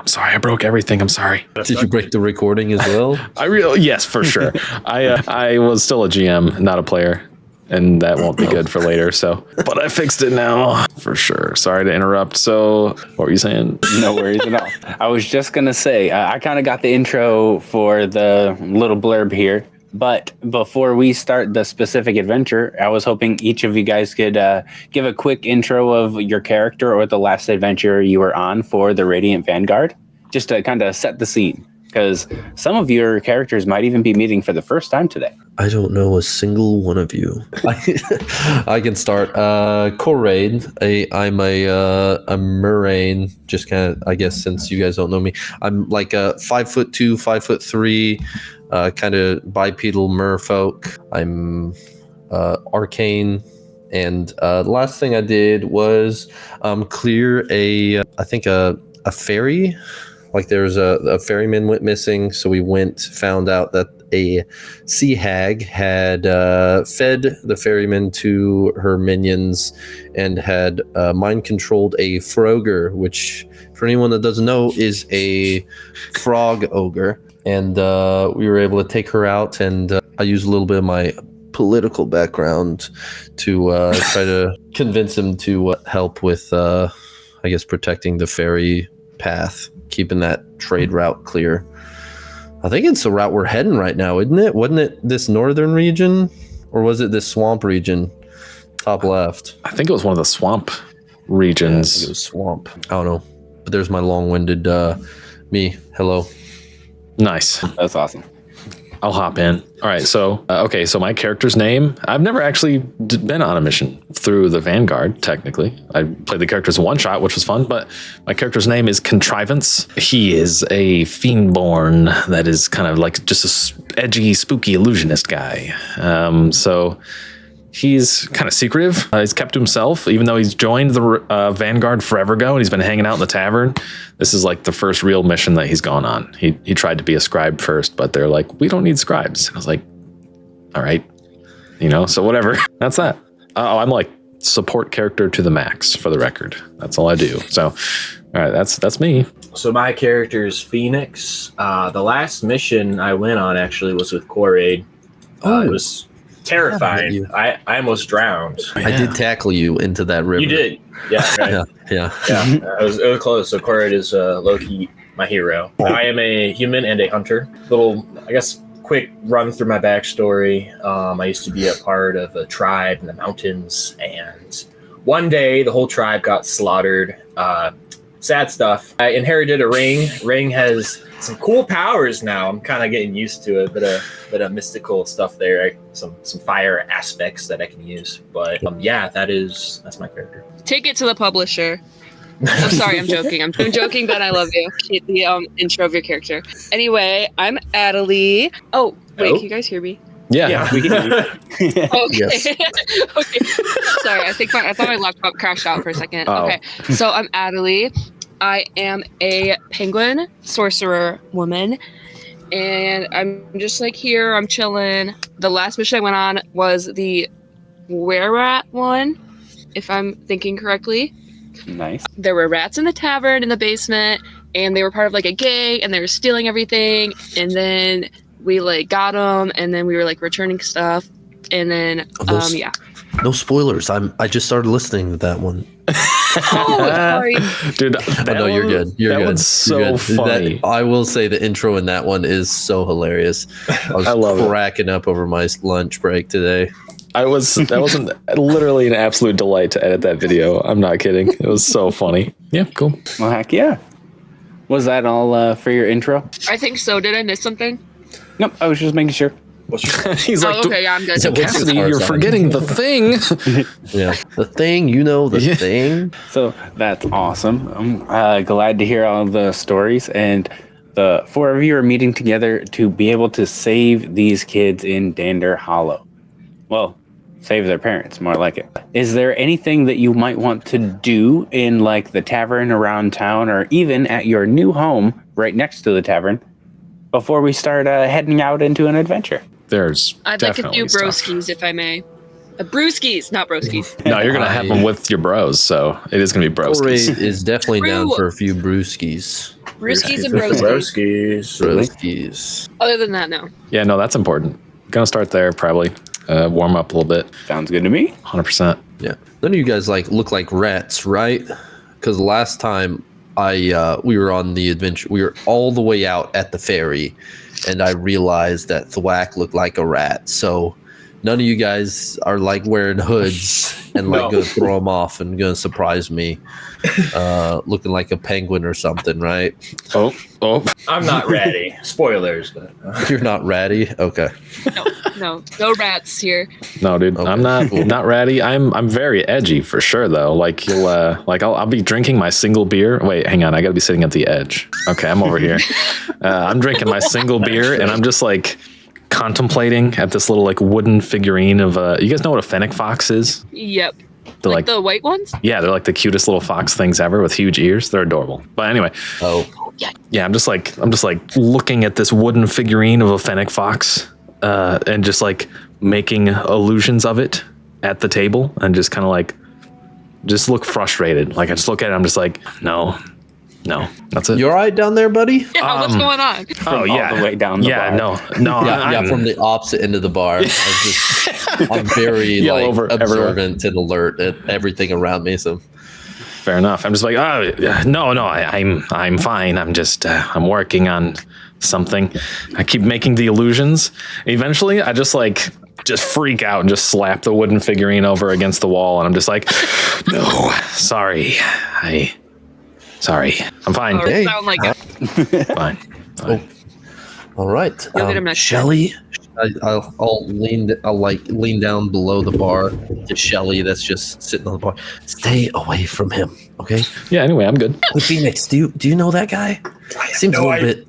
I'm sorry, I broke everything. I'm sorry. Did you break the recording as well? Yes, for sure. I was still a GM, not a player, and that won't be good for later. So, but I fixed it now for sure. Sorry to interrupt. So, what were you saying? No worries at all. I was just gonna say I kind of got the intro for the little blurb here, but before we start the specific adventure, I was hoping each of you guys could give a quick intro of your character or the last adventure you were on for the Radiant Vanguard, just to kind of set the scene. Because some of your characters might even be meeting for the first time today. I don't know a single one of you. I can start. Corraid. I'm a Murrain. Just kind of, I guess, since you guys don't know me, I'm like a 5'2", 5'3", kind of bipedal merfolk. I'm arcane. And the last thing I did was clear I think a ferry. Like there was a ferryman went missing, so we found out that a sea hag had fed the ferryman to her minions and had mind controlled a frogger, which for anyone that doesn't know is a frog ogre. And we were able to take her out, and I used a little bit of my political background to try to convince him to help with, I guess, protecting the ferry path, keeping that trade route clear. I think it's the route we're heading right now, isn't it? Wasn't it this northern region, or was it this swamp region? Top left. I think it was one of the swamp regions. Yeah, it was swamp. I don't know. But there's my long-winded me. Hello. Nice. That's awesome. I'll hop in. All right. So, okay. So my character's name, I've never actually been on a mission through the Vanguard, technically. I played the character's one shot, which was fun, but my character's name is Contrivance. He is a fiendborn that is kind of like just a edgy, spooky illusionist guy. So he's kind of secretive. He's kept to himself, even though he's joined the Vanguard forever ago, and he's been hanging out in the tavern. This is like the first real mission that he's gone on. He tried to be a scribe first, but they're like, we don't need scribes. And I was like, all right, so whatever. That's that. Oh, I'm like support character to the max, for the record. That's all I do. So, all right, that's me. So my character is Phoenix. The last mission I went on actually was with Corraid. It was terrifying. I almost drowned. I did tackle you into that river. You did. Yeah, right. Yeah. It was close. So Corraid is low-key my hero. I am a human and a hunter. Little, I guess, quick run through my backstory. I used to be a part of a tribe in the mountains, and one day the whole tribe got slaughtered. Sad stuff. I inherited a ring. Ring has some cool powers now. I'm kind of getting used to it. Bit of mystical stuff there. Some fire aspects that I can use. But yeah, that's my character. Take it to the publisher. I'm sorry, I'm joking. I'm joking, but I love you. Keep the intro of your character. Anyway, I'm Adelie. Oh, wait, can you guys hear me? Yeah. We can hear you. Okay. Yes. Okay. Sorry, I thought my laptop crashed out for a second. Oh. Okay. So I'm Adelie. I am a penguin sorcerer woman, and I'm just like here. I'm chilling. The last mission I went on was the were-rat one, if I'm thinking correctly. Nice. There were rats in the tavern in the basement, and they were part of like a gang, and they were stealing everything. And then we like got them, and then we were like returning stuff, and then yeah. No spoilers. I just started listening to that one. Oh, sorry. Dude, I know you're good. You're that good. one's so You're good. funny. I will say the intro in that one is so hilarious. I was cracking up over my lunch break today. That was literally an absolute delight to edit that video. I'm not kidding. It was so funny. Yeah, cool. Well, heck yeah. Was that all for your intro? I think so. Did I miss something? Nope, I was just making sure. He's like, okay, yeah, I'm good. Cassidy, you're forgetting the thing. Yeah, the thing, the thing. So that's awesome. I'm glad to hear all the stories, and the four of you are meeting together to be able to save these kids in Dander Hollow. Well, save their parents, more like it. Is there anything that you might want to do in like the tavern around town, or even at your new home right next to the tavern, before we start heading out into an adventure? I'd like a few broskies, if I may. Brewskis, not broskies. No, you're going to have them with your bros, so it is going to be broskies. Corey is definitely down for a few brewskis. Brewskis and Brewskis. broskies. Broskies. Other than that, no. Yeah, no, that's important. Gonna start there probably. Warm up a little bit. Sounds good to me. 100%. Yeah. None of you guys look like rats, right? Because last time we were on the adventure, we were all the way out at the ferry, and I realized that Thwack looked like a rat. So none of you guys are like wearing hoods and like gonna throw them off and gonna surprise me, looking like a penguin or something, right? Oh. I'm not ratty. Spoilers, but You're not ratty, okay? No rats here. No, dude, Okay, I'm not cool. not ratty. I'm very edgy for sure though. Like you'll I'll be drinking my single beer. Wait, hang on, I gotta be sitting at the edge. Okay, I'm over here. I'm drinking my single beer and I'm just like contemplating at this little like wooden figurine of you guys know what a fennec fox is? Yep. They're Like the white ones? yeah, they're like the cutest little fox things ever with huge ears. They're adorable. But anyway, Oh, yeah, I'm just like looking at this wooden figurine of a fennec fox, and just like making illusions of it at the table, and just kind of like just look frustrated. Like I just look at it, I'm just like, no, that's it. you all right down there, buddy? Yeah, what's going on? From all the way down the bar. no, Yeah, I'm, from the opposite end of the bar. I'm very Yell like over observant and alert at everything around me. So fair enough. I'm just like, no, I'm fine. I'm just I'm working on something. I keep making the illusions. Eventually, I just freak out and just slap the wooden figurine over against the wall, and I'm just like, no, sorry, I'm fine. Oh, Hey. sound like it. Fine. all right, You'll get him next Shelly. I'll lean down below the bar to Shelly that's just sitting on the bar. Stay away from him, okay? Yeah. Anyway, I'm good. Hey, Phoenix, do you know that guy? Seems a little bit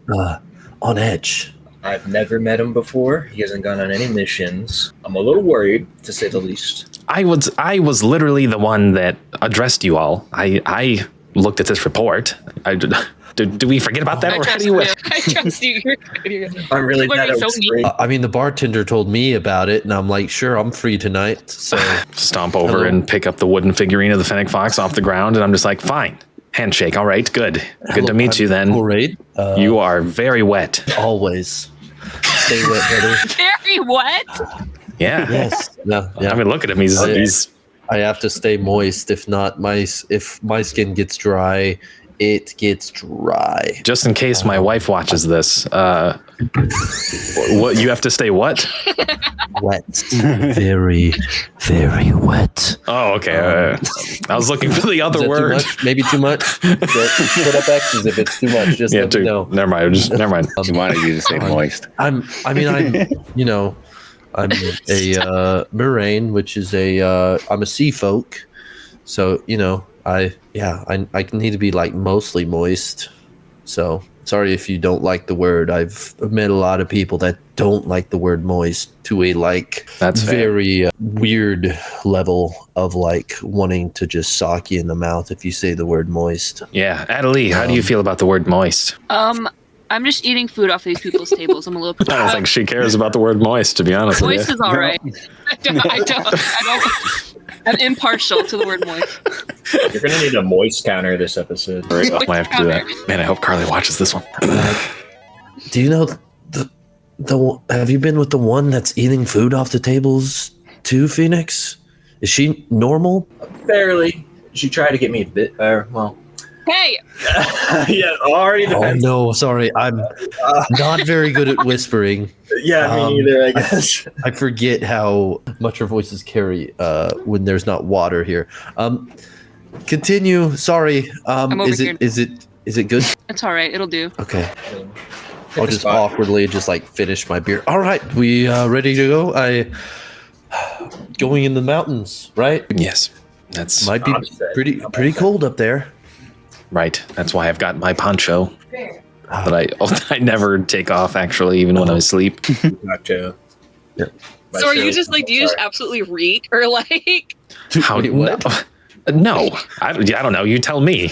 on edge. I've never met him before. He hasn't gone on any missions. I'm a little worried, to say the least. I was literally the one that addressed you all. I looked at this report. Do we forget about that I trust already? you. I trust you. I'm really People are bad at so mean. I mean, the bartender told me about it, and I'm like, sure, I'm free tonight. So Stomp over Hello. and pick up the wooden figurine of the fennec fox off the ground, and I'm just like, fine. Handshake. All right, good. Good to meet you then. Parade. You are very wet. Always stay wet, brother. Very wet. Yeah. Yes. Yeah. I mean, look at him. He's I have to stay moist. If not, if my skin gets dry, it gets dry. just in case my wife watches this. What you have to stay what? Wet. Very, very wet. Oh, okay. I was looking for the Is other that too word. much? Maybe too much? Put up X's if it's too much. Just Yeah, let me know. never mind. Never mind. He wanted you to say moist. I'm a moraine, which is I'm a sea folk. So, I need to be like mostly moist. So sorry if you don't like the word. I've met a lot of people that don't like the word moist to a That's fair. very weird level of like wanting to just sock you in the mouth if you say the word moist. Yeah, Adelie, how do you feel about the word moist? I'm just eating food off these people's tables. I'm a little. I don't think she cares about the word moist, to be honest with Moist you. is all right. I don't. I'm impartial to the word moist. You're going to need a moist counter this episode. Right, I might have to do that. Man, I hope Carly watches this one. Do you know have you been with the one that's eating food off the tables too, Phoenix? Is she normal? Barely. She tried to get me a bit, Hey, yeah, already Oh depends. no, sorry. I'm not very good at whispering. Yeah, me neither, I guess. I forget how much our voices carry when there's not water here. Continue. Sorry. I'm over here. Is it good? it's all right. It'll do. Okay. I'll just awkwardly just like finish my beer. All right, we ready to go? Going in the mountains, right? Yes, that's Might be I'm set. pretty cold up there. right. That's why I've got my poncho that I never take off, actually, even when I sleep. Gotcha. Yeah. My So are you show- just like? Do you just sorry. absolutely reek or like? How? Wait, what? No, I don't know. You tell me.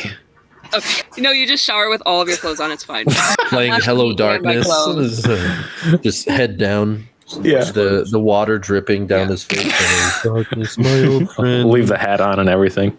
Okay. No, you just shower with all of your clothes on. It's fine. Playing Not Hello me and my Darkness. clothes. Just head down. Yeah. The water dripping down his face. Darkness, my old friend. Leave the hat on and everything.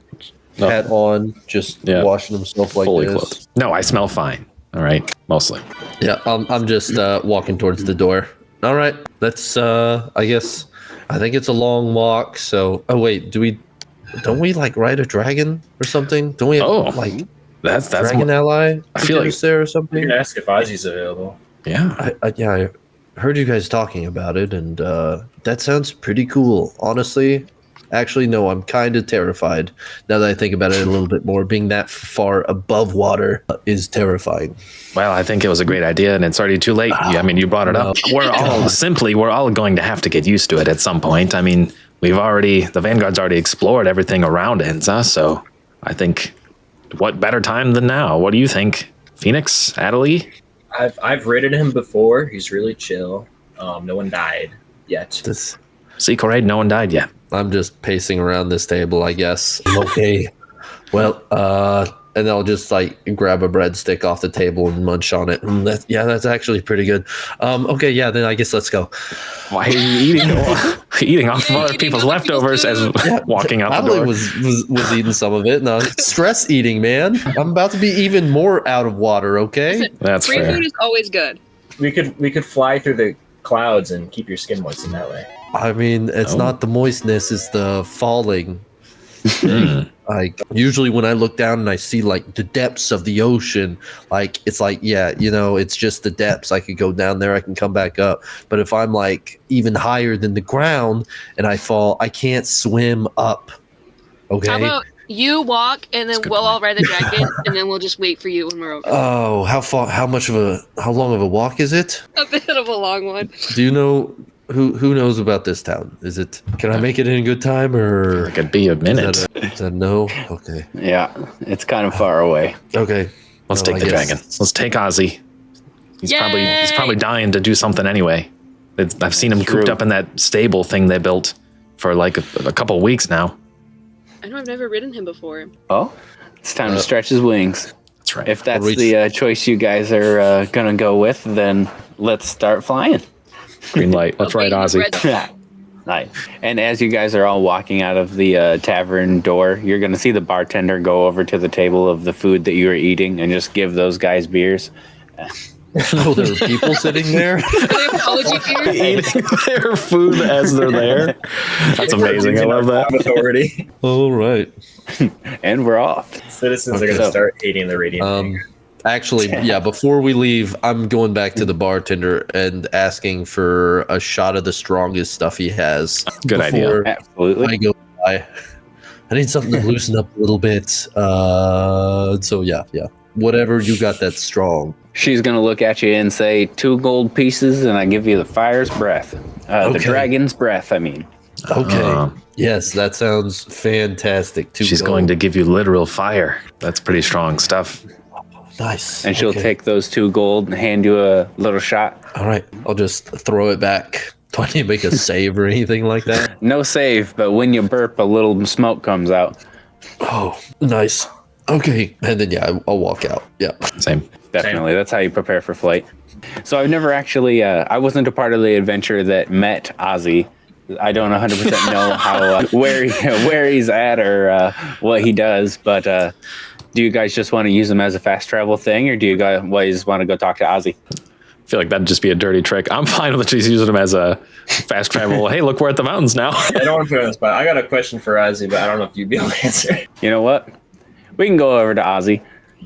No, Hat on, just Yeah. washing himself like fully this. clothed. No, I smell fine. All right, mostly. Yeah, I'm just walking towards the door. All right, let's. I guess I think it's a long walk. So, oh wait, don't we like ride a dragon or something? Don't we have Oh, like that's dragon ally? I feel like there or You something. can ask if Ozzy's available. yeah. I heard you guys talking about it, and that sounds pretty cool. Honestly, actually, no, I'm kind of terrified now that I think about it a little bit more. Being that far above water is terrifying. Well, I think it was a great idea, and it's already too late. I mean, you brought it up. We're all going to have to get used to it at some point. I mean, the Vanguard's already explored everything around Enza, so I think what better time than now? What do you think, Phoenix, Adelie? I've raided him before. He's really chill. No one died yet. See, Corade, no one died yet. I'm just pacing around this table, I guess. Okay. Well, and I'll just like grab a breadstick off the table and munch on it. That's actually pretty good. Okay, yeah, then I guess let's go. Why are you eating off of other people's leftovers as walking out the Probably door? was eating some of it. No, stress eating, man. I'm about to be even more out of water. Okay. Listen, That's free fair. food is always good. We could fly through the clouds and keep your skin moist in that way. I mean, it's Oh. not the moistness; it's the falling. Mm. Like usually when I look down and I see like the depths of the ocean, like it's like, yeah, it's just the depths. I could go down there, I can come back up. But if I'm like even higher than the ground and I fall, I can't swim up. Okay. How about you walk and then good we'll all point. ride the dragon and then we'll just wait for you when we're over. Oh, how long of a walk is it? A bit of a long one. Do you know who knows about this town? Can I make it in a good time or It could be a minute. is that no? Okay. Yeah, it's kind of far away. Okay. Let's Well, take I the guess- dragon. Let's take Ozzy. He's Yay! probably dying to do something anyway. I've seen him cooped True. up in that stable thing they built for like a couple of weeks now. I know I've never ridden him before. Oh, it's time to stretch his wings. That's right. If that's reach- the choice you guys are going to go with, then let's start flying. Green light. Let's ride Ozzy. Nice. And as you guys are all walking out of the tavern door, you're going to see the bartender go over to the table of the food that you were eating and just give those guys beers. Oh, there are people sitting there. The apology beer. Eating their food as they're there. That's amazing. I love that. Authority. All right. And we're off. Citizens are going to So- start hating the radiant. Actually, yeah, before we leave, I'm going back to the bartender and asking for a shot of the strongest stuff he has. Good idea. before Absolutely. I go by. I need something to loosen up a little bit. So yeah. Whatever you got that's strong. She's going to look at you and say, 2 gold pieces, and I give you the fire's breath. The Okay. dragon's breath, I mean. Okay. Uh, Yes, that sounds fantastic. She's going to give you literal fire. That's pretty strong stuff. Nice. And she'll Okay. take those 2 gold and hand you a little shot. All right. I'll just throw it back. Do I need to make a save or anything like that? No save, but when you burp, a little smoke comes out. Oh, nice. Okay. And then, yeah, I'll walk out. Yeah. Same. Definitely. That's how you prepare for flight. So I've never actually, I wasn't a part of the adventure that met Ozzy. I don't 100% know how, where he's at or what he does, but do you guys just want to use him as a fast travel thing, or do you guys want to go talk to Ozzy? I feel like that'd just be a dirty trick. I'm fine with just using him as a fast travel. Hey, look, we're at the mountains now. I don't want to put you on the spot. I got a question for Ozzy, but I don't know if you'd be able to answer it. You know what? We can go over to Ozzy.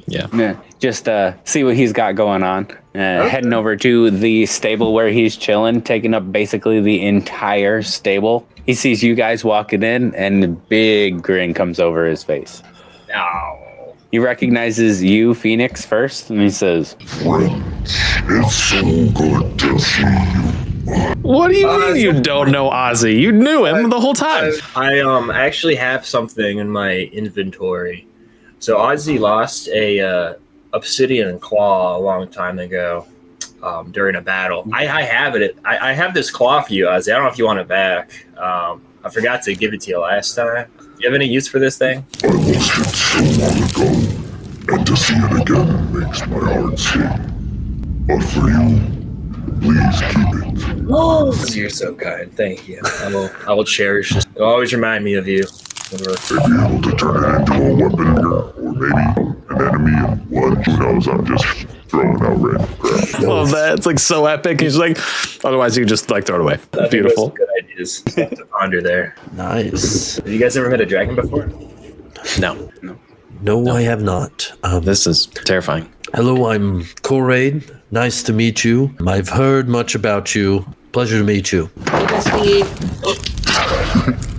Yeah. Just see what he's got going on. Heading over to the stable where he's chilling, taking up basically the entire stable. He sees you guys walking in, and a big grin comes over his face. No. He recognizes you, Phoenix, first, and he says, It's so good to see you. What do you mean you don't know Ozzy? You knew him the whole time. I actually have something in my inventory. So Ozzy lost a obsidian claw a long time ago during a battle. I have it. I have this claw for you, Ozzy. I don't know if you want it back. I forgot to give it to you last time. Do you have any use for this thing? I lost it so long ago, and to see it again makes my heart sing. But for you, please keep it. Oh, you're so kind. Thank you. I will cherish this. It'll always remind me of you. When we're May be able to turn it into a weapon here, or maybe an enemy, and what? Who knows? I'm just throwing random crap. Love that. It's like so epic. He's like, otherwise you just like throw it away. I think Beautiful. those are good ideas to ponder there. Nice. Have you guys ever met a dragon before? No, No, I have not. this is terrifying. Hello, I'm Koraid. Nice to meet you. I've heard much about you. Pleasure to meet you.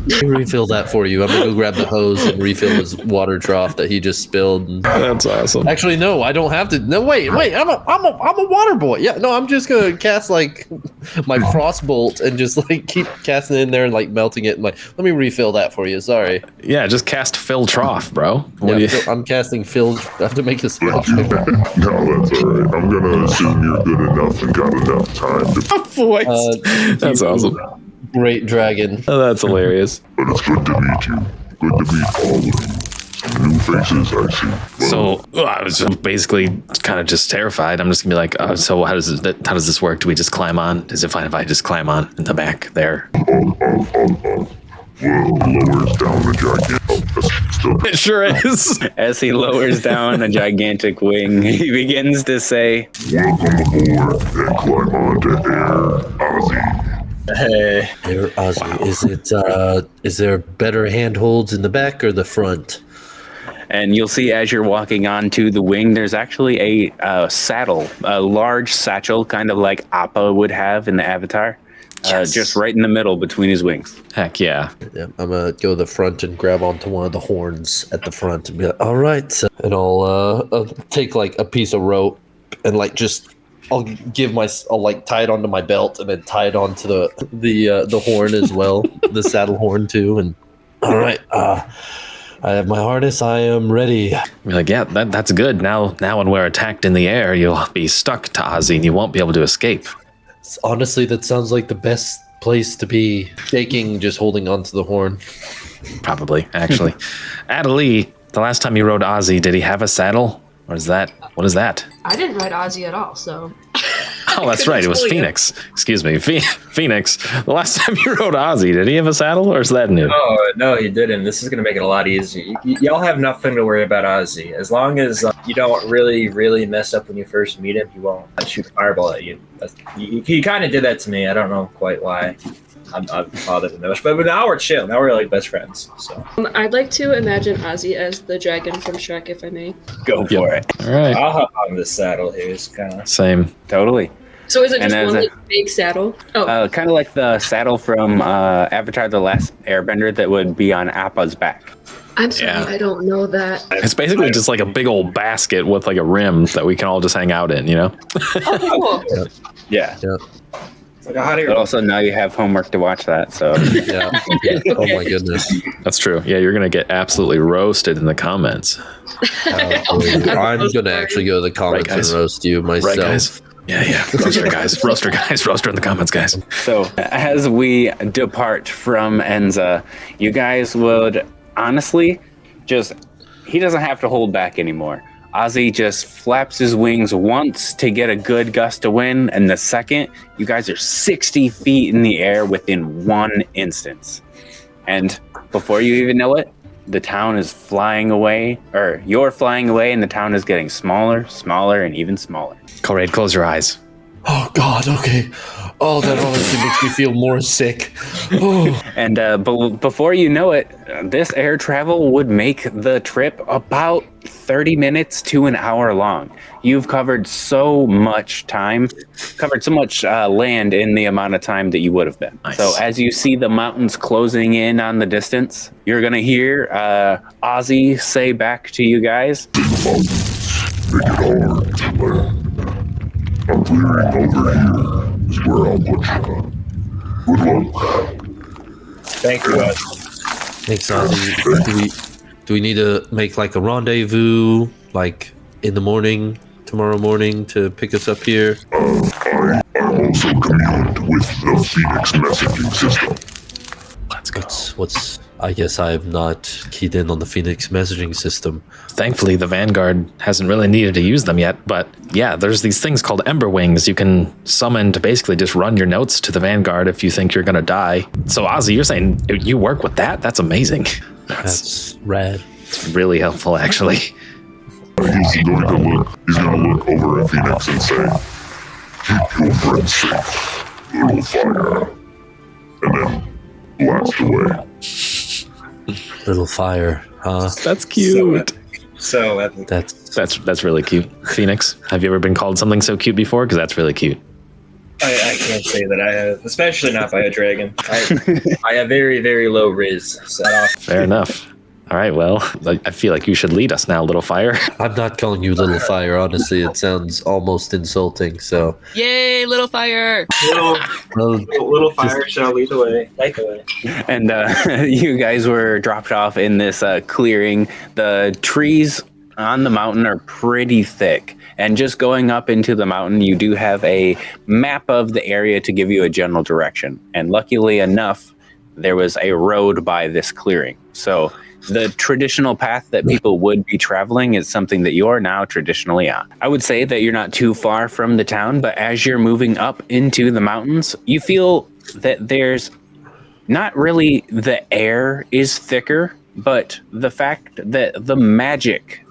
Let me refill that for you. I'm gonna go grab the hose and refill his water trough that he just spilled. That's awesome. Actually, no, I don't have to. No, wait. I'm a water boy. Yeah, no, I'm just gonna cast like my frostbolt and just like keep casting it in there and like melting it. And like, let me refill that for you. Sorry. Yeah, just cast Phil Trough, bro. What do Yeah, you? I'm casting Phil. I have to make a spell. No, that's alright. I'm gonna assume you're good enough and got enough time to. Voice. That's awesome. Great dragon. Oh, that's hilarious. But it's good to meet you. Good to meet all of you. New faces, I see. So I was basically kind of just terrified. I'm just gonna be like, so how does this work? Do we just climb on? Is it fine if I just climb on in the back there? Well, lowers down the gigantic. Still, It sure is. As he lowers down a gigantic wing, he begins to say, welcome aboard and climb onto Air Ozzy. Hey, There, Ozzy. Is there better handholds in the back or the front? and you'll see as you're walking onto the wing, there's actually a saddle, a large satchel, kind of like Appa would have in the Avatar, just right in the middle between his wings. Heck yeah. Yeah, I'm gonna go to the front and grab onto one of the horns at the front and be like, all right. And I'll take like a piece of rope and like just I'll like tie it onto my belt and then tie it onto the horn as well, the saddle horn too. And all right, I have my harness. I am ready. You're like, yeah, that's good. Now when we're attacked in the air, you'll be stuck to Ozzy and you won't be able to escape. Honestly, that sounds like the best place to be. Shaking, just holding onto the horn. Probably, actually. Adelie, the last time you rode Ozzy, did he have a saddle? Or is that, what is that? I didn't ride Ozzy at all, so. Oh, that's right. It was tell you. Phoenix. Excuse me. Phoenix. The last time you rode Ozzy, did he have a saddle or is that new? no, he didn't. This is going to make it a lot easier. Y'all have nothing to worry about Ozzy. As long as you don't really mess up when you first meet him, he won't shoot a fireball at you. He kind of did that to me. I don't know quite why. I'm not bothered that much. But now we're chill. Now we're like best friends. So I'd like to imagine Ozzy as the dragon from Shrek, if I may. Go for it. All right. I'll hop on this saddle here. It's kind of... Same. Totally. So is it And just as one a- like, big saddle? Oh, Kind of like the saddle from Avatar: The Last Airbender that would be on Appa's back. I'm sorry, yeah. I don't know that. It's basically just like a big old basket with like a rim that we can all just hang out in, you know? Oh, cool. Yeah. It's like a hot air. But also now you have homework to watch that. So Yeah. Oh my goodness. That's true. Yeah, you're going to get absolutely roasted in the comments. I'm gonna actually go to the comments Right, guys. and roast you myself. Right, guys? Yeah. Roaster guys. Roaster in the comments, guys. So as we depart from Enza, you guys would honestly he doesn't have to hold back anymore. Ozzy just flaps his wings once to get a good gust of wind, and the second, you guys are 60 feet in the air within one instance. And before you even know it, the town is flying away, or you're flying away, and the town is getting smaller, and even smaller. Koraid, close your eyes. Oh God. Okay. Oh, that honestly makes me feel more sick. Oh. And before you know it, this air travel would make the trip about 30 minutes to an hour long. You've covered so much land in the amount of time that you would have been. Nice. So as you see the mountains closing in on the distance, you're going to hear Ozzy say back to you guys, Make it hard to land. A clearing over here is where I'll put you. Good luck. Thank you, guys. Thanks, Ozzy. Do we need to make like a rendezvous, like in the morning, tomorrow morning, to pick us up here? I also communed with the Phoenix messaging system. Let's go. What's? I guess I have not keyed in on the Phoenix messaging system. Thankfully, the Vanguard hasn't really needed to use them yet. But yeah, there's these things called Ember Wings you can summon to basically just run your notes to the Vanguard if you think you're going to die. So, Ozzy, you're saying you work with that? That's amazing. That's rad. It's really helpful, actually. He's gonna look over at Phoenix and say, "Keep your friend safe, little fire," and then blast away. Little fire, huh? That's cute. So That's really cute. Phoenix, have you ever been called something so cute before? Because that's really cute. I can't say that I have, especially not by a dragon. I have very, very low riz set off. Fair enough. All right, well, I feel like you should lead us now, little fire. I'm not calling you little fire. Honestly, it sounds almost insulting. So, Yay, little fire! Little fire shall lead the way, light the way. And you guys were dropped off in this clearing. The trees on the mountain are pretty thick. And just going up into the mountain, you do have a map of the area to give you a general direction. And luckily enough, there was a road by this clearing. So the traditional path that people would be traveling is something that you are now traditionally on. I would say that you're not too far from the town, but as you're moving up into the mountains, you feel that there's not really the air is thicker, but the fact that the magic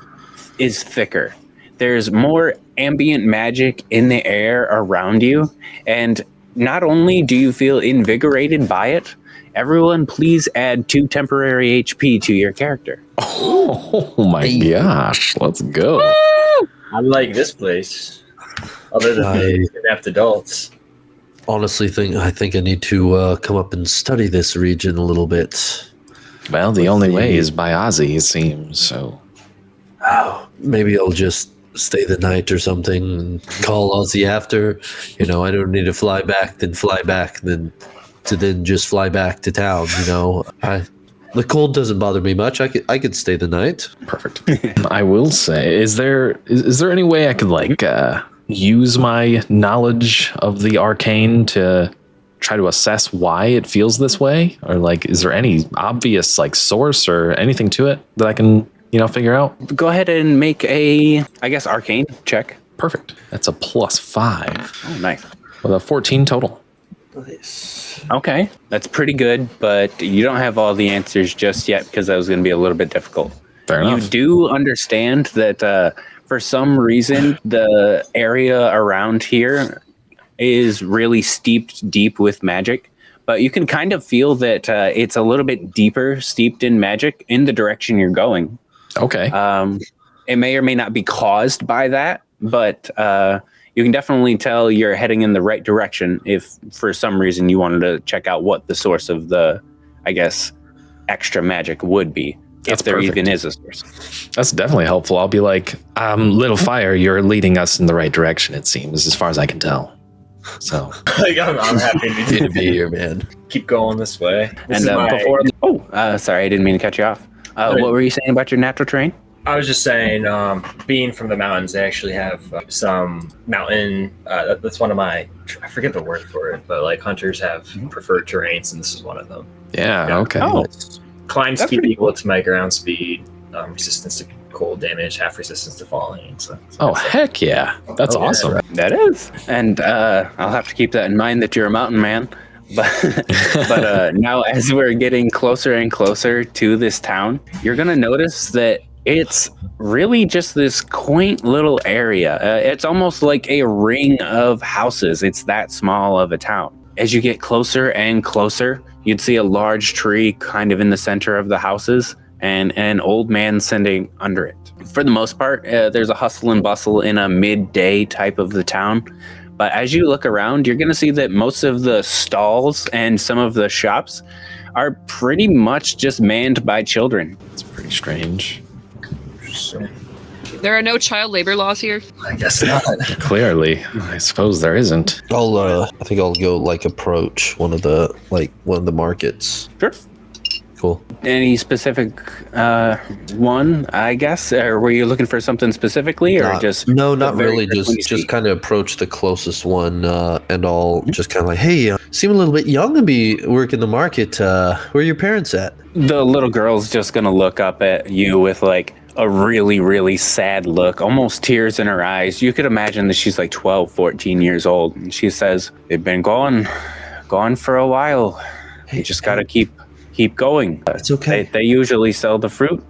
is thicker. There's more ambient magic in the air around you, and not only do you feel invigorated by it, everyone please add 2 temporary HP to your character. Oh my gosh, let's go. I like this place. Other than the kidnapped adults. honestly, I think I need to come up and study this region a little bit. Well, the only way is by Ozzy, it seems, so... Maybe I'll just stay the night or something and call Ozzy after. You know, I don't need to fly back, then just fly back to town, you know. The cold doesn't bother me much. I could stay the night. Perfect. I will say, is there any way I could use my knowledge of the arcane to try to assess why it feels this way? Or is there any obvious source or anything to it that I can, figure out? Go ahead and make a, arcane check. Perfect. That's a +5. Oh, nice. With a 14 total. Nice. Okay, that's pretty good, but you don't have all the answers just yet because that was going to be a little bit difficult. Fair enough. You do understand that for some reason the area around here is really steeped deep with magic, but you can kind of feel that it's a little bit deeper steeped in magic in the direction you're going. Okay. It may or may not be caused by that, but you can definitely tell you're heading in the right direction if for some reason you wanted to check out what the source of the, extra magic would be. That's if there perfect. even is a source. That's definitely helpful. I'll be like, little fire, you're leading us in the right direction, it seems, as far as I can tell. So I'm happy Good to be here, man. keep going this way. This And is before, sorry, I didn't mean to cut you off. What were you saying about your natural terrain? I was just saying, being from the mountains, they actually have some mountain. That's one of my. I forget the word for it, but hunters have preferred terrains, and this is one of them. yeah, okay. Oh, Climb That's speed pretty equal to my ground speed, resistance to cold damage, half resistance to falling. So Oh, heck yeah. That's Oh, yeah, awesome. right. that is. And I'll have to keep that in mind that you're a mountain man. But now as we're getting closer and closer to this town, you're going to notice that it's really just this quaint little area. It's almost like a ring of houses. It's that small of a town. As you get closer and closer, you'd see a large tree kind of in the center of the houses and an old man sitting under it. For the most part, there's a hustle and bustle in a midday type of the town. But as you look around, you're going to see that most of the stalls and some of the shops are pretty much just manned by children. It's pretty strange. There are no child labor laws here. I guess not. Clearly. I suppose there isn't. I think I'll go approach one of the markets. Sure. Cool. Any specific one, I guess? Or were you looking for something specifically, or just no, not very really. quick when you Just see? kind of approach the closest one, and I'll just kind of hey, seem a little bit young to be working the market. Where are your parents at? The little girl's just gonna look up at you with a really, really sad look, almost tears in her eyes. You could imagine that she's 12, 14 years old. And she says, they've been gone for a while. You just gotta keep going. It's okay. They usually sell the fruit.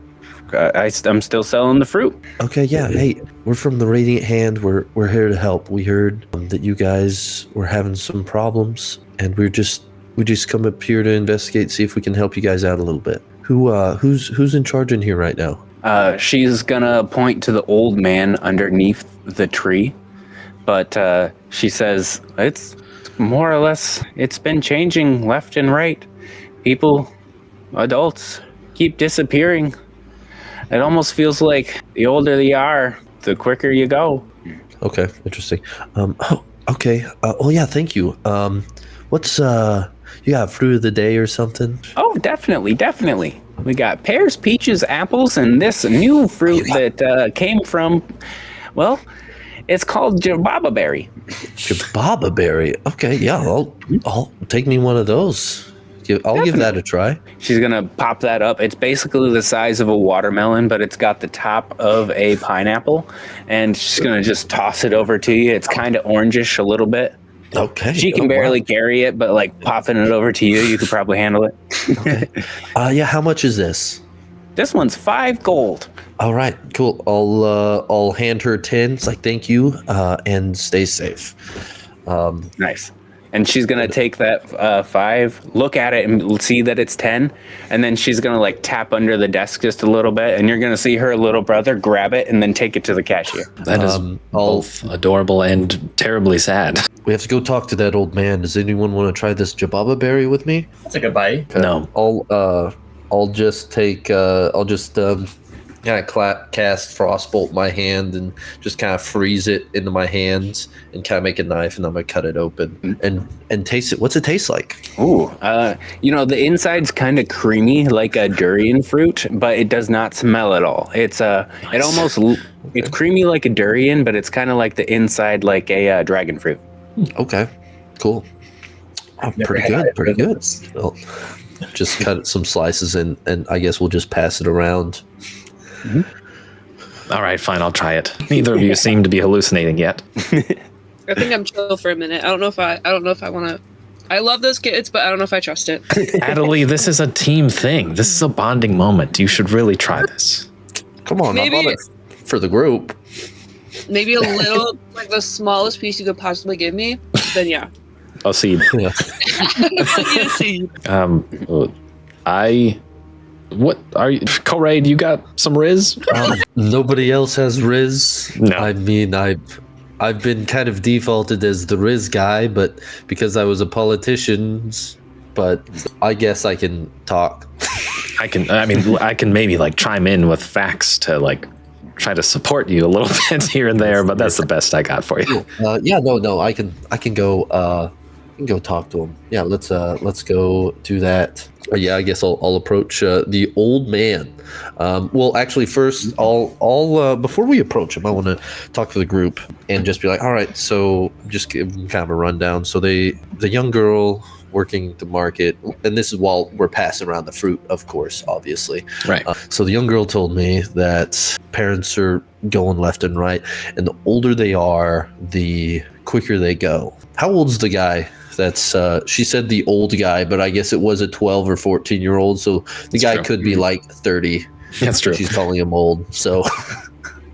I'm still selling the fruit. Okay, yeah. Hey, we're from the Radiant Hand. We're here to help. We heard that you guys were having some problems, and we just come up here to investigate, see if we can help you guys out a little bit. Who's in charge in here right now? She's gonna point to the old man underneath the tree, but she says it's more or less, it's been changing left and right. People, adults, keep disappearing. It almost feels like the older you are, the quicker you go. Okay, interesting. Okay. Oh yeah, thank you. What's you got fruit of the day or something? Oh, definitely. We got pears, peaches, apples, and this new fruit that came from, well, it's called jababa berry. Jababa berry. Okay, yeah, I'll take me one of those. I'll give that a try. She's gonna pop that up. It's basically the size of a watermelon, but it's got the top of a pineapple, and she's gonna just toss it over to you. It's kind of orangish a little bit. Okay. She can barely carry it, but like popping it over to you, you could probably handle it. Okay. Yeah. How much is this? This one's 5 gold. All right. Cool. I'll hand her 10. It's like thank you, and stay safe. Nice. And she's gonna take that 5, look at it, and see that it's 10, and then she's gonna like tap under the desk just a little bit, and you're gonna see her little brother grab it and then take it to the cashier. That is both adorable and terribly sad. We have to go talk to that old man. Does anyone want to try this jababa berry with me? That's a good bite. Okay. No. I'll just take kind of cast frostbolt in my hand and just kind of freeze it into my hands and kind of make a knife, and I'm gonna cut it open and taste it. What's it taste like? Ooh, the inside's kind of creamy like a durian fruit, but it does not smell at all. It's it's creamy like a durian, but it's kind of like the inside like a dragon fruit. Okay, cool. Oh, pretty good. Well, just cut some slices and I guess we'll just pass it around. All right, fine, I'll try it. Neither of you seem to be hallucinating yet. I think I'm chill for a minute. I don't know if I want to. I love those kids, but I don't know if I trust it. Adelie, this is a team thing. This is a bonding moment. You should really try this. Come on, Maybe- I bought it for the group. Maybe a little, like the smallest piece you could possibly give me. Then yeah. I'll see. Yeah. What are you, Koraid? You got some Riz? Nobody else has Riz. No. I mean, I've been kind of defaulted as the Riz guy, but because I was a politician, but I guess I can talk. I can maybe like chime in with facts to like try to support you a little bit here and there, but that's the best I got for you. No, I can go. Go talk to him. Yeah, let's go do that. Yeah, I guess I'll approach the old man. Well, actually, first, I'll before we approach him, I want to talk to the group and just be like, all right, so just give them kind of a rundown. So the young girl working the market, and this is while we're passing around the fruit, of course, obviously. Right. So the young girl told me that parents are going left and right, and the older they are, the quicker they go. How old's the guy? That's she said the old guy, but I guess it was a 12 or 14-year-old, so the guy true. could be like 30. That's true. She's calling him old, so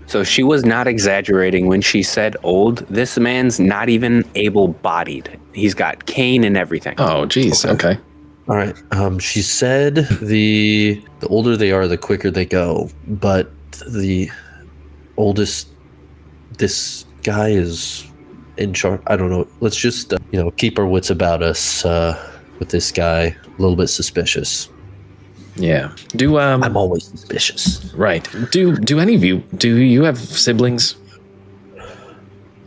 So she was not exaggerating when she said old. This man's not even able-bodied. He's got cane and everything. Oh, geez. Okay. all right. She said the older they are, the quicker they go, but the oldest this guy is in charge. I don't know. Let's just keep our wits about us with this guy. A little bit suspicious. Yeah. I'm always suspicious. Right. Do any of you have siblings?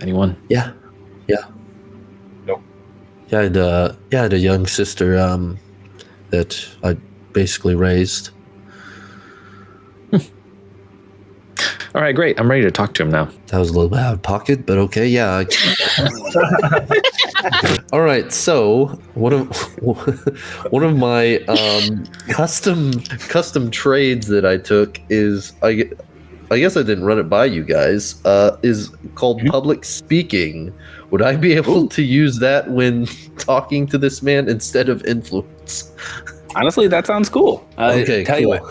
Anyone? Yeah. Nope. Yeah, I had a young sister that I basically raised. All right, great. I'm ready to talk to him now. That was a little bit out of pocket, but okay, yeah. All right, so one of my custom trades that I took is I guess I didn't run it by you guys. Is called public speaking. Would I be able to use that when talking to this man instead of influence? Honestly, that sounds cool. Okay, tell you what,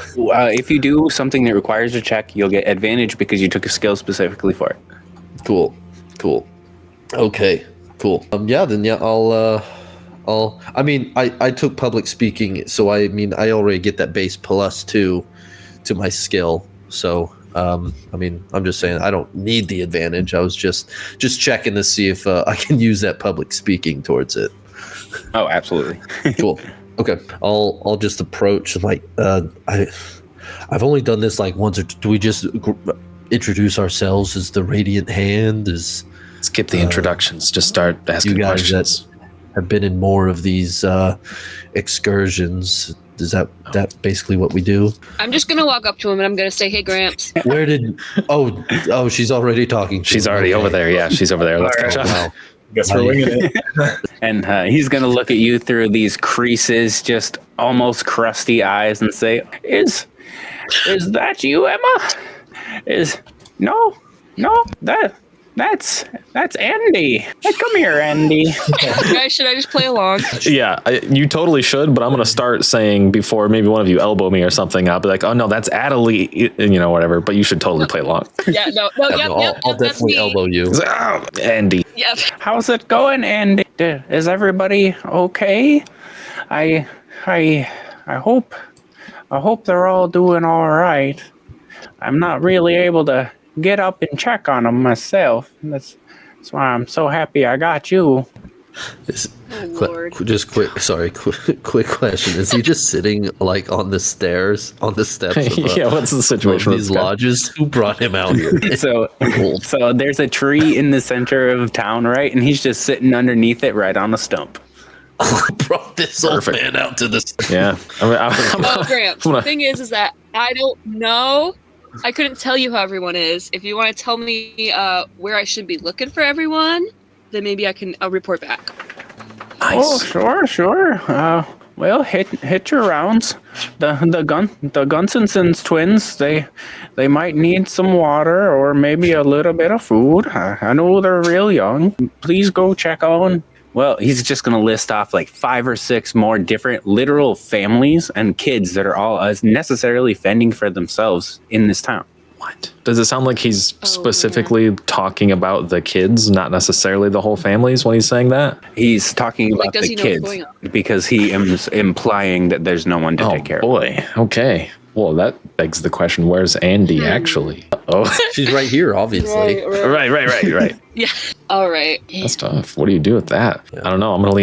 if you do something that requires a check, you'll get advantage because you took a skill specifically for it. Cool. Okay, cool. I mean, I took public speaking, so I already get that base +2 to my skill. So, I mean, I'm just saying I don't need the advantage. I was just checking to see if I can use that public speaking towards it. Oh, absolutely. Cool. Okay, I'll just approach like I've only done this like once or do we just introduce ourselves as the Radiant Hand? Skip the introductions. Just start asking you guys questions. that have been in more of these excursions. Is that basically what we do? I'm just gonna walk up to him and I'm gonna say, "Hey, Gramps." Where did? Oh, she's already talking. She's already over there. Yeah, she's over there. Let's catch up. Wow. Guess we're winging it. And he's going to look at you through these creases, just almost crusty eyes, and say, "Is that you, Emma? No, that's Andy. Hey, come here, Andy." Guys, should I just play along? Yeah, you totally should, but I'm going to start saying before maybe one of you elbow me or something, I'll be like, oh no, that's Adelie, whatever, but you should totally play along. Yeah, no, I'll definitely elbow you. Oh, Andy. Yep. How's it going, Andy? Is everybody okay? I hope they're all doing all right. I'm not really able to get up and check on them myself. That's why I'm so happy I got you. Lord. Quick question. Is he just sitting like on the steps of Yeah, what's the situation of with these this guy? lodges? Who brought him out here? So there's a tree in the center of town, right? And he's just sitting underneath it right on a stump. Brought this old man out to this. Yeah. Gramps, the thing is that I don't know. I couldn't tell you how everyone is. If you want to tell me where I should be looking for everyone, then maybe I'll report back. Nice. Oh, sure. Well, hit your rounds. The Gunsensons twins, they might need some water or maybe a little bit of food. I know they're real young. Please go check on. Well, he's just going to list off like 5 or 6 more different literal families and kids that are all necessarily fending for themselves in this town. What? Does it sound like he's specifically talking about the kids, not necessarily the whole families when he's saying that? He's talking about does the he know what's kids going on? because he is implying that there's no one to take care of. Oh boy. Okay. Well, that begs the question, where's Andy actually? Oh. She's right here, obviously. Right. Yeah. All right. That's tough. What do you do with that? I don't know. I'm going to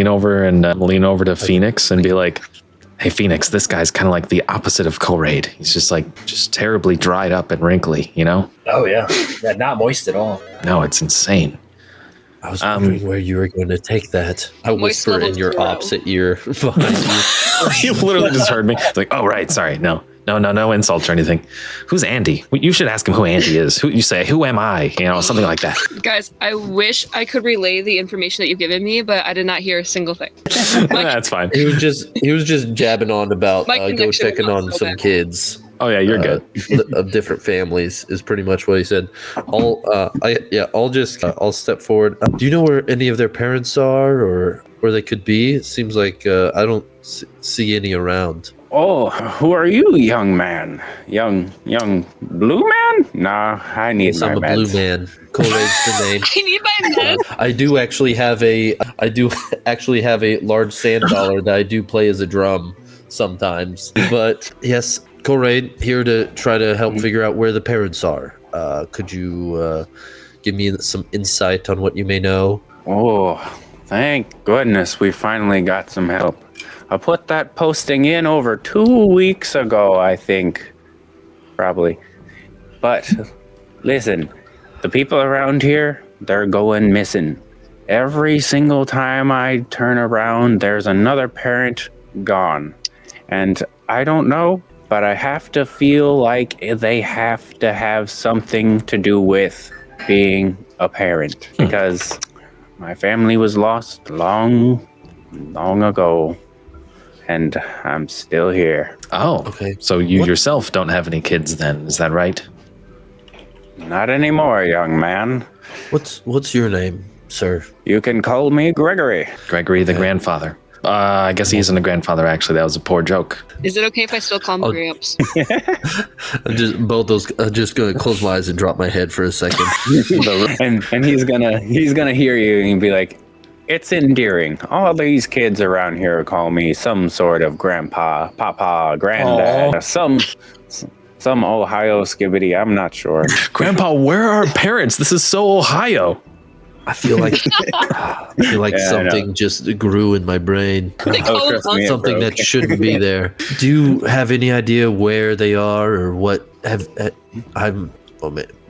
lean over to Phoenix and be like, hey, Phoenix, this guy's kind of like the opposite of Colraid. He's just terribly dried up and wrinkly, you know? Oh yeah, not moist at all. No, it's insane. I was wondering where you were going to take that. I Moist whisper level in your 0. opposite ear behind you. You literally just heard me. It's like, oh, right. Sorry. No insults or anything. Who's Andy? You should ask him who Andy is. Who you say, who am I? Something like that. Guys, I wish I could relay the information that you've given me, but I did not hear a single thing. That's fine. He was just jabbing on about My go connection checking was not on so some bad. kids. Oh yeah, you're good. Of different families is pretty much what he said. I'll step forward. Do you know where any of their parents are or where they could be? It seems like I don't see any around. Oh, who are you, young man? Young blue man? Nah, I need Yes, my I'm a meds. blue man. Colraid's the name. I need my meds. I do actually have a large sand dollar that I do play as a drum sometimes. But yes, Colraid here to try to help figure out where the parents are. Could you give me some insight on what you may know? Oh, thank goodness we finally got some help. I put that posting in over 2 weeks ago, I think. Probably. But listen, the people around here, they're going missing. Every single time I turn around, there's another parent gone. And I don't know, but I have to feel like they have to have something to do with being a parent. Because my family was lost long ago. And I'm still here. Oh, Okay. So you yourself don't have any kids then, is that right? Not anymore, young man. What's your name, sir? You can call me Gregory. Gregory the grandfather. I guess he isn't a grandfather. Actually, that was a poor joke. Is it okay if I still call him Gramps? I'm just gonna close my eyes and drop my head for a second. and he's gonna hear you and be like, it's endearing. All these kids around here call me some sort of grandpa, papa, granddad, some Ohio skibbity. I'm not sure. Grandpa, where are our parents? This is so Ohio. I feel like something just grew in my brain. Trust me, Something bro. that shouldn't be there. Do you have any idea where they are or what?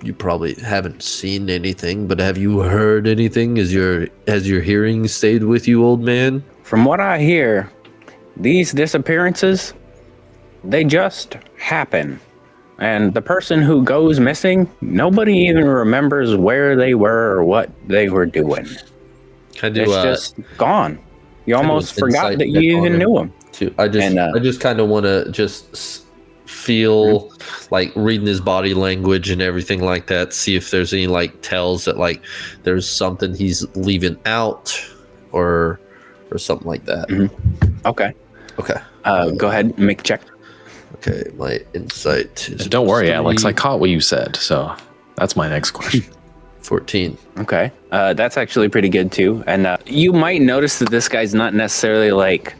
You probably haven't seen anything, but have you heard anything? Has your hearing stayed with you, old man? From what I hear, these disappearances, they just happen. And the person who goes missing, nobody even remembers where they were or what they were doing. Can I It's do just gone. You almost an forgot insight that check you on even him? knew him. I just kind of want to just feel like reading his body language and everything like that. See if there's any like tells that like there's something he's leaving out or something like that. Okay. Okay. Go ahead and make a check. Okay. My insight is Don't worry, Alex. I caught what you said, so that's my next question. 14. Okay. That's actually pretty good too. And you might notice that this guy's not necessarily like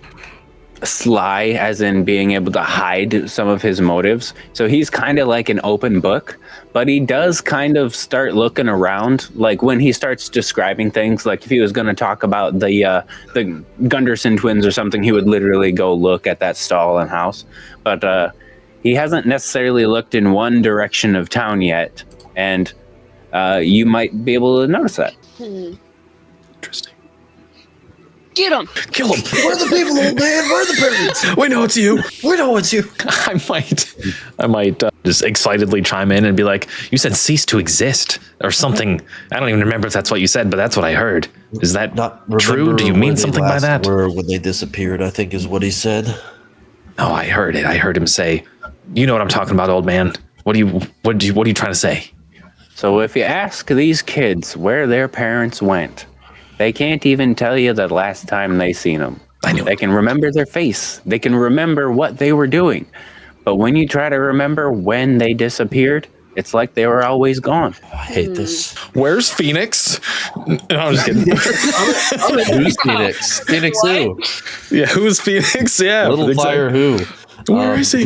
sly as in being able to hide some of his motives. So he's kind of like an open book, but he does kind of start looking around. Like when he starts describing things, like if he was going to talk about the Gunderson twins or something, he would literally go look at that stall and house. But he hasn't necessarily looked in one direction of town yet. And you might be able to notice that. Interesting. Get him! Kill him. Where are the people, old man? Where are the parents? We know it's you. We know it's you. I might just excitedly chime in and be like, you said cease to exist or something. I don't even remember if that's what you said, but that's what I heard. Is that true? Do you mean something by that? Were when they disappeared, I think is what he said. Oh, I heard it. I heard him say, you know what I'm talking about, old man. What are you trying to say? So if you ask these kids where their parents went, they can't even tell you the last time they seen them. I knew They it. can remember their face. They can remember what they were doing. But when you try to remember when they disappeared, it's like they were always gone. I hate this. Where's Phoenix? No, I'm just kidding. Who's Phoenix? Phoenix who? Yeah, who's Phoenix? Yeah. Little Fire who? Where is he?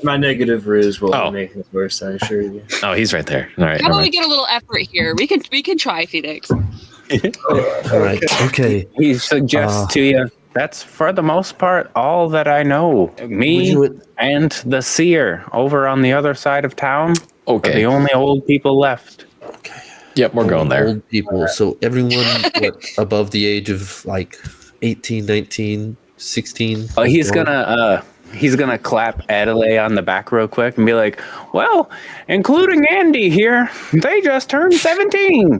My negative ruse will Oh. make things worse, I assure you. Oh, he's right there. All right. How never about we mind. get a little effort here? We can try, Phoenix. All right. Okay. He suggests to you, that's for the most part all that I know. Me and the seer over on the other side of town are Okay. the only old people left. Yep, we're going there. Old people. So everyone above the age of like 18, 19, 16. He's gonna clap Adelaide on the back real quick and be like, well, including Andy here, they just turned 17.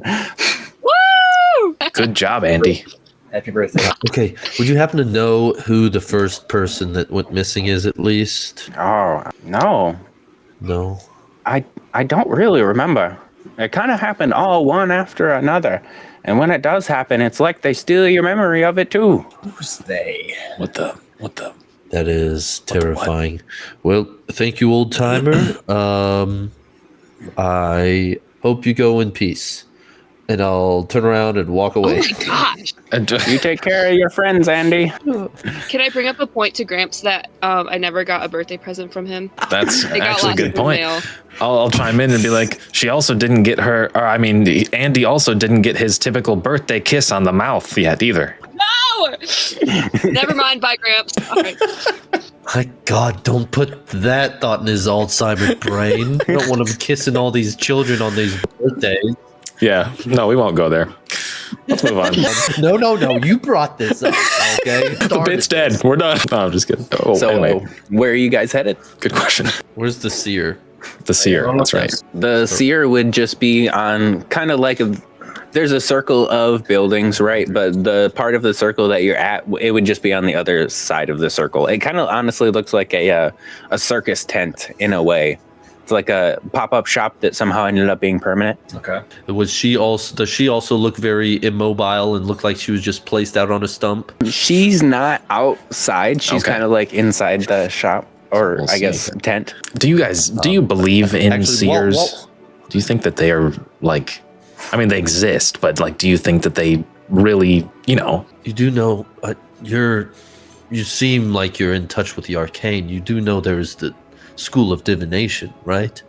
Woo! Good job, Andy. Happy birthday. Okay. Would you happen to know who the first person that went missing is at least? Oh, no. No. I don't really remember. It kind of happened all one after another. And when it does happen, it's like they steal your memory of it too. Who's they? What the? That is terrifying. Well, thank you, old timer. I hope you go in peace. And I'll turn around and walk Oh away. my gosh! You take care of your friends, Andy. Can I bring up a point to Gramps that I never got a birthday present from him? That's It got actually a lost good in the point. mail. I'll chime in and be like, she also didn't get her, or I mean, Andy also didn't get his typical birthday kiss on the mouth yet either. No! Never mind. Bye, Gramps. All right. My God, don't put that thought in his Alzheimer's brain. I don't want him kissing all these children on these birthdays. Yeah, no, we won't go there. Let's move on. No. You brought this up, okay? The bit's dead. We're done. No, I'm just kidding. Oh, So, anyway, where are you guys headed? good question. Where's the seer? The seer. That's right. The seer would just be on kind of like there's a circle of buildings, right? But the part of the circle that you're at, it would just be on the other side of the circle. It kind of honestly looks like a circus tent in a way. It's like a pop-up shop that somehow ended up being permanent. Okay. Does she also look very immobile and look like she was just placed out on a stump? She's not outside. She's Okay. kind of like inside the shop, or We'll I see. guess tent. Do you believe in actually, seers? Do you think that they are like, I mean, they exist, but like, do you think that they really, you know? You do know you seem like you're in touch with the arcane. You do know there is the school of divination, right?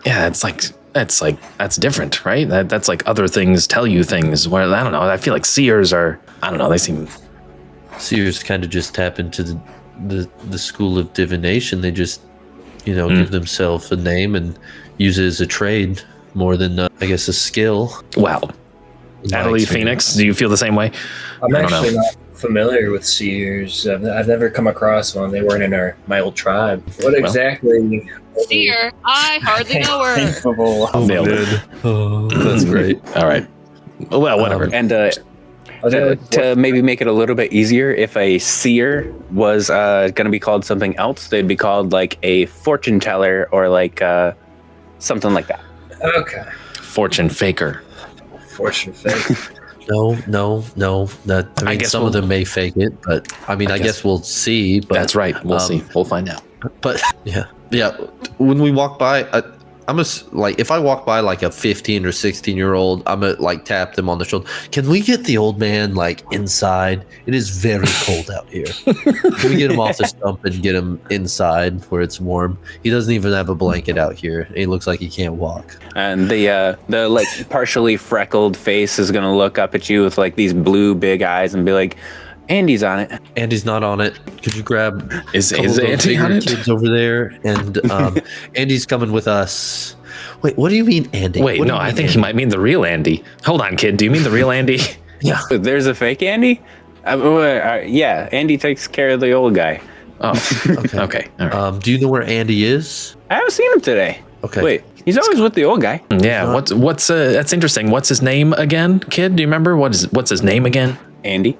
Yeah, that's different, right? That's like other things tell you things. Where I don't know. I feel like seers are. I don't know. They seem. Seers kind of just tap into the school of divination. They just, give themselves a name and use it as a trade more than I guess a skill. Well, Natalie Phoenix, do you feel the same way? I'm I don't actually know. not familiar with seers. I've never come across one. They weren't in my old tribe. What exactly? Seer, I hardly know her. Capable of- Nailed it. Oh, that's great. All right. Well, whatever. And Okay, to maybe make it a little bit easier, if a seer was going to be called something else, they'd be called like a fortune teller or like something like that. okay. Fortune faker. Fortune fake. No. That I guess some of we'll- them may fake it, but I guess we'll see. But That's right. We'll see. We'll find out. But yeah. When we walk by, if I walk by like a 15 or 16-year-old, I'm gonna like tap them on the shoulder. Can we get the old man like inside? It is very cold out here. Can we get him off the stump and get him inside where it's warm? He doesn't even have a blanket out here. He looks like he can't walk. And the like partially freckled face is going to look up at you with like these blue big eyes and be like, Andy's on it. Andy's not on it. Could you grab Is a couple of those Andy bigger on it? kids over there? And Andy's coming with us. Wait, what do you mean, Andy? Wait, What do no, you I mean, think Andy? he might mean the real Andy. Hold on, kid. Do you mean the real Andy? Yeah. There's a fake Andy? Yeah, Andy takes care of the old guy. Oh, okay. All right. Do you know where Andy is? I haven't seen him today. Okay. Wait, he's always with the old guy. Yeah. What's that's interesting. What's his name again, kid? Do you remember what's his name again? Andy?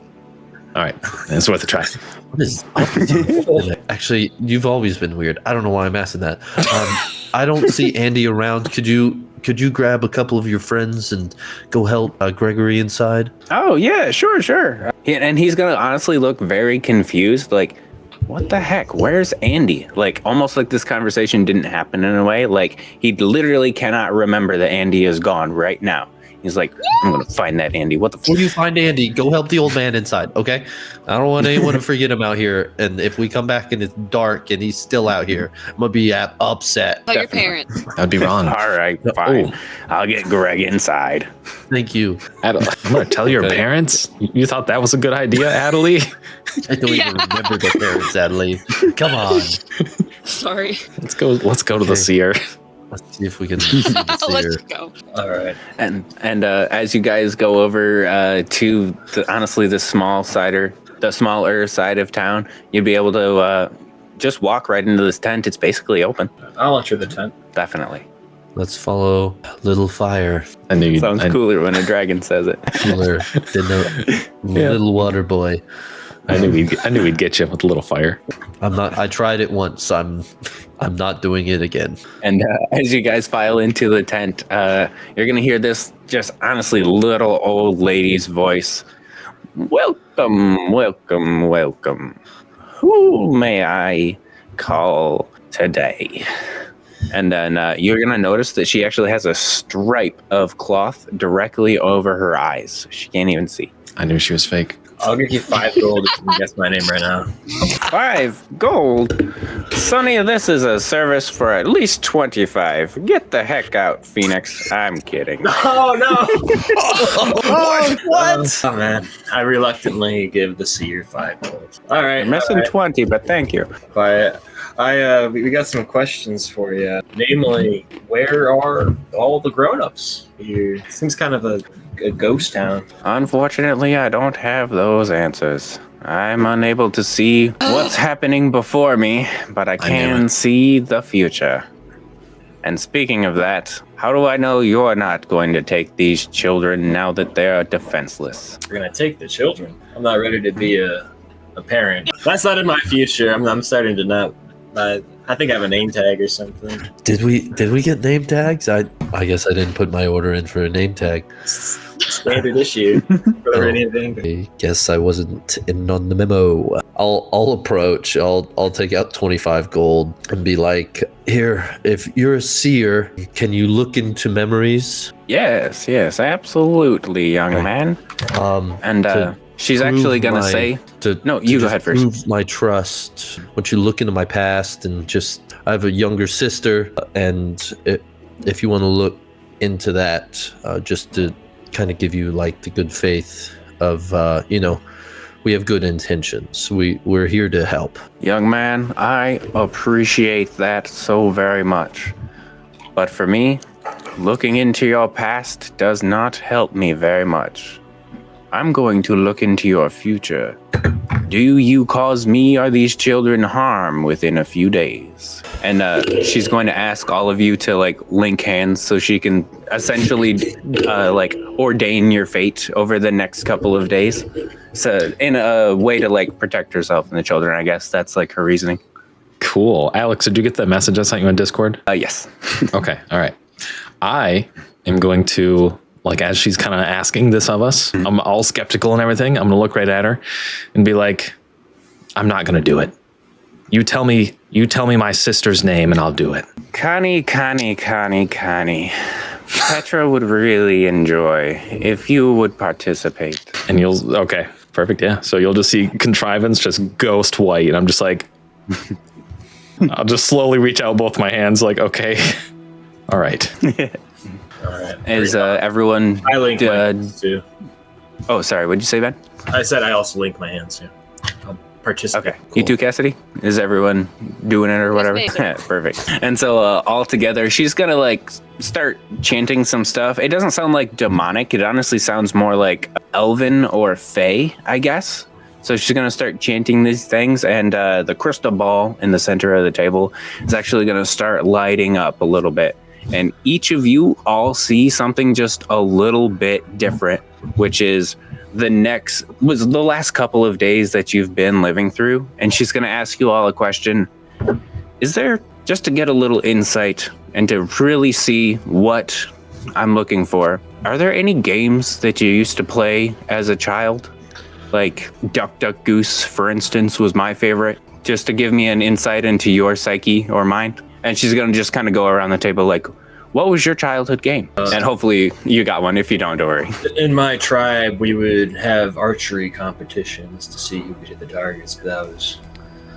All right, it's worth a try. What is up with you? Actually, you've always been weird. I don't know why I'm asking that. I don't see Andy around. Could you grab a couple of your friends and go help Gregory inside? Oh, yeah, sure. And he's going to honestly look very confused. Like, what the heck? Where's Andy? Like, almost like this conversation didn't happen in a way. Like, he literally cannot remember that Andy is gone right now. He's like, I'm going to find that Andy. What the Before you find Andy, go help the old man inside, okay? I don't want anyone to forget him out here. And if we come back and it's dark and he's still out here, I'm going to be upset. Tell your parents. That'd be wrong. All right, fine. I'll get Greg inside. Thank you. I'm gonna tell your Okay. parents. You thought that was a good idea, Adelie? I don't even remember the parents, Adelaide. Come on. Sorry. Let's go to the Okay. seer. Let's see if we can see this here. Let's go. All right. And as you guys go over to the smaller side of town, you'd be able to just walk right into this tent. It's basically open. I'll enter the tent. Definitely. Let's follow Little Fire. I knew Sounds cooler when a dragon says it. Cooler than the Little Water Boy. I knew we'd get you with a little fire. I tried it once. I'm not doing it again. And as you guys file into the tent, you're going to hear this just honestly little old lady's voice. Welcome. Who may I call today? And then you're going to notice that she actually has a stripe of cloth directly over her eyes. She can't even see. I knew she was fake. I'll give you 5 gold if you can guess my name right now. 5 gold? Sonny, this is a service for at least 25. Get the heck out, Phoenix. I'm kidding. Oh no! What? Oh man, I reluctantly give the seer 5 gold. All right, You're missing 20, but thank you. But we got some questions for you. Namely, where are all the grown-ups here? Seems kind of a ghost town. Unfortunately, I don't have those answers. I'm unable to see what's happening before me, but I knew can it. see the future. And speaking of that, how do I know you're not going to take these children now that they're defenseless? We're gonna take the children. I'm not ready to be a parent. That's not in my future. I'm starting to not. I think I have a name tag or something. Did we get name tags? I guess I didn't put my order in for a name tag. Standard issue for anything. I guess I wasn't in on the memo. I'll approach. I'll take out 25 gold and be like, here, if you're a seer, can you look into memories? Yes, absolutely, young man. She's actually gonna say, "No, you go ahead first." Prove my trust. Once you look into my past, and I have a younger sister, and if you want to look into that, just to kind of give you like the good faith of, we have good intentions. We're here to help. Young man, I appreciate that so very much. But for me, looking into your past does not help me very much. I'm going to look into your future. Do you cause me or these children harm within a few days? And she's going to ask all of you to like link hands so she can essentially like ordain your fate over the next couple of days. So in a way to like protect herself and the children, I guess that's like her reasoning. Cool. Alex, did you get the message I sent you on Discord? Yes. Okay. All right. I am going to, like, as she's kind of asking this of us, I'm all skeptical and everything. I'm going to look right at her and be like, I'm not going to do it. You tell me my sister's name and I'll do it. Connie. Petra would really enjoy if you would participate. And okay, perfect. Yeah. So you'll just see Contrivance just ghost white. And I'm just like, I'll just slowly reach out both my hands like, okay, all right. All right. Is everyone... I link my hands too. Oh, sorry. What'd you say, Ben? I said I also link my hands too. I'll participate. Okay. Cool. You too, Cassidy? Is everyone doing it or whatever? Yes, Perfect. And so all together, she's going to like start chanting some stuff. It doesn't sound like demonic. It honestly sounds more like elven or fae, I guess. So she's going to start chanting these things, and the crystal ball in the center of the table is actually going to start lighting up a little bit. And each of you all see something just a little bit different, which is the last couple of days that you've been living through. And she's going to ask you all a question. Is there, just to get a little insight and to really see what I'm looking for, are there any games that you used to play as a child? Like Duck Duck Goose, for instance, was my favorite, just to give me an insight into your psyche or mind. And she's going to just kind of go around the table like, what was your childhood game? And hopefully you got one. If you don't worry. In my tribe, we would have archery competitions to see who could hit the targets. But that was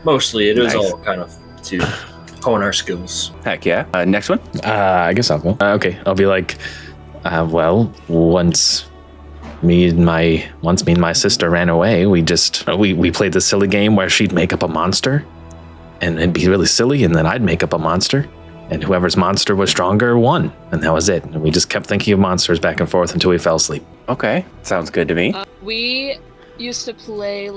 mostly, it was Nice. all kind of to hone our skills. Heck yeah. Next one. I guess I'll go. Okay. I'll be like, well, once me and my sister ran away, we played this silly game where she'd make up a monster and it'd be really silly. And then I'd make up a monster. And whoever's monster was stronger won. And that was it. And we just kept thinking of monsters back and forth until we fell asleep. Okay. Sounds good to me. We used to play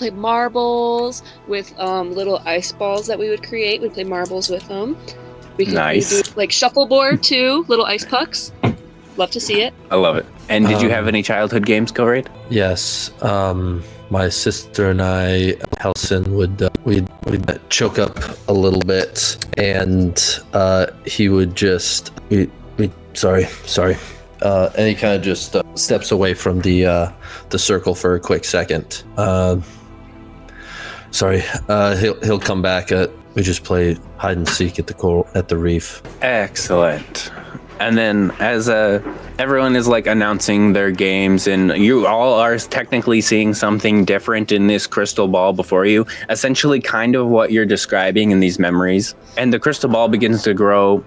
marbles with little ice balls that we would create. We'd play marbles with them. We could Nice. do like shuffleboard too, little ice pucks. Love to see it. I love it. And did you have any childhood games, Koraid? Yes. My sister and I, Helson, we'd choke up a little bit, and he would just sorry. And he kind of just steps away from the circle for a quick second. Sorry. He'll come back. We just play hide and seek at the reef. Excellent. And then as everyone is like announcing their games, and you all are technically seeing something different in this crystal ball before you, essentially kind of what you're describing in these memories. And the crystal ball begins to grow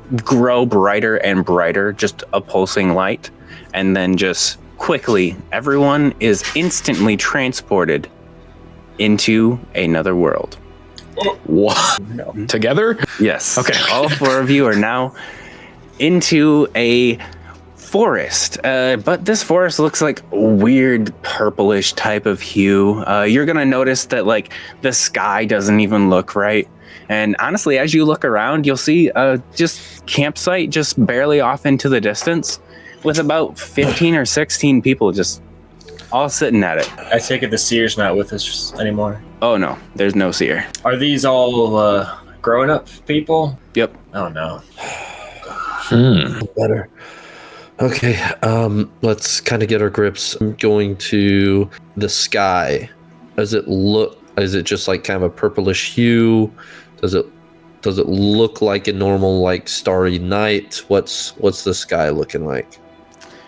brighter and brighter, just a pulsing light. And then just quickly, everyone is instantly transported into another world. What? Together? Yes. Okay. All four of you are now into a forest, but this forest looks like weird purplish type of hue. You're gonna notice that like the sky doesn't even look right, and honestly, as you look around, you'll see just campsite just barely off into the distance with about 15 or 16 people just all sitting at it. I take it the seer's not with us anymore. Oh no, there's no seer. Are these all growing up people. Yep. Oh no. Better. Okay, let's kind of get our grips. I'm going to the sky. Does it look? Is it just like kind of a purplish hue? Does it look like a normal like starry night? What's the sky looking like?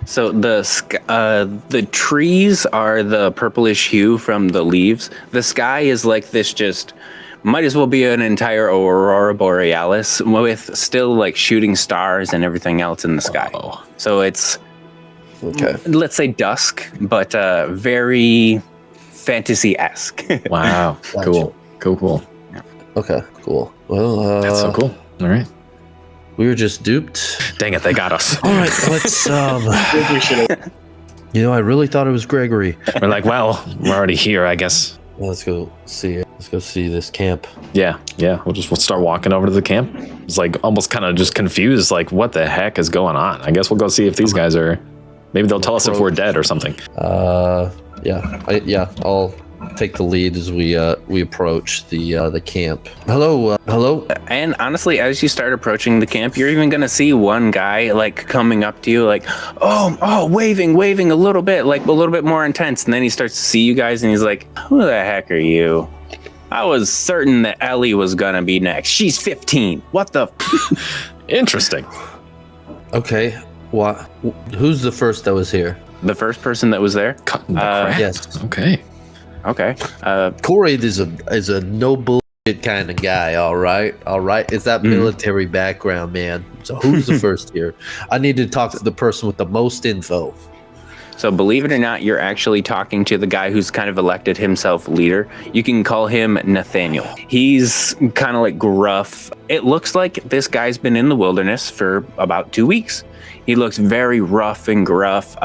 So the trees are the purplish hue from the leaves. The sky is like this, just might as well be an entire aurora borealis with still like shooting stars and everything else in the sky. Oh. So it's Okay. let's say dusk, but very fantasy-esque. Wow. Gotcha. Cool. Okay. Cool. Well, That's so cool. All right. we were just duped. Dang it, they got us. All right, let's. We should have. I really thought it was Gregory. We're like, well, we're already here, I guess. Let's go see it. Let's go see this camp. Yeah. We'll start walking over to the camp. It's like almost kind of just confused, like what the heck is going on? I guess we'll go see if these guys are. Maybe they'll tell us if we're dead or something. I'll take the lead as we approach the camp. Hello. And honestly, as you start approaching the camp, you're even gonna see one guy like coming up to you, like, oh, waving a little bit, like a little bit more intense, and then he starts to see you guys, and he's like, "Who the heck are you? I was certain that Ellie was gonna be next. She's 15. What the?" Interesting. Okay. What? Who's the first that was here? The first person that was there. Cutting the crap. Yes. Okay. Okay. Corey is a no bullshit kind of guy. All right. It's that military background, man. So who's the first here? I need to talk to the person with the most info. So believe it or not, you're actually talking to the guy who's kind of elected himself leader. You can call him Nathaniel. He's kind of like gruff. It looks like this guy's been in the wilderness for about 2 weeks. He looks very rough and gruff,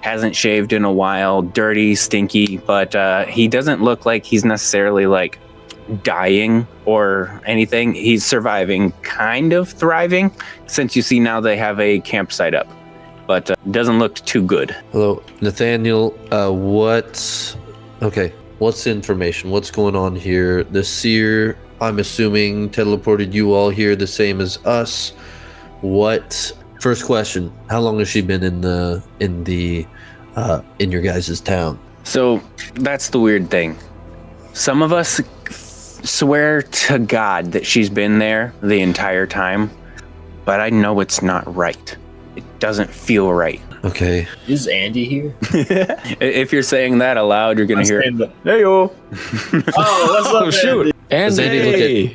hasn't shaved in a while, dirty, stinky, but he doesn't look like he's necessarily like dying or anything. He's surviving, kind of thriving, since you see now they have a campsite up, but doesn't look too good. Hello, Nathaniel. What's the information? What's going on here? The seer, I'm assuming, teleported you all here the same as us. What? First question: how long has she been in your guys' town? So that's the weird thing. Some of us swear to God that she's been there the entire time, but I know it's not right. It doesn't feel right. Okay. Is Andy here? If you're saying that aloud, you're gonna hear, Hey yo. Oh, what's up, shoot. Andy,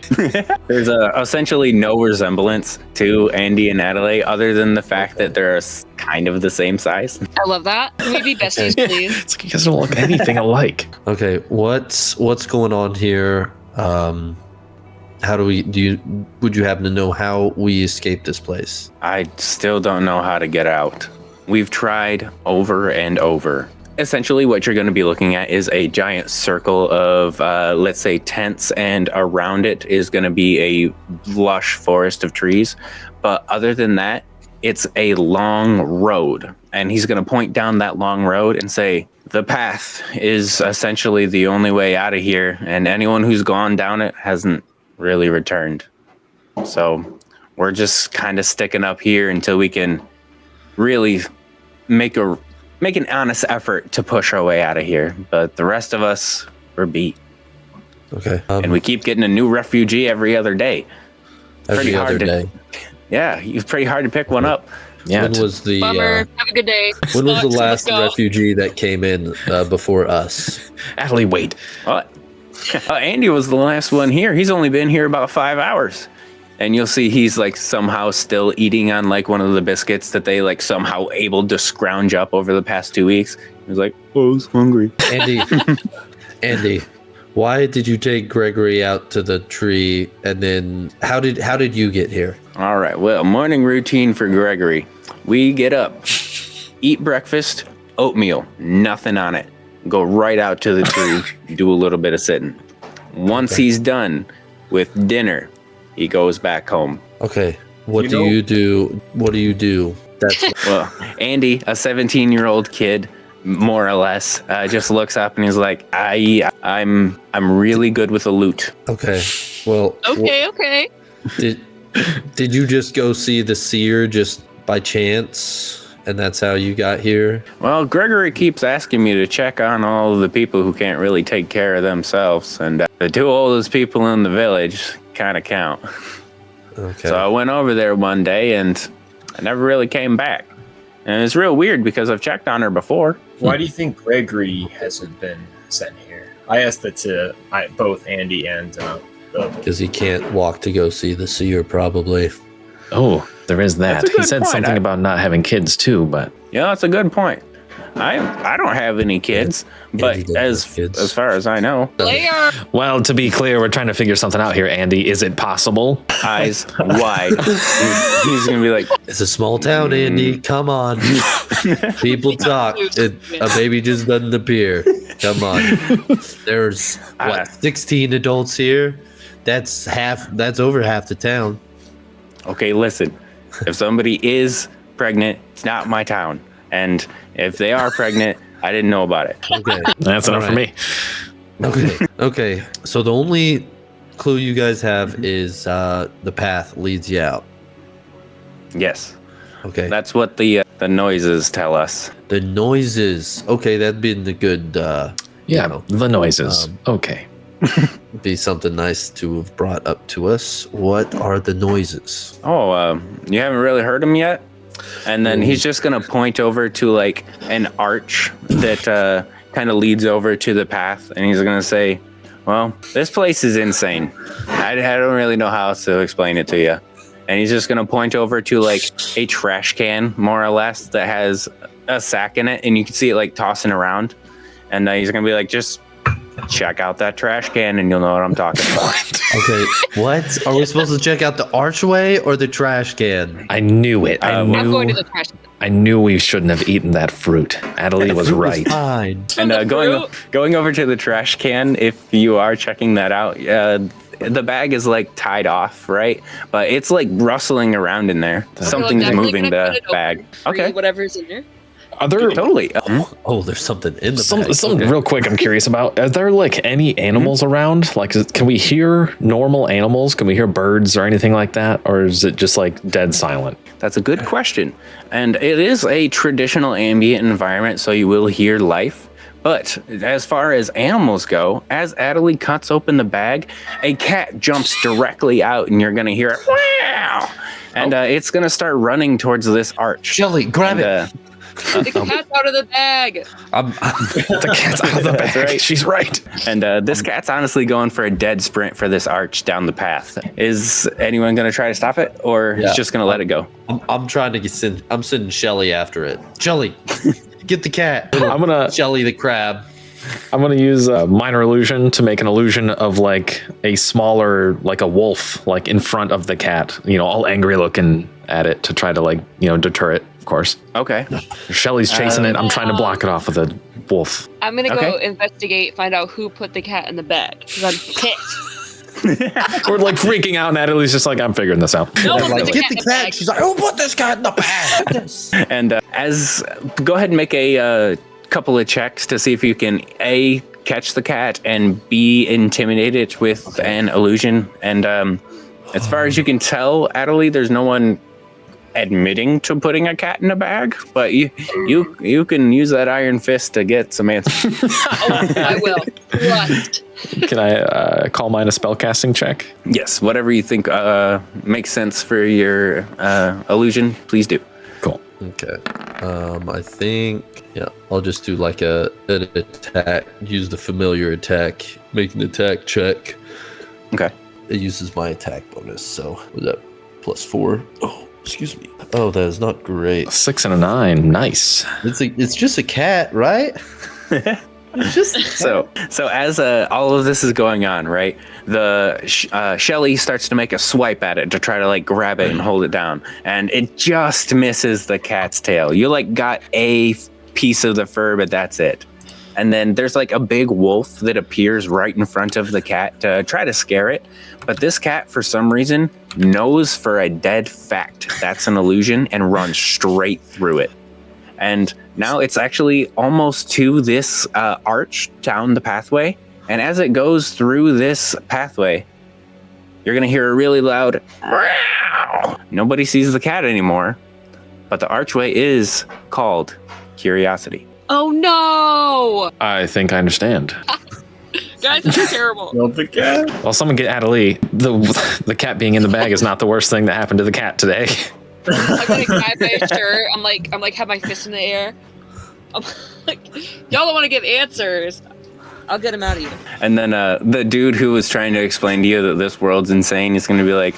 there's essentially no resemblance to Andy and Adelaide, other than the fact that they're kind of the same size. I love that. Can we be besties, please? It's like you guys don't look anything alike. Okay. What's going on here? How do we? Would you happen to know how we escape this place? I still don't know how to get out. We've tried over and over. Essentially, what you're going to be looking at is a giant circle of, let's say, tents, and around it is going to be a lush forest of trees. But other than that, it's a long road. And he's going to point down that long road and say, the path is essentially the only way out of here. And anyone who's gone down it hasn't really returned. So we're just kind of sticking up here until we can really make an honest effort to push our way out of here. But the rest of us, we're beat. Okay. And we keep getting a new refugee every other day. Every other day. Yeah, it's pretty hard to pick one up. Yeah. When was the Bummer. Have a good day. when was the Sucks. last Let's go. refugee that came in before us? Adley, wait. Well, Andy was the last one here. He's only been here about 5 hours. And you'll see he's like somehow still eating on like one of the biscuits that they like somehow able to scrounge up over the past 2 weeks. He's like, oh, I was hungry. Andy, why did you take Gregory out to the tree, and then how did you get here? All right. Well, morning routine for Gregory. We get up, eat breakfast, oatmeal, nothing on it. Go right out to the tree, do a little bit of sitting. Once he's done with dinner, he goes back home. Okay. What do you do? That's Well, Andy, a 17-year-old kid, more or less, just looks up and he's like, I'm really good with the loot. Okay. Well. Okay. Did you just go see the seer just by chance? And that's how you got here? Well, Gregory keeps asking me to check on all of the people who can't really take care of themselves. And the 2 oldest people in the village kind of count. Okay. So I went over there one day and I never really came back. And it's real weird because I've checked on her before. Why do you think Gregory hasn't been sent here? I asked that to both Andy and Because he can't walk to go see the seer, probably. Oh, there is that. That's a He good said point. something about not having kids too, but Yeah, that's a good point. I don't have any kids, but Andy doesn't as have kids. as far as I know, Player. well, to be clear, we're trying to figure something out here, Andy. Is it possible? eyes wide. He's gonna be like, It's a small town, Andy. Come on. People talk. A baby just doesn't appear. Come on. There's, 16 adults here? That's over half the town. okay, listen, if somebody is pregnant, it's not my town. And if they are pregnant, I didn't know about it. Okay. That's enough for me. Okay. So the only clue you guys have is the path leads you out. Yes, Okay. that's what the noises tell us. The noises. Okay, that'd been the good. Yeah, know, the noises. Okay. be something nice to have brought up to us. What are the noises? Oh, you haven't really heard him yet? And then he's just gonna point over to like an arch that kind of leads over to the path, and he's gonna say, "Well, this place is insane. I don't really know how else to explain it to you." And he's just gonna point over to like a trash can, more or less, that has a sack in it, and you can see it like tossing around. And he's gonna be like, "Just check out that trash can, and you'll know what I'm talking about." Okay, what? Are we supposed to check out the archway or the trash can? I knew it. I'm going to the trash. I knew we shouldn't have eaten that fruit. Adelie was Fruit right. fine. And The going over to the trash can, if you are checking that out, the bag is like tied off, right? But it's like rustling around in there. Something's definitely moving gonna the cut it bag. open. Okay, Whatever's in there. Are there totally. Oh, there's something in the bag. something Okay. real quick I'm curious about? Are there like any animals around? Like, can we hear normal animals? Can we hear birds or anything like that? Or is it just like dead silent? That's a good question. And it is a traditional ambient environment, so you will hear life. But as far as animals go, as Adelie cuts open the bag, a cat jumps directly out, and you're going to hear it, wow! And it's going to start running towards this arch. Shelly, grab it. The cat's out of the bag. The cat's out of the bag. That's right. She's right. And this cat's honestly going for a dead sprint for this arch down the path. Is anyone going to try to stop it, or Yeah. is just going to let it go? I'm trying to I'm sending Shelly after it. Shelly, get the cat. I'm gonna Shelly the crab. use a minor illusion to make an illusion of like a smaller, like a wolf, like in front of the cat. You know, all angry looking at it to try to like deter it. Of course, Okay. Shelly's chasing it. I'm trying to block it off with a wolf. I'm gonna go Okay. investigate, find out who put the cat in the bag. Because I'm pissed. We're like freaking out, and Adelie's just like, I'm figuring this out. No I'm one like, put the get cat the in the cat. bag. She's like, oh, put this cat in the bag. And go ahead and make a couple of checks to see if you can A, catch the cat, and B, intimidate it with an illusion. And as far as you can tell, Adelie, there's no one admitting to putting a cat in a bag, but you can use that iron fist to get some answers. Oh, I will. Trust. Can I call mine a spellcasting check? Yes, whatever you think makes sense for your illusion, please do. Cool. Okay. I think I'll just do like an attack. Use the familiar attack. Make an attack check. Okay. It uses my attack bonus. So was that +4? Oh, excuse me. Oh, that is not great. 6 and a 9. Nice. It's just a cat, right? It's just So as all of this is going on, right? The Shelly starts to make a swipe at it to try to like grab it and hold it down, and it just misses the cat's tail. You like got a piece of the fur, but that's it. And then there's like a big wolf that appears right in front of the cat to try to scare it. But this cat, for some reason, knows for a dead fact that's an illusion and runs straight through it. And now it's actually almost to this arch down the pathway. And as it goes through this pathway, you're going to hear a really loud meow. Nobody sees the cat anymore, but the archway is called Curiosity. Oh no! I think I understand. Guys, this is terrible. Killed the cat. Well, someone get Adelie. The cat being in the bag is not the worst thing that happened to the cat today. I'm gonna grab my shirt. I'm like, have my fist in the air. I'm like, y'all don't want to give answers. I'll get him out of you. And then the dude who was trying to explain to you that this world's insane is going to be like,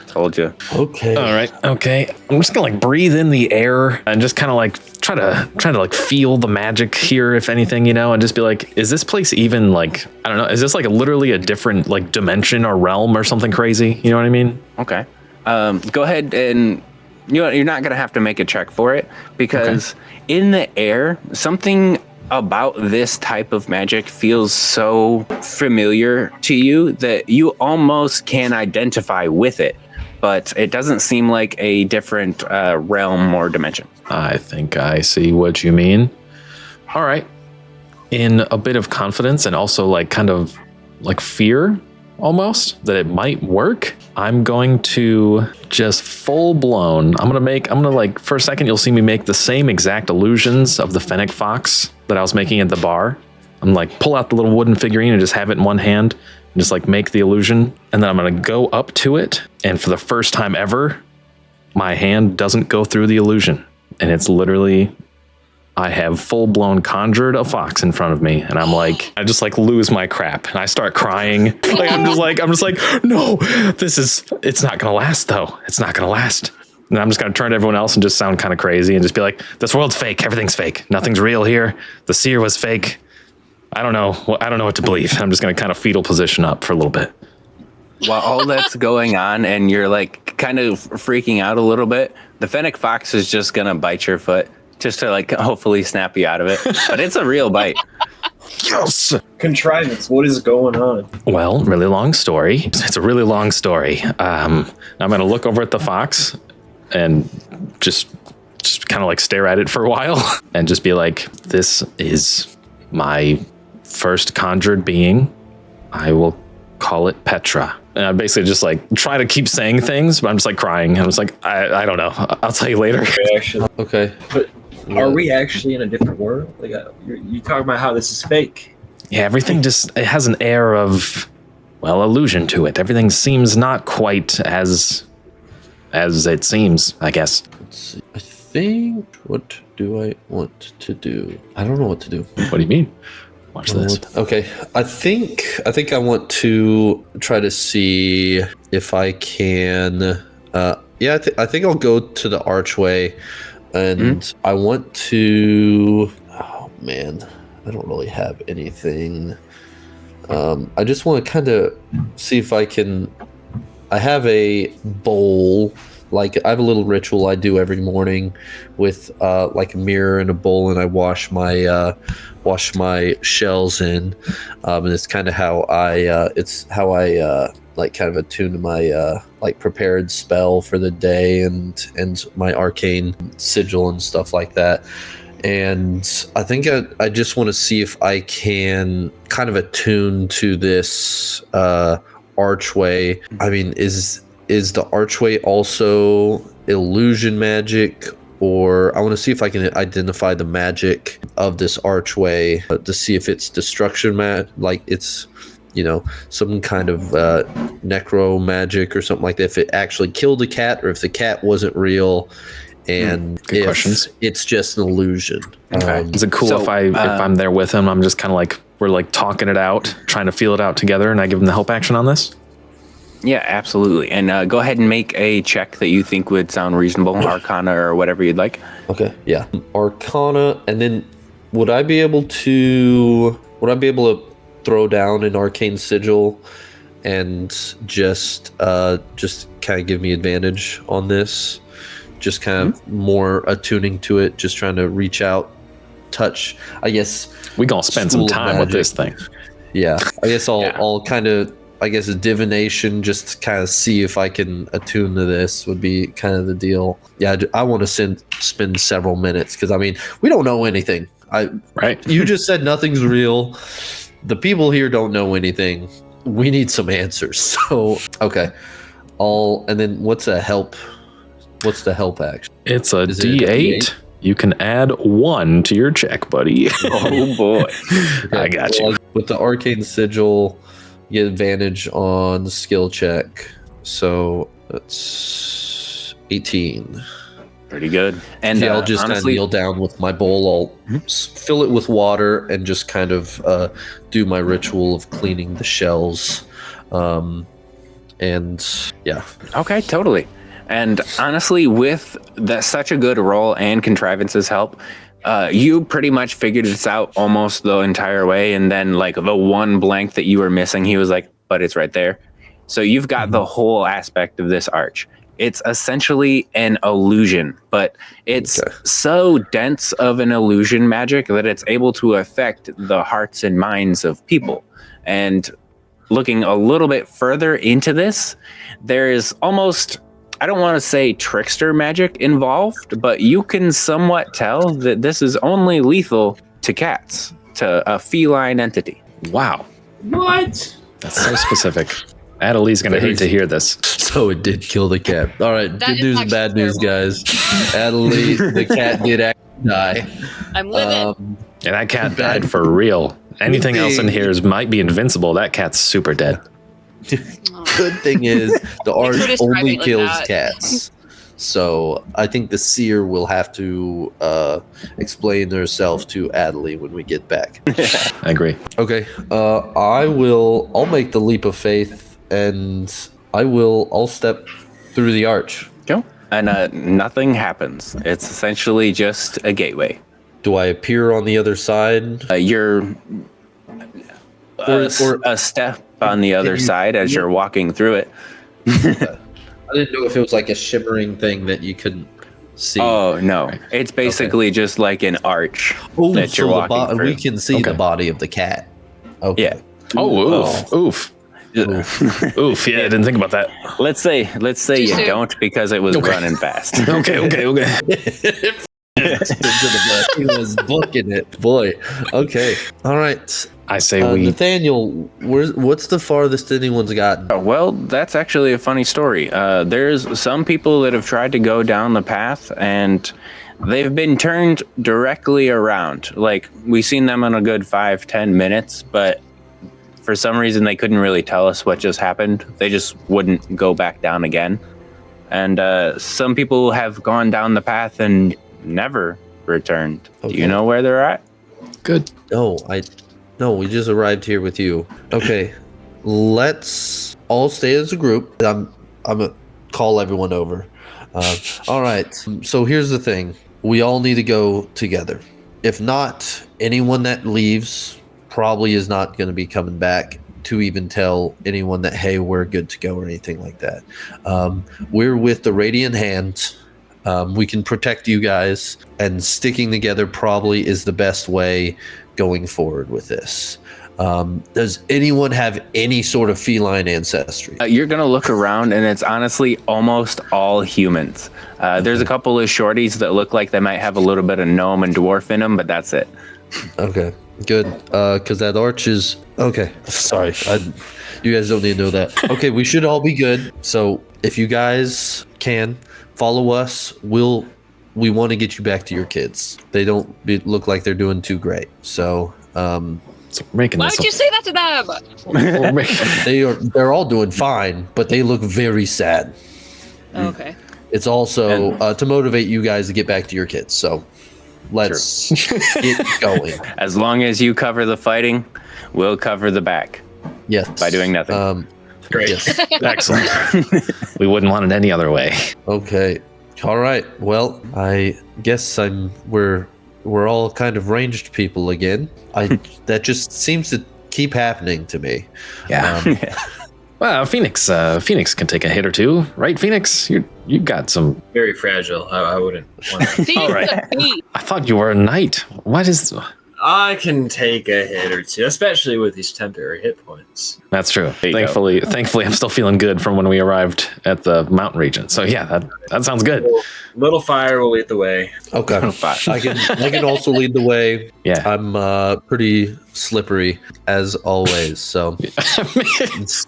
told you. Okay. All right. Okay. I'm just gonna like breathe in the air and just kind of like try to like feel the magic here, if anything, you know, and just be like, is this place even like, I don't know, is this like literally a different like dimension or realm or something crazy? You know what I mean? Okay. Go ahead and you're not going to have to make a check for it because in the air, something about this type of magic feels so familiar to you that you almost can identify with it, but it doesn't seem like a different realm or dimension. I think I see what you mean. All right. In a bit of confidence and also like kind of like fear almost that it might work, I'm going to just full blown, I'm gonna like, for a second, you'll see me make the same exact illusions of the fennec fox that I was making at the bar. I'm like, pull out the little wooden figurine and just have it in one hand and just like make the illusion. And then I'm gonna go up to it. And for the first time ever, my hand doesn't go through the illusion. And it's literally, I have full blown conjured a fox in front of me. And I'm like, I just like lose my crap. And I start crying. Like, I'm just like, no, it's not going to last though. It's not going to last. And I'm just going to turn to everyone else and just sound kind of crazy and just be like, this world's fake. Everything's fake. Nothing's real here. The seer was fake. I don't know. I don't know what to believe. I'm just going to kind of fetal position up for a little bit. While all that's going on and you're like kind of freaking out a little bit, the fennec fox is just going to bite your foot just to like hopefully snap you out of it. But it's a real bite. Yes. Contrivance. What is going on? Well, really long story. It's a really long story. I'm going to look over at the fox and just kind of like stare at it for a while and just be like, this is my first conjured being. I will call it Petra. And I basically just like try to keep saying things, but I'm just like crying. I'm just like, I don't know. I'll tell you later. Okay. But are we actually in a different world? Like, you talking about how this is fake? Yeah, everything just, it has an air of, well, illusion to it. Everything seems not quite as it seems, I guess. Let's see. I think, what do I want to do? I don't know what to do. What do you mean? Watch this. Okay, I think I want to try to see if I can. I think I'll go to the archway, and I want to. Oh man, I don't really have anything. I just want to kind of see if I can. I have a bowl. Like, I have a little ritual I do every morning with like a mirror and a bowl, and I wash my shells in, and it's kind of how I like kind of attune to my like prepared spell for the day and my arcane sigil and stuff like that. And I think I just want to see if I can kind of attune to this archway. I mean, is the archway also illusion magic, or I want to see if I can identify the magic of this archway to see if it's destruction like it's, you know, some kind of necro magic or something like that, if it actually killed a cat or if the cat wasn't real, and if questions. It's just an illusion. Okay. Is it cool if I'm there with him? I'm just kind of like, we're like talking it out, trying to feel it out together, and I give him the help action on this? Yeah, absolutely. And go ahead and make a check that you think would sound reasonable, Arcana or whatever you'd like. Okay, yeah. Arcana, and then would I be able to throw down an arcane sigil and just kind of give me advantage on this? Just kind of more attuning to it, just trying to reach out, touch, I guess. We gonna spend some time with this thing. Yeah, I guess I'll kind of I guess, a divination just to kind of see if I can attune to this would be kind of the deal. Yeah, I want to spend several minutes because, I mean, we don't know anything. Right. You just said nothing's real. The people here don't know anything. We need some answers. So, okay. And then what's a help? What's the help action? It's a Is it a D8. D8? You can add 1 to your check, buddy. Oh boy. I got you. Well, with the arcane sigil, you get advantage on the skill check. So that's 18. Pretty good. And I'll just kind of honestly, kneel down with my bowl. I'll fill it with water and just kind of do my ritual of cleaning the shells. And yeah. okay, totally. And honestly, with such a good roll and contrivances help, you pretty much figured this out almost the entire way. And then like the one blank that you were missing, he was like, but it's right there. So you've got the whole aspect of this arch. It's essentially an illusion, but it's so dense of an illusion magic that it's able to affect the hearts and minds of people. And looking a little bit further into this, there is almost, I don't want to say trickster magic involved, but you can somewhat tell that this is only lethal to cats, to a feline entity. Wow. What? That's so specific. Adelie's going to hate to hear this. So it did kill the cat. All right, That good is news and bad actually news, guys. Adelie, the cat did actually die. I'm living. And that cat died for real. Anything else in here might be invincible. That cat's super dead. Good thing is the arch describe only it like kills that. cats. So I think the seer will have to explain herself to Adelie when we get back. I agree. Okay, I'll make the leap of faith and I'll step through the arch. Go. And nothing happens. It's essentially just a gateway. Do I appear on the other side? You're Or- a step on the other side as you're walking through it. I didn't know if it was like a shimmering thing that you couldn't see. Oh, no. It's basically just like an arch Oh, that you're walking through. we can see Okay. the body of the cat. Okay. Yeah. Oh, oof. Oof. Oof. Yeah, I didn't think about that. Let's say you soon. don't because it was Okay. running fast. Okay. He was booking it. Boy. Okay. All right. I say we. Nathaniel, what's the farthest anyone's gotten? Well, that's actually a funny story. There's some people that have tried to go down the path and they've been turned directly around. Like, we've seen them in a good 5-10 minutes, but for some reason they couldn't really tell us what just happened. They just wouldn't go back down again. And some people have gone down the path and never returned. Do Okay. you know where they're at? Good. No, we just arrived here with you. Okay. Let's all stay as a group. I'm gonna call everyone over. All right. So here's the thing. We all need to go together. If not, anyone that leaves probably is not going to be coming back to even tell anyone that, hey, we're good to go or anything like that. We're with the Radiant Hand. We can protect you guys, and sticking together probably is the best way going forward with this. Does anyone have any sort of feline ancestry? You're going to look around and it's honestly almost all humans. There's a couple of shorties that look like they might have a little bit of gnome and dwarf in them, but that's it. Okay, good. Because that arch is... Okay, sorry. You guys don't need to know that. Okay, we should all be good. So if you guys can, follow us. We want to get you back to your kids. They don't look like they're doing too great. So... So we're making Why this. would you say that to them? We're making- they're all doing fine, but they look very sad. Okay. It's also to motivate you guys to get back to your kids. So let's get going. As long as you cover the fighting, we'll cover the back. Yes. By doing nothing. Great. Yes. Excellent. We wouldn't want it any other way. Okay. All right. Well, I guess we're all kind of ranged people again. That just seems to keep happening to me. Yeah. Well, Phoenix can take a hit or two, right? Phoenix, you got some. Very fragile. I wouldn't want to. These All right. the beast. I thought you were a knight. What is? I can take a hit or two, especially with these temporary hit points. That's true. There you Thankfully, I'm still feeling good from when we arrived at the mountain region. So yeah, that sounds good. Little fire will lead the way. Okay. I can also lead the way. Yeah. I'm pretty slippery as always. So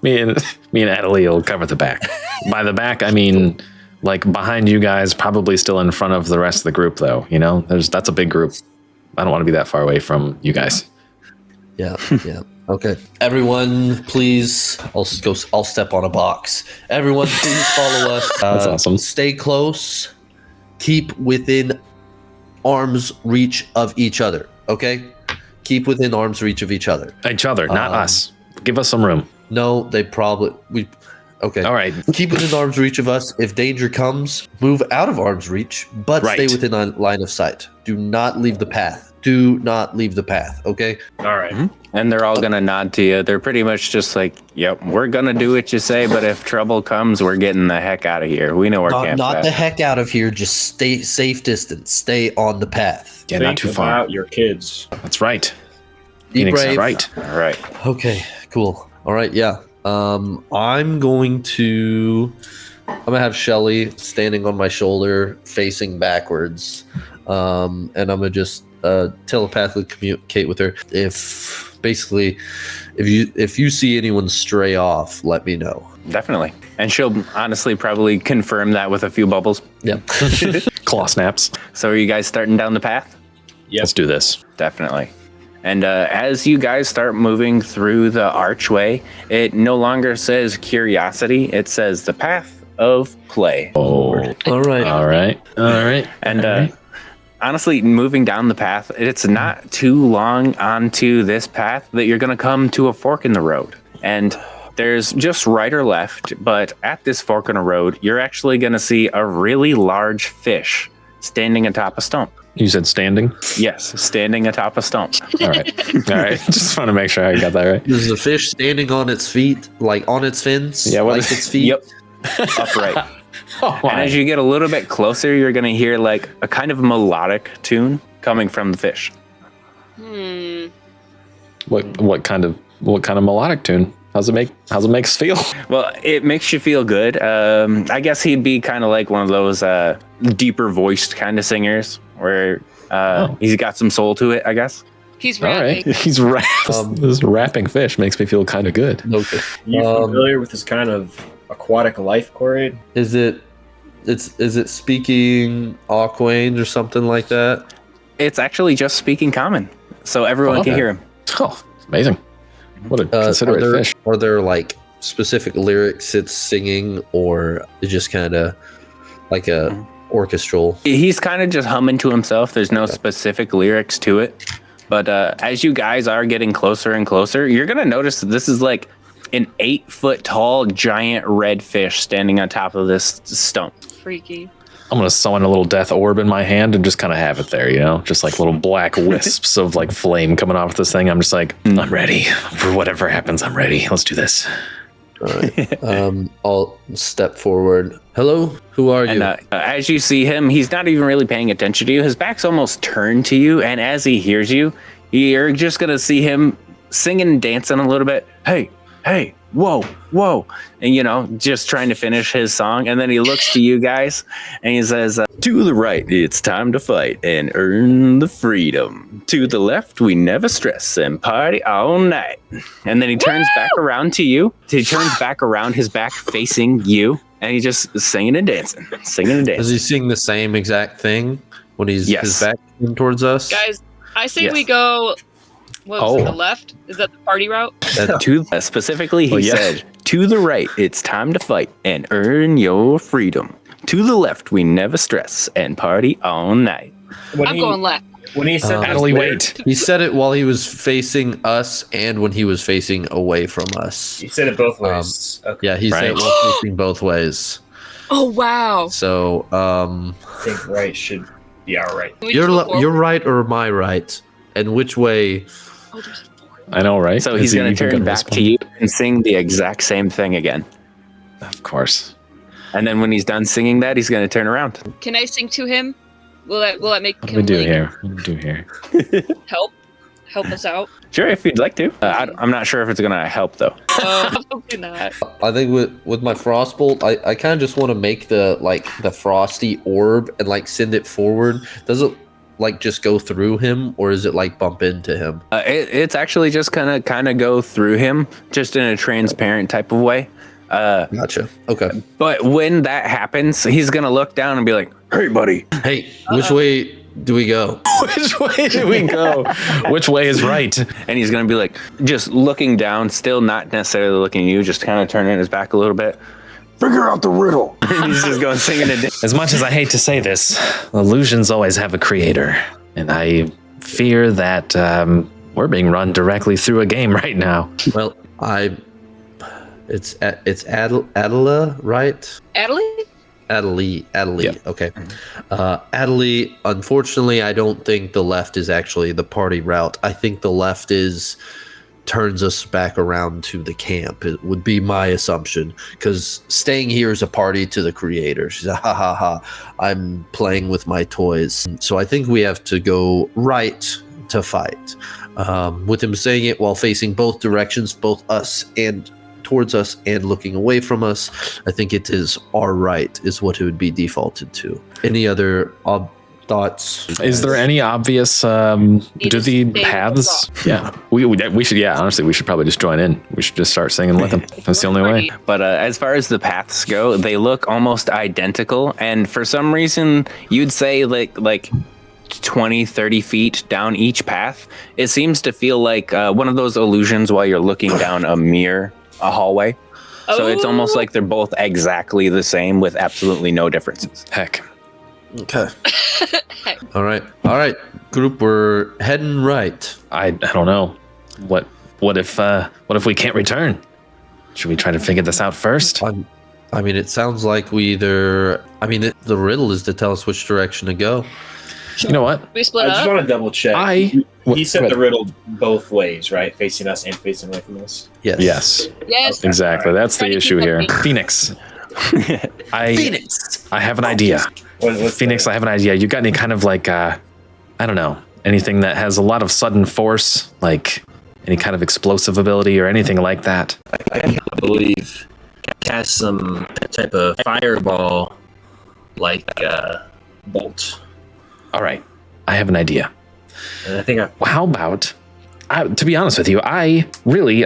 me and Adelie will cover the back. By the back, I mean like behind you guys, probably still in front of the rest of the group, though. You know, that's a big group. I don't want to be that far away from you guys. yeah. Okay. Everyone, please. I'll step on a box. Everyone, please follow us. That's awesome. Stay close. Keep within arm's reach of each other. Okay. Keep within arm's reach of each other. Each other, not us. Give us some room. No, they probably Okay. All right. Keep within arm's reach of us. If danger comes, move out of arm's reach, but Right. stay within line of sight. Do not leave the path. Do not leave the path. Okay. All right. And they're all going to nod to you. They're pretty much just like, yep, we're going to do what you say, but if trouble comes, we're getting the heck out of here. We know our camp's Not at. the heck out of here. Just stay safe distance. Stay on the path. Yeah, not Think too far. about your kids. That's right. Be Phoenix is brave. right. All right. Okay. Cool. All right. Yeah. I'm going to have Shelly standing on my shoulder, facing backwards, and I'm gonna just telepathically communicate with her. If you see anyone stray off, let me know. Definitely. And she'll honestly probably confirm that with a few bubbles. Yep. Claw snaps. So are you guys starting down the path? Yep. Let's do this. Definitely. And as you guys start moving through the archway, it no longer says curiosity. It says the path of play. Oh. All right. All right. And honestly, moving down the path, it's not too long onto this path that you're going to come to a fork in the road. And there's just right or left, but at this fork in the road, you're actually going to see a really large fish standing atop a stump. You said standing? Yes, standing atop a stump. All right. All right. Just want to make sure I got that right. There's a fish standing on its feet, like on its fins. Yeah, what like is- its feet. Yep. Upright. Oh, And as you get a little bit closer, you're going to hear like a kind of melodic tune coming from the fish. What kind of melodic tune? How's it make us feel? Well, it makes you feel good. I guess he'd be kind of like one of those deeper voiced kind of singers where he's got some soul to it, I guess. He's All rapping. right. He's this rapping fish makes me feel kind of good. Okay. You familiar with this kind of aquatic life, Corey? Is it speaking Aquanes or something like that? It's actually just speaking common, so everyone Okay. can hear him. Oh, amazing. What a considerate fish. Are there like specific lyrics it's singing, or it's just kind of like a orchestral? He's kind of just humming to himself. There's no specific lyrics to it. But as you guys are getting closer and closer, you're going to notice that this is like an 8-foot tall giant red fish standing on top of this stump. Freaky. I'm going to summon a little death orb in my hand and just kind of have it there, you know? Just like little black wisps of like flame coming off this thing. I'm just like, I'm ready. For whatever happens, I'm ready. Let's do this. All right. I'll step forward. Hello, who are you? And as you see him, he's not even really paying attention to you. His back's almost turned to you. And as he hears you, you're just going to see him singing and dancing a little bit. Hey, whoa. And, you know, just trying to finish his song. And then he looks to you guys and he says, to the right, it's time to fight and earn the freedom. To the left, we never stress and party all night. And then he turns back around to you. He turns back around, his back facing you. And he's just singing and dancing. Does he sing the same exact thing when he's his back towards us? Guys, I say Yes. we go. What was it, the left? Is that the party route? Specifically, he yeah. said, to the right, it's time to fight and earn your freedom. To the left, we never stress and party all night. I'm going left. When he said Natalie, wait. He said it while he was facing us and when he was facing away from us. He said it both ways. Okay. Yeah, he said it Right. while facing both ways. Oh, wow. So, I think right should be all right. Can we just go you're forward? right or am I right? And which way? Oh, there's a fork. I know, right? So Is he's he going even to turn gonna back respond? to you and sing the exact same thing again. Of course. And then when he's done singing that, he's going to turn around. Can I sing to him? Will that make What do him we do like, here? What do we do here? help? help us out? Sure, if you'd like to. I'm not sure if it's gonna help though. Probably not. I think with my frostbolt, I kind of just want to make the frosty orb and like send it forward. Does it like just go through him, or is it like bump into him? It's actually just gonna kind of go through him, just in a transparent type of way. Gotcha. Okay. But when that happens, he's gonna look down and be like, "Hey, buddy." Hey, which way do we go? Which way do we go? Which way is right? And he's gonna be like, just looking down, still not necessarily looking at you, just kind of turning his back a little bit. Figure out the riddle. And he's just going singing it. As much as I hate to say this, illusions always have a creator, and I fear that we're being run directly through a game right now. Well, it's Adela, right? Adelie? Adelie. Yep. Okay. Adelie, unfortunately, I don't think the left is actually the party route. I think the left turns us back around to the camp. It would be my assumption, because staying here is a party to the creator. She's like, ha ha ha, I'm playing with my toys. So I think we have to go right to fight. With him saying it while facing both directions, both us and towards us and looking away from us, I think it is our right is what it would be defaulted to. Any other thoughts? Is there any obvious do the paths? Yeah, we should. Yeah, honestly, we should probably just join in. We should just start singing with them. That's the only way. But as far as the paths go, they look almost identical. And for some reason, you'd say like 20, 30 feet down each path. It seems to feel like one of those illusions while you're looking down a hallway. So it's almost like they're both exactly the same with absolutely no differences. Heck. Okay. All right, group, we're heading right. I don't know. What if we can't return? Should we try to figure this out first? I mean, it sounds like we either. I mean, the riddle is to tell us which direction to go. You know what? We split I up. just want to double check. He said Go the ahead. riddle both ways, right? Facing us and facing away from us. Yes. Yes, Yes. exactly. That's the Try to issue keep here. up with Phoenix. Phoenix. I have an idea. What's Phoenix, I have an idea. You got any kind of like, I don't know, anything that has a lot of sudden force, like any kind of explosive ability or anything like that? I believe cast some type of fireball, like bolt. All right, I have an idea. And I think How about, to be honest with you, I really,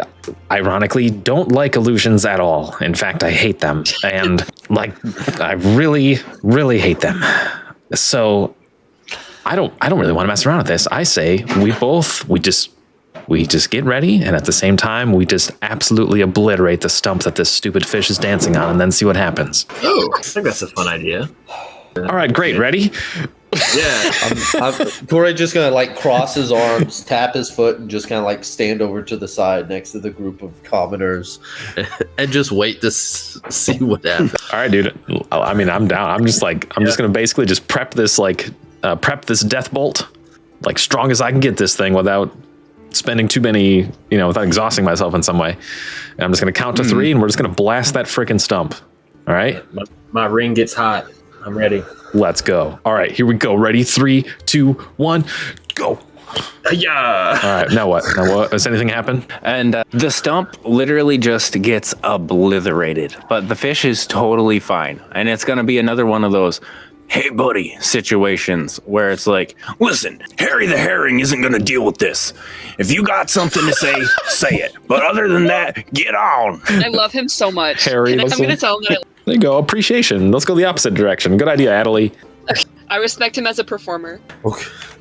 ironically, don't like illusions at all. In fact, I hate them. And like, I really, really hate them. So I don't really want to mess around with this. I say we just get ready, and at the same time, we just absolutely obliterate the stump that this stupid fish is dancing on, and then see what happens. Oh, I think that's a fun idea. All right, great. Ready? Yeah. Corey just gonna like cross his arms, tap his foot, and just kind of like stand over to the side next to the group of commoners, and just wait to see what happens. All right, dude. I mean, I'm down. I'm just gonna basically just prep this death bolt, like strong as I can get this thing without spending too many, without exhausting myself in some way. And I'm just gonna count to 3, and we're just gonna blast that freaking stump. All right. my ring gets hot. I'm ready. Let's go. All right, here we go. Ready? 3, 2, 1, go. Yeah. All right, now what? Does anything happen? And the stump literally just gets obliterated, but the fish is totally fine. And it's going to be another one of those, hey, buddy, situations where it's like, listen, Harry the Herring isn't going to deal with this. If you got something to say, say it. But other than that, get on. I love him so much. Harry, And I'm listen. going to tell him that There you go. Appreciation. Let's go the opposite direction. Good idea, Adelie. I respect him as a performer.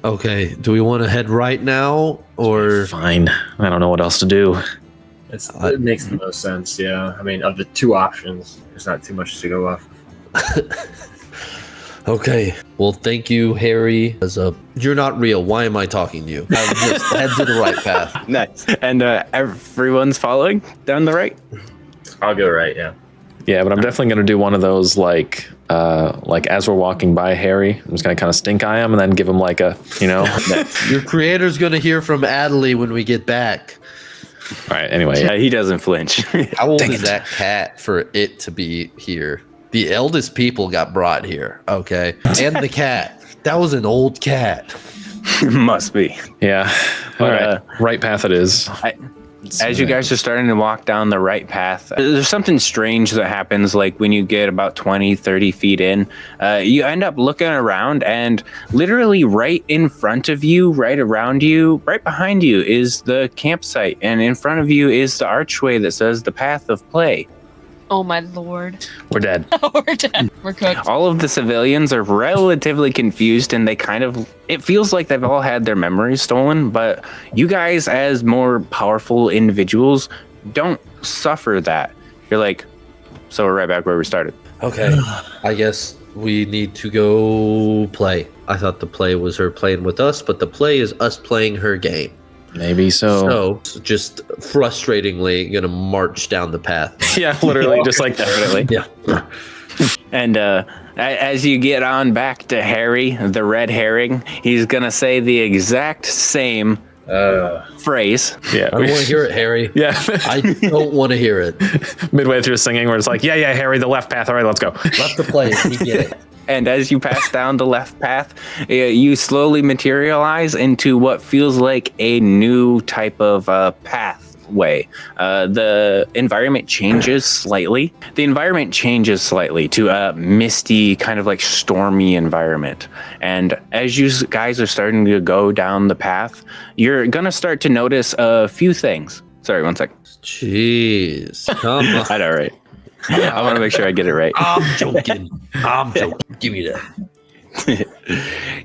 Okay. Do we want to head right now, or Fine. I don't know what else to do. It makes the most sense. Yeah. I mean, of the two options, there's not too much to go off. okay? Well, thank you, Harry. You're not real. Why am I talking to you? I'm just head to the right path. Nice. And everyone's following down the right? I'll go right. Yeah. Yeah, but I'm definitely going to do one of those like as we're walking by Harry, I'm just going to kind of stink eye him and then give him like a, Your creator's gonna hear from Adelie when we get back. All right, anyway. Yeah, he doesn't flinch. How old Dang is it. that cat for it to be here? The eldest people got brought here, okay? And the cat. That was an old cat. Must be. Yeah. All But, right. Right path it is. As you guys are starting to walk down the right path, there's something strange that happens. Like when you get about 20, 30 feet in, you end up looking around, and literally right in front of you, right around you, right behind you is the campsite. And in front of you is the archway that says the path of play. Oh my lord. We're dead. We're dead. We're cooked. All of the civilians are relatively confused, and it feels like they've all had their memories stolen, but you guys, as more powerful individuals, don't suffer that. You're like, so we're right back where we started. Okay, I guess we need to go play. I thought the play was her playing with us, but the play is us playing her game. Maybe so. So, just frustratingly gonna march down the path. Yeah, literally, just like Definitely. Yeah. And as you get on back to Harry, the red herring, he's gonna say the exact same phrase. Yeah. I don't want to hear it, Harry. Yeah. I don't want to hear it. Midway through singing, where it's like, yeah, Harry, the left path. All right, let's go. Left the play. We get it. And as you pass down the left path, you slowly materialize into what feels like a new type of pathway. The environment changes slightly. The environment changes slightly to a misty, kind of like stormy environment. And as you guys are starting to go down the path, you're going to start to notice a few things. Sorry, one second. Jeez. Come on. I know, right? I want to make sure I get it right. I'm joking. Give me that.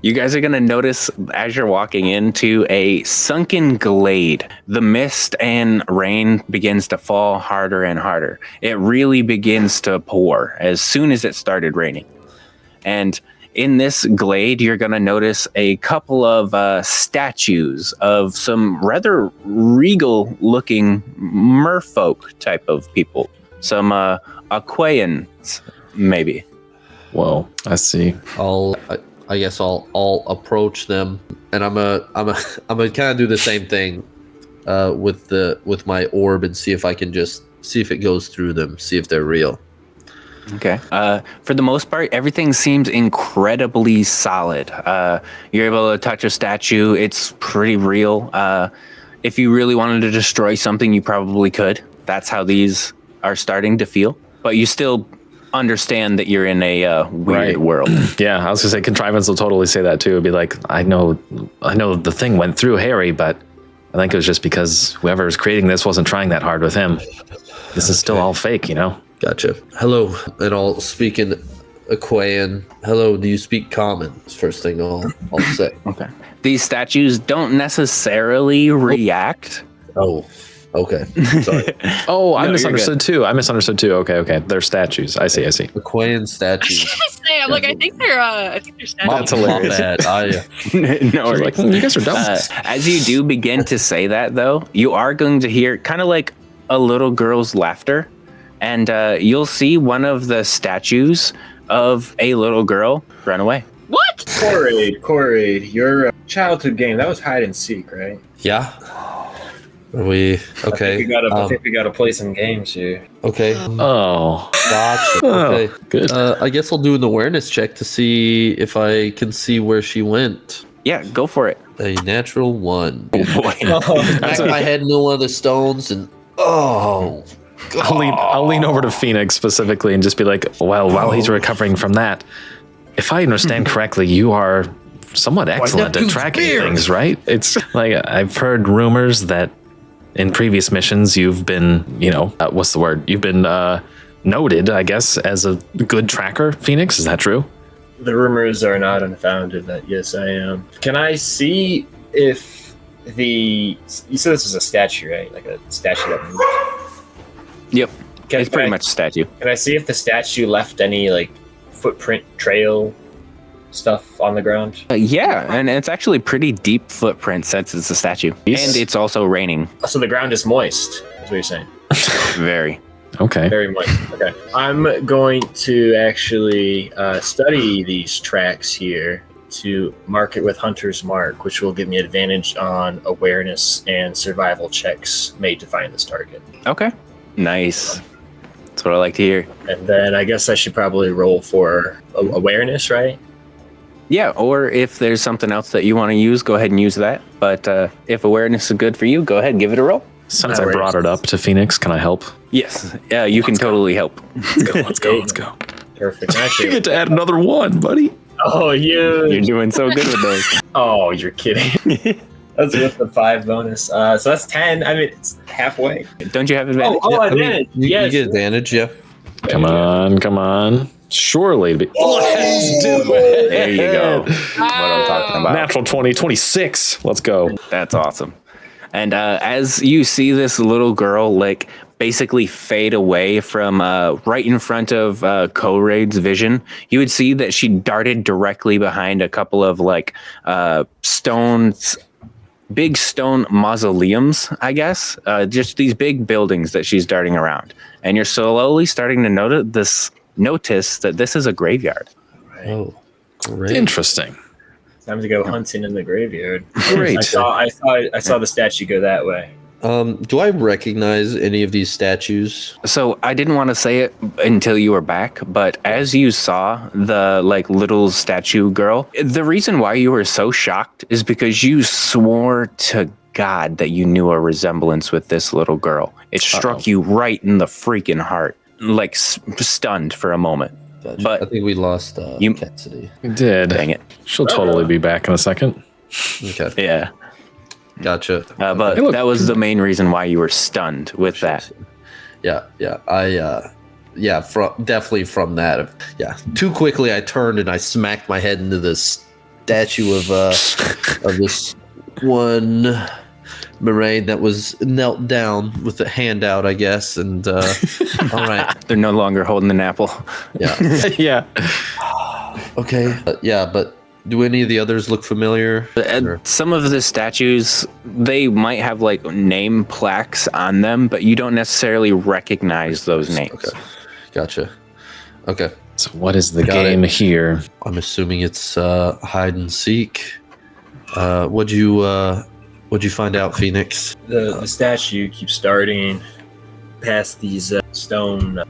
You guys are going to notice as you're walking into a sunken glade, the mist and rain begins to fall harder and harder. It really begins to pour as soon as it started raining. And in this glade, you're going to notice a couple of statues of some rather regal looking merfolk type of people. Some Aquaians, maybe. Whoa, I see. I guess I'll approach them, and I'm gonna kind of do the same thing with my orb and see if I can just see if it goes through them, see if they're real. Okay. For the most part, everything seems incredibly solid. You're able to touch a statue; it's pretty real. If you really wanted to destroy something, you probably could. That's how these are starting to feel, but you still understand that you're in a weird world. Yeah, I was gonna say contrivance will totally say that too. It'd be like, I know the thing went through Harry, but I think it was just because whoever's creating this wasn't trying that hard with him. This is still all fake, you know? Gotcha. Hello, and I'll speak in Aquaian. Hello, do you speak common? That's the first thing I'll say. Okay. These statues don't necessarily react. Oh, okay. Sorry. Oh, I No, misunderstood too. Okay. They're statues. I see. Aquaian statues. I'm like, I think they're statues. That's hilarious. My bad. No worries. Like, you guys are dumb. As you do begin to say that, though, you are going to hear kind of like a little girl's laughter, and you'll see one of the statues of a little girl run away. What? Koraid, your childhood game, that was hide and seek, right? Yeah. Are we okay? I think we gotta play some games here. Okay. Oh, Gotcha. Oh, Okay. good. I guess I'll do an awareness check to see if I can see where she went. Yeah, go for it. A natural 1. Oh boy. Back my head into one of the stones and God. I'll lean over to Phoenix specifically and just be like, well, while he's recovering from that, if I understand correctly, you are somewhat excellent at tracking things, right? It's like I've heard rumors that in previous missions you've been, what's the word? You've been noted, I guess, as a good tracker, Phoenix. Is that true? The rumors are not unfounded that yes, I am. Can I see if you said this was a statue, right? Like a statue that moved. Yep. It's pretty much a statue. Can I see if the statue left any like footprint trail stuff on the ground? Yeah, and it's actually pretty deep footprint since it's a statue. Yes. And it's also raining. So the ground is moist, is what you're saying. Very. Okay. Very moist. Okay. I'm going to actually study these tracks here to mark it with Hunter's Mark, which will give me advantage on awareness and survival checks made to find this target. Okay. Nice. That's what I like to hear. And then I guess I should probably roll for awareness, right? Yeah, or if there's something else that you want to use, go ahead and use that. But if awareness is good for you, go ahead and give it a roll. Since I brought it up to Phoenix, can I help? Yes, yeah, you can totally help. Let's go. Perfect. You Actually, get to add another one, buddy. oh, You're doing so good with those. Oh, you're kidding. That's with the 5 bonus. So that's 10. I mean, it's halfway. Don't you have advantage? Oh, I mean, advantage. you Yes. get advantage, yeah. Come on. Surely. Let's do it. There you go. What I'm talking about. Natural 20, 26. Let's go. That's awesome. And as you see this little girl, like, basically fade away from right in front of Koraid's vision, you would see that she darted directly behind a couple of, like, stones, big stone mausoleums, I guess. Just these big buildings that she's darting around. And you're slowly starting to notice that this is a graveyard. Oh, great. Interesting. Time to go hunting in the graveyard. Great. I saw the statue go that way. Do I recognize any of these statues? So I didn't want to say it until you were back, but as you saw the like little statue girl, the reason why you were so shocked is because you swore to God that you knew a resemblance with this little girl. It struck you right in the freaking heart, like stunned for a moment. Gotcha. But I think we lost you- Cassidy. We did. Dang it. She'll totally be back in a second. Okay, Yeah. gotcha. But Hey, look. that was the main reason why you were stunned with that. Yeah. Definitely from that. Yeah, too quickly I turned and I smacked my head into this statue of this one Moraine that was knelt down with a hand out, I guess. And all right, They're no longer holding an apple. yeah, Yeah. okay, but do any of the others look familiar? Or- Some of the statues, they might have like name plaques on them, but you don't necessarily recognize those names. Okay, gotcha. Okay, So what is the Got game it. here? I'm assuming it's hide and seek. What'd you find out, Phoenix? The statue keeps starting past these stone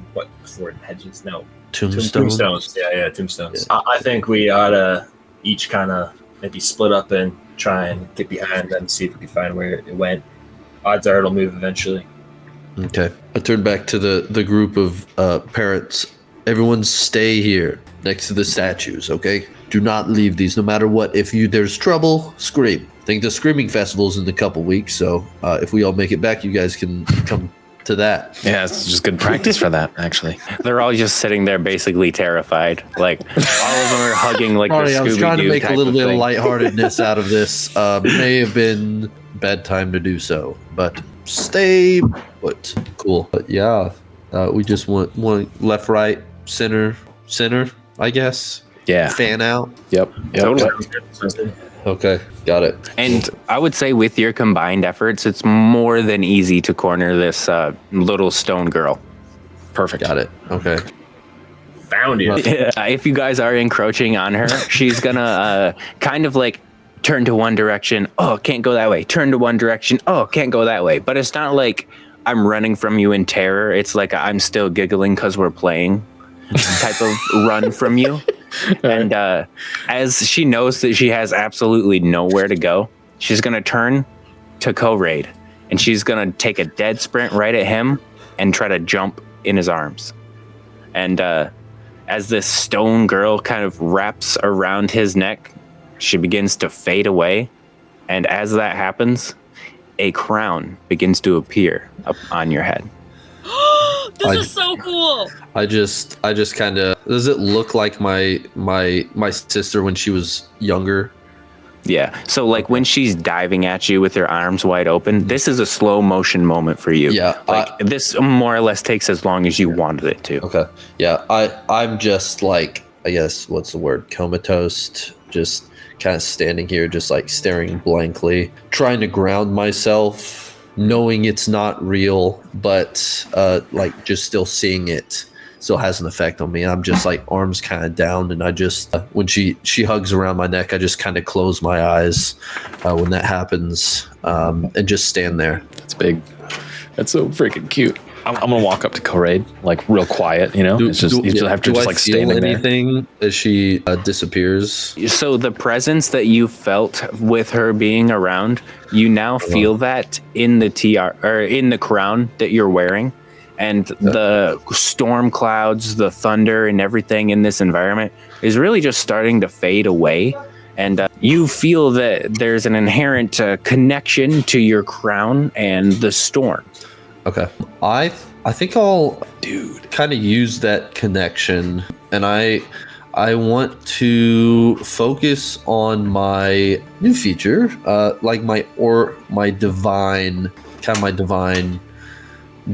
hedges? No, tombstones. Yeah, tombstones. I think we ought to each kind of maybe split up and try and get behind them, see if we can find where it went. Odds are it'll move eventually. Okay. I turn back to the group of parents. Everyone stay here next to the statues, okay? Do not leave these no matter what. If there's trouble, scream. I think the screaming festival's in a couple weeks, so if we all make it back, you guys can come to that. Yeah, it's just good practice for that, actually. They're all just sitting there basically terrified. Like, all of them are hugging like Sorry, the I was Scooby-Doo trying to make a type little bit of thing. lightheartedness out of this. May have been bad time to do so, but stay put. Cool. But yeah, we just want left, right, center, I guess. Yeah. Fan out. Yep. Totally. Okay, got it. And I would say with your combined efforts, it's more than easy to corner this little stone girl. Perfect. Got it. Okay. Found you. If you guys are encroaching on her, she's gonna kind of like turn to one direction. Oh, can't go that way. Turn to one direction. Oh, can't go that way. But it's not like I'm running from you in terror. It's like I'm still giggling because we're playing type of run from you. And as she knows that she has absolutely nowhere to go, she's going to turn to Koraid, and she's going to take a dead sprint right at him and try to jump in his arms. And as this stone girl kind of wraps around his neck, she begins to fade away. And as that happens, a crown begins to appear up on your head. This is so cool. I just kind of. Does it look like my sister when she was younger? Yeah. So like when she's diving at you with her arms wide open, this is a slow motion moment for you. Yeah, Like this more or less takes as long as you wanted it to. Okay. Yeah. I'm just like, I guess what's the word? Comatose. Just kind of standing here, just like staring blankly, trying to ground myself, knowing it's not real, but like just still seeing it still has an effect on me. I'm just like arms kind of down, and I just when she hugs around my neck, I just kind of close my eyes when that happens, and just stand there. That's big. That's so freaking cute. I'm gonna walk up to Koraid, like real quiet, you know. You just have to do just I like feel standing there. anything as she disappears? So the presence that you felt with her being around, you now feel that in the TR or in the crown that you're wearing, and the storm clouds, the thunder, and everything in this environment is really just starting to fade away. And you feel that there's an inherent connection to your crown and the storm. Okay. I think I'll kind of use that connection, and I want to focus on my new feature, like my divine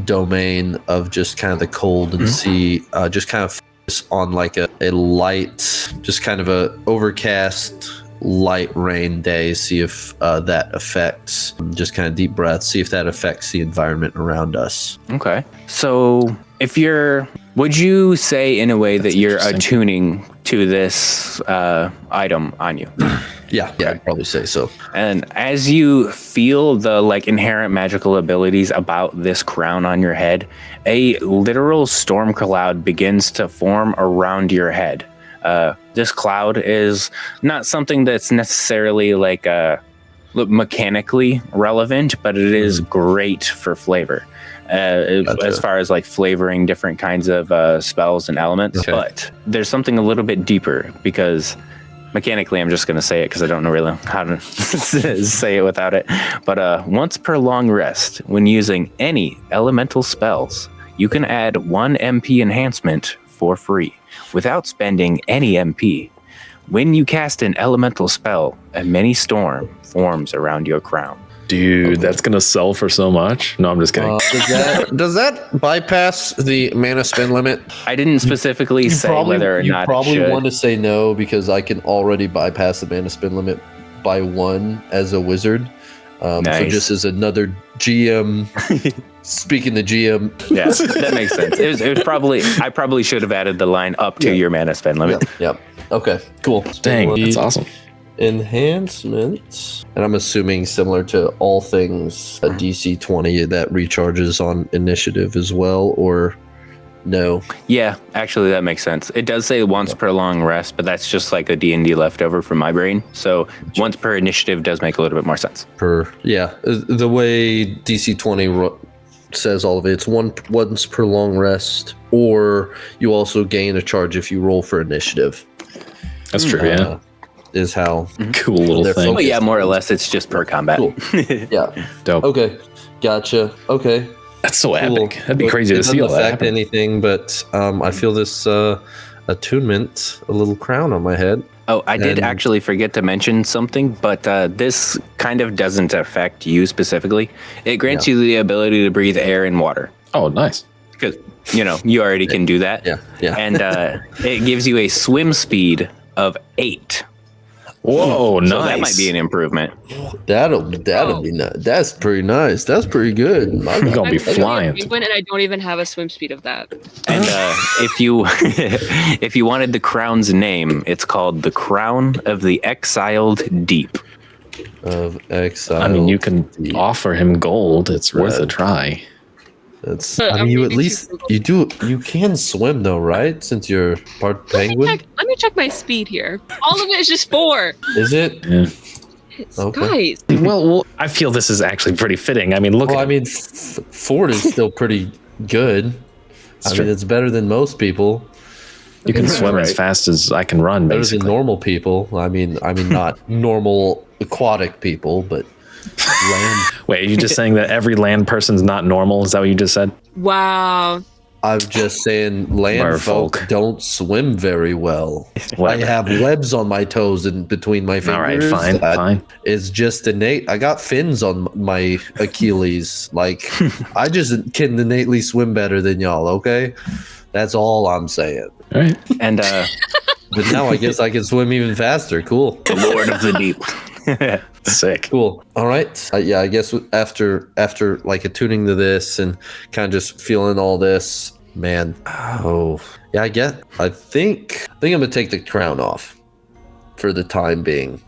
domain of just kind of the cold and sea, just kind of focus on like a light, just kind of a overcast light rain day, see if that affects, just kind of deep breaths, see if that affects the environment around us. Okay. So would you say in a way that you're attuning to this item on you? Yeah, I'd probably say so. And as you feel the like inherent magical abilities about this crown on your head, a literal storm cloud begins to form around your head. This cloud is not something that's necessarily like mechanically relevant, but it is great for flavor. As far as like flavoring different kinds of spells and elements. Okay. But there's something a little bit deeper, because mechanically I'm just going to say it because I don't know really how to say it without it. But once per long rest, when using any elemental spells, you can add 1 MP enhancement for free without spending any MP. When you cast an elemental spell, a mini storm forms around your crown. Dude, that's gonna sell for so much. No, I'm just kidding. Does that bypass the mana spend limit? I didn't specifically say whether or not you probably it should. want to say no, because I can already bypass the mana spend limit by 1 as a wizard. So Nice. just as another GM, speaking to GM. Yeah, that makes sense. It was probably, I probably should have added the line up to your mana spend limit. Yep. Okay. Cool. Dang, that's awesome. Enhancements, and I'm assuming similar to all things DC20 that recharges on initiative as well, or no? Yeah, actually that makes sense. It does say once per long rest, but that's just like a D&D leftover from my brain. So once per initiative does make a little bit more sense. The way DC20 says all of it, it's once per long rest, or you also gain a charge if you roll for initiative. That's true. Yeah, Is how cool little They're thing. But yeah, more or less it's just per combat. Cool. Yeah. Dope. Okay. Gotcha. Okay. That's so Cool. epic. That'd be But crazy it to see all doesn't that affect happen. anything, but I feel this attunement, a little crown on my head. Oh, I did And- actually forget to mention something, but this kind of doesn't affect you specifically. It grants you the ability to breathe air and water, Oh, nice. because you already can do that. Yeah. And it gives you a swim speed of 8. Whoa, nice. So that might be an improvement. That'll be nice. That's pretty nice. That's pretty good. I'm gonna be I'm flying. a penguin and I don't even have a swim speed of that. And if you if you wanted the crown's name, it's called the Crown of the Exiled Deep. Of exile. I mean, you can offer him gold. It's worth a Red. try. That's. But I I'm mean, you at reading least too you can swim though, right? Since you're part penguin, Let me check my speed here. All of it is just 4. is it? Yeah. Okay. Guys, Well, I feel this is actually pretty fitting. I mean, look Well, at I mean, Ford is still pretty good. I true. mean, it's better than most people. you can swim as Right. fast as I can run, Better than basically. normal people. I mean, not normal aquatic people, but land. Wait, are you just saying that every land person's not normal? Is that what you just said? wow. I'm just saying, land folk Merfolk. don't swim very well. I Whatever. have webs on my toes and between my fingers. All right, fine, that fine. is just innate. I got fins on my Achilles. Like, I just can innately swim better than y'all. Okay, that's all I'm saying. All right. And But now I guess I can swim even faster. Cool. the Lord of the Deep. Sick. Cool. All right. Yeah, I guess after like attuning to this and kind of just feeling all this, man. Oh, yeah. I think I'm gonna take the crown off for the time being.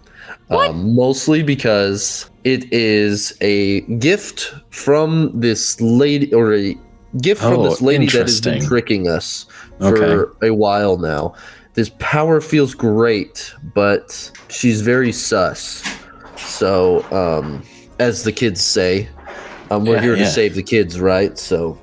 Mostly because it is a gift from this lady, or a gift from this lady that has been interesting. tricking us for a while now. This power feels great, but she's very sus. So, as the kids say, we're here to save the kids, right? So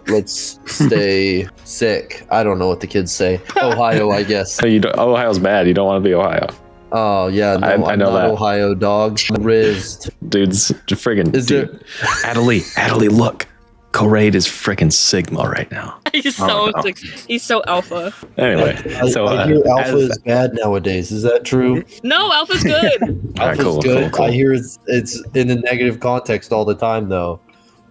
let's stay sick. I don't know what the kids say. Ohio, I guess. So Ohio's bad. You don't want to be Ohio. Oh yeah, no, I I'm know not that. Ohio, dog. Rizzed. Dude's friggin' Is dude. Adelie, look. Koraid is friggin' Sigma right now. He's Oh, no. he's so alpha. Anyway, So, I hear Alpha as- is bad nowadays. Is that true? No, alpha's good. all right, Alpha's cool, good. cool. I hear it's in a negative context all the time, though.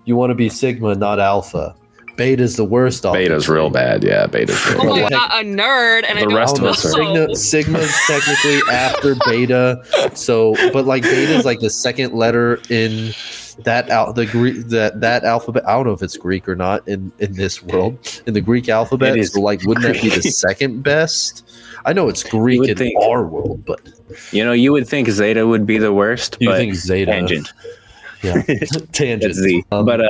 You want to be Sigma, not Alpha. Beta's the worst. Beta's real bad. Yeah, beta's real Oh bad. my god, a nerd, and The I don't rest of know. us are- Sigma's technically after Beta, so but like Beta's like the second letter in that the Greek that alphabet. I don't know if it's Greek or not in this world in the Greek alphabet. It is So like, wouldn't that be the Greek. second best? I know it's Greek would in think. our world, but you would think Zeta would be the worst, you but think Zeta? tangent. Yeah, tangent. It's Z. But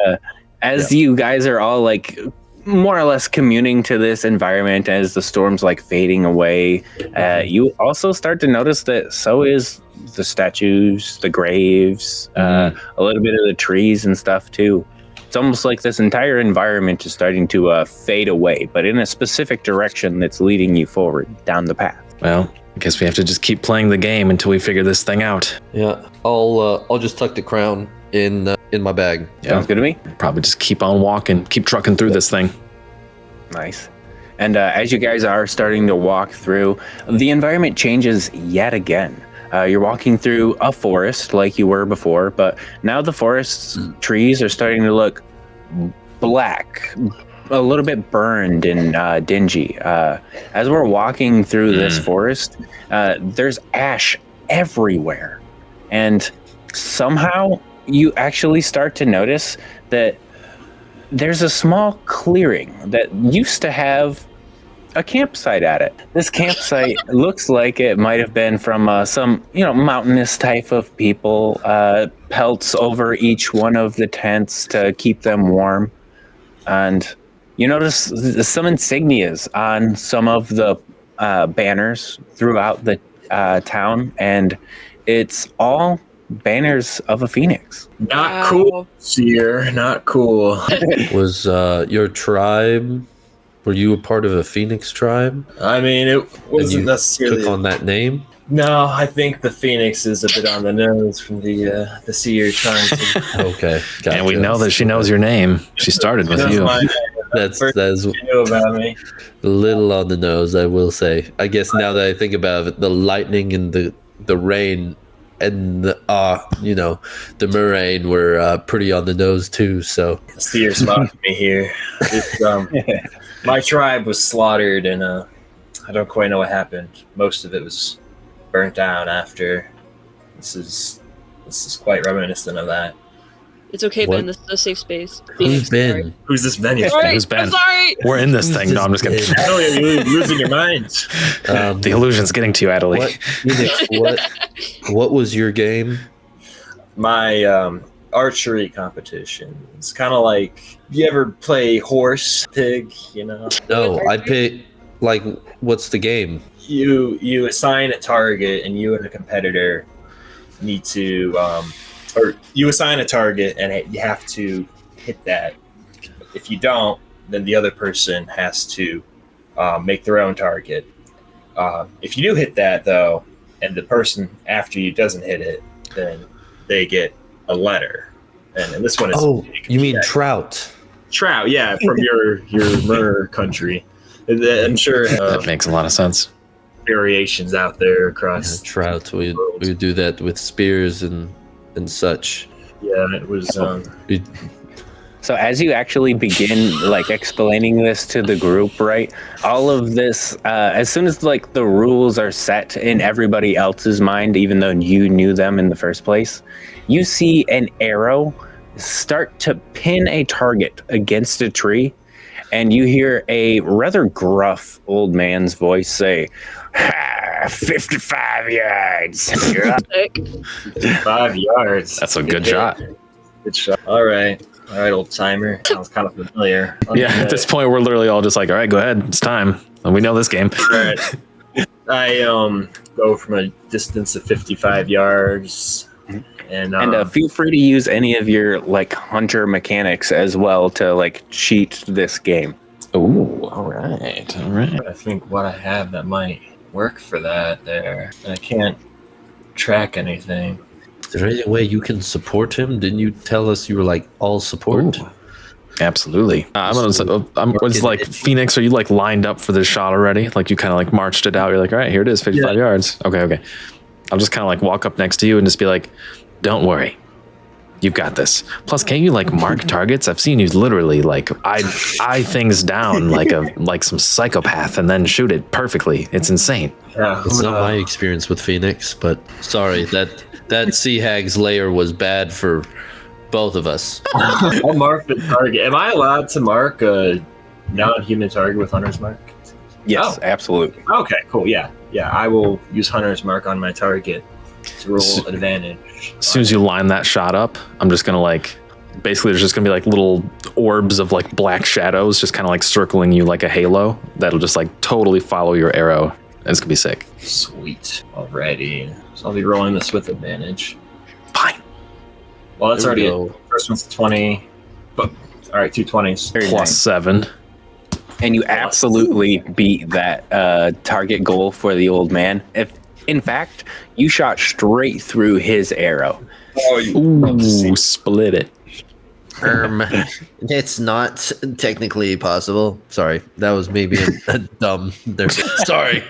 as yeah. you guys are all like more or less communing to this environment as the storm's like fading away, you also start to notice that so is the statues, the graves, a little bit of the trees and stuff too. It's almost like this entire environment is starting to fade away, but in a specific direction that's leading you forward down the path. Well, I guess we have to just keep playing the game until we figure this thing out. Yeah, I'll just tuck the crown in my bag. Sounds good to me. Probably just keep on walking, keep trucking through this thing. Nice. And as you guys are starting to walk through, the environment changes yet again. You're walking through a forest like you were before, but now the forest's trees are starting to look black, a little bit burned and dingy. As we're walking through this forest, there's ash everywhere. And somehow you actually start to notice that there's a small clearing that used to have a campsite at it. This campsite looks like it might have been from some, mountainous type of people, pelts over each one of the tents to keep them warm. And you notice some insignias on some of the banners throughout the town, and it's all banners of a phoenix. Not Wow. cool, Seer. Not cool. Was your tribe? Were you a part of a Phoenix tribe? I mean, it And wasn't you necessarily. took on that name? No, I think the Phoenix is a bit on the nose from the seer trying to. Okay, gotcha. And we know that she knows your name. She started with That's you. my- That's first that's you knew about me. a little on the nose, I will say. I guess now that I think about it, the lightning and the rain and the murrain were pretty on the nose too. So The seer's mocking me here. It's, my tribe was slaughtered, and I don't quite know what happened. Most of it was burnt down after. This is quite reminiscent of that. It's okay, What? Ben. This is a safe space. who's Ben? Who's this Ben? Sorry. Who's Ben? I'm sorry. We're in this thing. No, I'm just kidding. Who's I know you're losing your mind. The illusion's getting to you, Adelie. What, Phoenix, what was your game? My archery competition. It's kind of like, you ever play horse, pig? No, I picked what's the game? You assign a target, and you and a competitor need to, or you assign a target, and you have to hit that. If you don't, then the other person has to make their own target. If you do hit that, though, and the person after you doesn't hit it, then they get a letter. And this one is You mean trout? trout, yeah, from your murder country. I'm sure That makes a lot of sense. variations out there Yeah, across. trout. We do that with spears and such. Yeah, it was. So as you actually begin explaining this to the group, right? All of this, as soon as the rules are set in everybody else's mind, even though you knew them in the first place, you see an arrow start to pin a target against a tree, and you hear a rather gruff old man's voice say, 55 yards. You're up. 5 yards. That's a good shot. Good shot. All right. All right, old timer. Sounds kind of familiar. Yeah, at this point, we're literally all just like, all right, go ahead. It's time. We know this game. All right. I go from a distance of 55 yards. And feel free to use any of your like hunter mechanics as well to like cheat this game. Ooh, all right. I think what I have that might work for that there. I can't track anything. Is there any way you can support him? Didn't you tell us you were like all support? Ooh. Absolutely. It's like Phoenix. Are you like lined up for this shot already? Like you kind of like marched it out. You're like, all right, here it is, 55 yards. Okay. I'll just kind of like walk up next to you and just be like, don't worry, you've got this. Plus, can't you like mark targets? I've seen you literally like eye things down like some psychopath and then shoot it perfectly. It's insane. Yeah, It's not my experience with Phoenix, but sorry, that Sea Hag's lair was bad for both of us. I'll mark the target. Am I allowed to mark a non-human target with Hunter's Mark? Yes, absolutely. Okay, cool. Yeah. I will use Hunter's Mark on my target to roll advantage. As soon as you line that shot up, I'm just gonna like, basically there's just gonna be like little orbs of like black shadows just kind of like circling you like a halo that'll just like totally follow your arrow. And it's gonna be sick. Sweet. Alrighty. So I'll be rolling this with advantage. Fine. Well, that's There we already go. first one's 20. But all right, 2 20s. Very Plus nice. 7. And you absolutely beat that target goal for the old man. If in fact you shot straight through his arrow. Ooh, split it. It's not technically possible. Sorry, that was maybe a dumb. Sorry.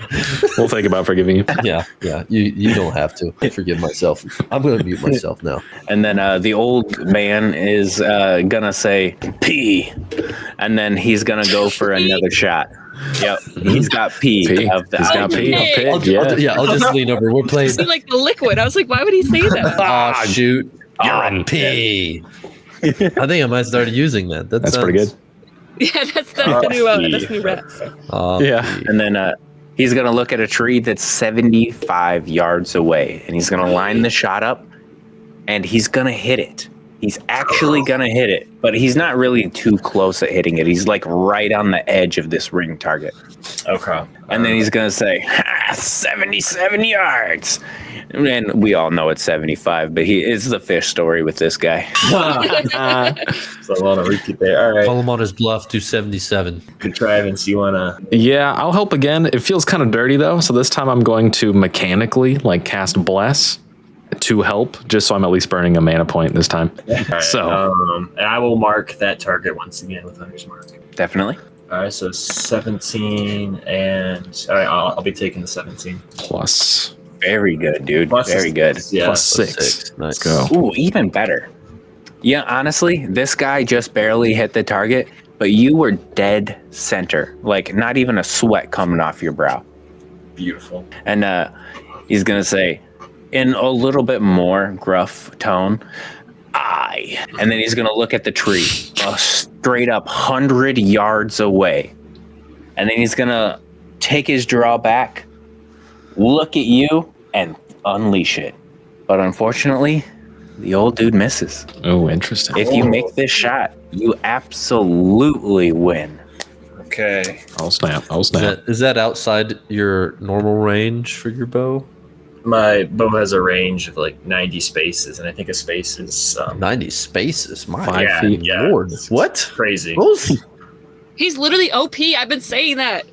We'll think about forgiving you. Yeah. You don't have to. I forgive myself. I'm going to mute myself now. And then the old man is gonna say P, and then he's gonna go for another shot. Yep, he's got P. P. Of the He's got P. Okay. I'll just lean over. We're playing. See, like the liquid. I was like, why would he say that? Ah, shoot. Urine. P. I think I might start using that. That's pretty good. Yeah, that's the new rap. Yeah. And then he's gonna look at a tree that's 75 yards away, and he's gonna line the shot up, and he's gonna hit it. He's actually gonna hit it, but he's not really too close at hitting it. He's like right on the edge of this ring target. Okay. And then he's gonna say, 77 yards. And we all know it's 75, but it's the fish story with this guy. So I want to repeat there. All right. Call him on his bluff. 277. Contrivance, you want to... Yeah, I'll help again. It feels kind of dirty though, so this time I'm going to mechanically like cast Bless to help, just so I'm at least burning a mana point this time. Right, So and I will mark that target once again with Hunter's Mark. Definitely. All right, so 17, and all right, I'll be taking the 17. plus Very good, dude. Plus Very good. Yeah. plus 6. Nice. Let's go. Ooh, even better. Yeah, honestly, this guy just barely hit the target, but you were dead center. Like, not even a sweat coming off your brow. Beautiful. And he's going to say, in a little bit more gruff tone, I. And then he's going to look at the tree, straight up 100 yards away. And then he's going to take his draw back, look at you, and unleash it. But unfortunately, the old dude misses. Oh, interesting. If you make this shot, you absolutely win. Okay. I'll snap. I'll snap. Is that outside your normal range for your bow? My bow has a range of like 90 spaces, and I think a space is 90 spaces. My 5 feet. lord. What? crazy. Bows? He's literally OP. I've been saying that.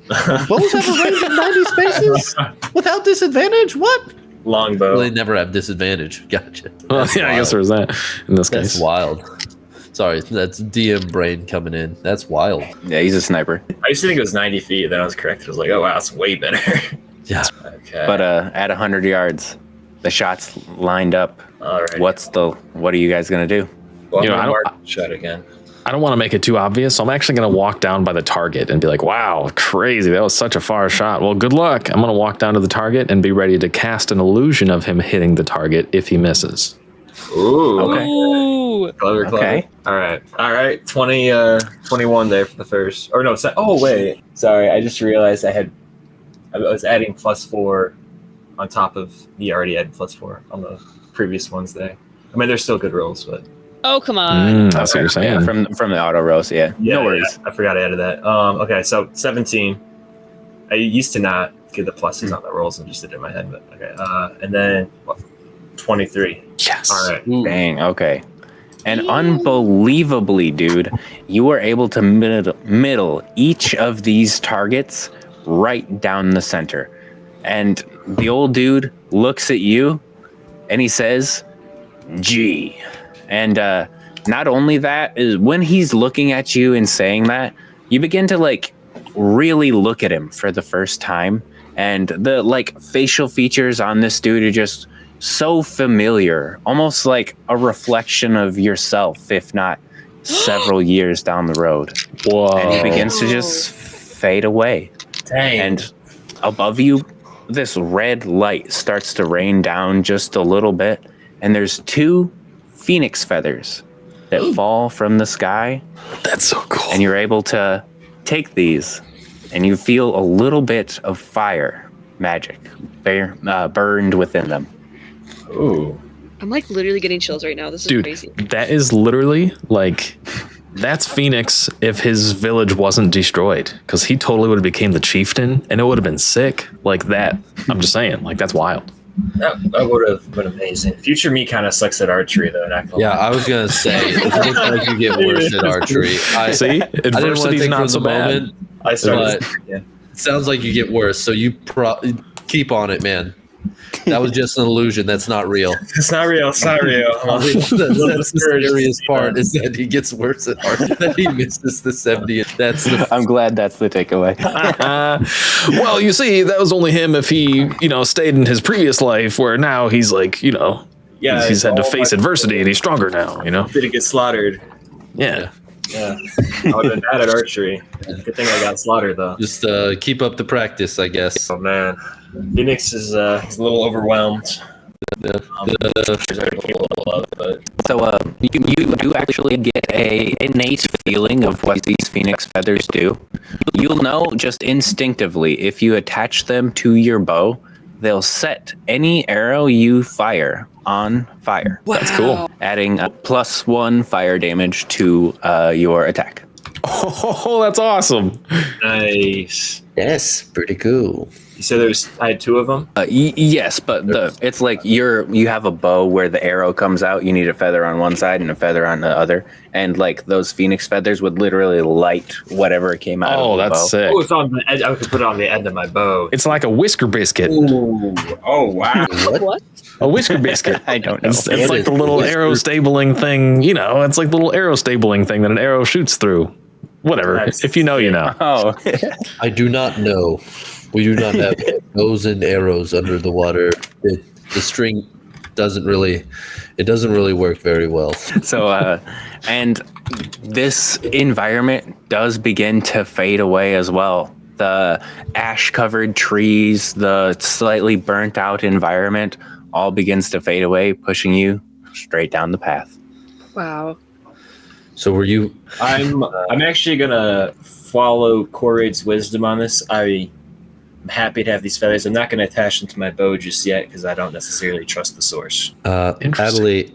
Bows have a range of 90 spaces? Without disadvantage? What? Longbow. Well, they never have disadvantage. Gotcha. Well, That's yeah, I guess wild. there's that in this That's case. wild. Sorry, that's DM brain coming in. That's wild. Yeah, he's a sniper. I used to think it was 90 feet, then I was corrected. I was like, oh wow, it's way better. Yeah. Okay. But at 100 yards, the shot's lined up. all right. What are you guys going to do? Well, You know, I'm I gonna don't- mark the shot again. I don't want to make it too obvious, so I'm actually going to walk down by the target and be like, wow, crazy. That was such a far shot. Well, good luck. I'm going to walk down to the target and be ready to cast an illusion of him hitting the target if he misses. Ooh. Okay. Ooh. Clever, clever. Okay. All right. 21 there for the first. Or no, oh wait. Sorry, I just realized I was adding +4 on top of the already added +4 on the previous ones there. I mean, they're still good rolls, but Oh, come on. That's what you're saying. Yeah, from the auto roast. Yeah, no worries. Yeah, I forgot I added that. Okay, so 17. I used to not get the pluses on the rolls and just did it in my head, but okay. And then 23. Yes. All right. Dang. Okay. And unbelievably, dude, you were able to middle each of these targets right down the center. And the old dude looks at you and he says, "Gee." And not only that, is when he's looking at you and saying that, you begin to like really look at him for the first time. And the like facial features on this dude are just so familiar, almost like a reflection of yourself, if not several years down the road. Whoa. And he begins to just fade away. Dang. And above you, this red light starts to rain down just a little bit. And there's 2 phoenix feathers that fall from the sky. That's so cool. And you're able to take these, and you feel a little bit of fire magic burned within them. Ooh. I'm like literally getting chills right now. This is Dude, crazy. that is literally like, that's Phoenix if his village wasn't destroyed, because he totally would have became the chieftain and it would have been sick like that. I'm just saying, like, that's wild. That would have been amazing. Future me kind of sucks at archery, though. Not gonna Yeah, lie. I was gonna say it looks like you get worse at archery. See, I didn't want to adversity's take not from so the bad. moment. I started. But- Yeah. It sounds like you get worse, so you keep on it, man. That was just an illusion. That's not real. It's not real. It's not real. That's the scariest part is that he gets worse at art. That he misses the 70. That's the I'm glad that's the takeaway. Well, you see, that was only him if he, stayed in his previous life where now he's like, Yeah, he's had to all face my- adversity and he's stronger now, Didn't get slaughtered. Yeah. Yeah, I would have been bad at archery. Good thing I got slaughtered though. just keep up the practice, I guess. Oh man, Phoenix is he's a little overwhelmed. There's already a little love, but So you do actually get a innate feeling of what these phoenix feathers do. You'll know just instinctively if you attach them to your bow, they'll set any arrow you fire on fire, That's cool. adding a +1 fire damage to your attack. Oh, that's awesome. nice. Yes, pretty cool. You said I had 2 of them. Yes, but it's like you have a bow where the arrow comes out. You need a feather on one side and a feather on the other, and like those phoenix feathers would literally light whatever came out. Oh, of the that's bow. sick. Oh, it's on the edge. I could put it on the end of my bow. It's like a whisker biscuit. Ooh. Oh wow. What? A whisker biscuit. I don't know. It's like the little arrow stabling thing, it's like the little arrow stabling thing that an arrow shoots through. Whatever. That's If you know, you know. Oh, I do not know. We do not have bows and arrows under the water. The string doesn't really work very well. so and this environment does begin to fade away as well. The ash-covered trees, the slightly burnt out environment, all begins to fade away, pushing you straight down the path. Wow. So were you? I'm actually gonna follow Koraid's wisdom on this. I'm happy to have these feathers. I'm not gonna attach them to my bow just yet because I don't necessarily trust the source. Interesting. Adelaide,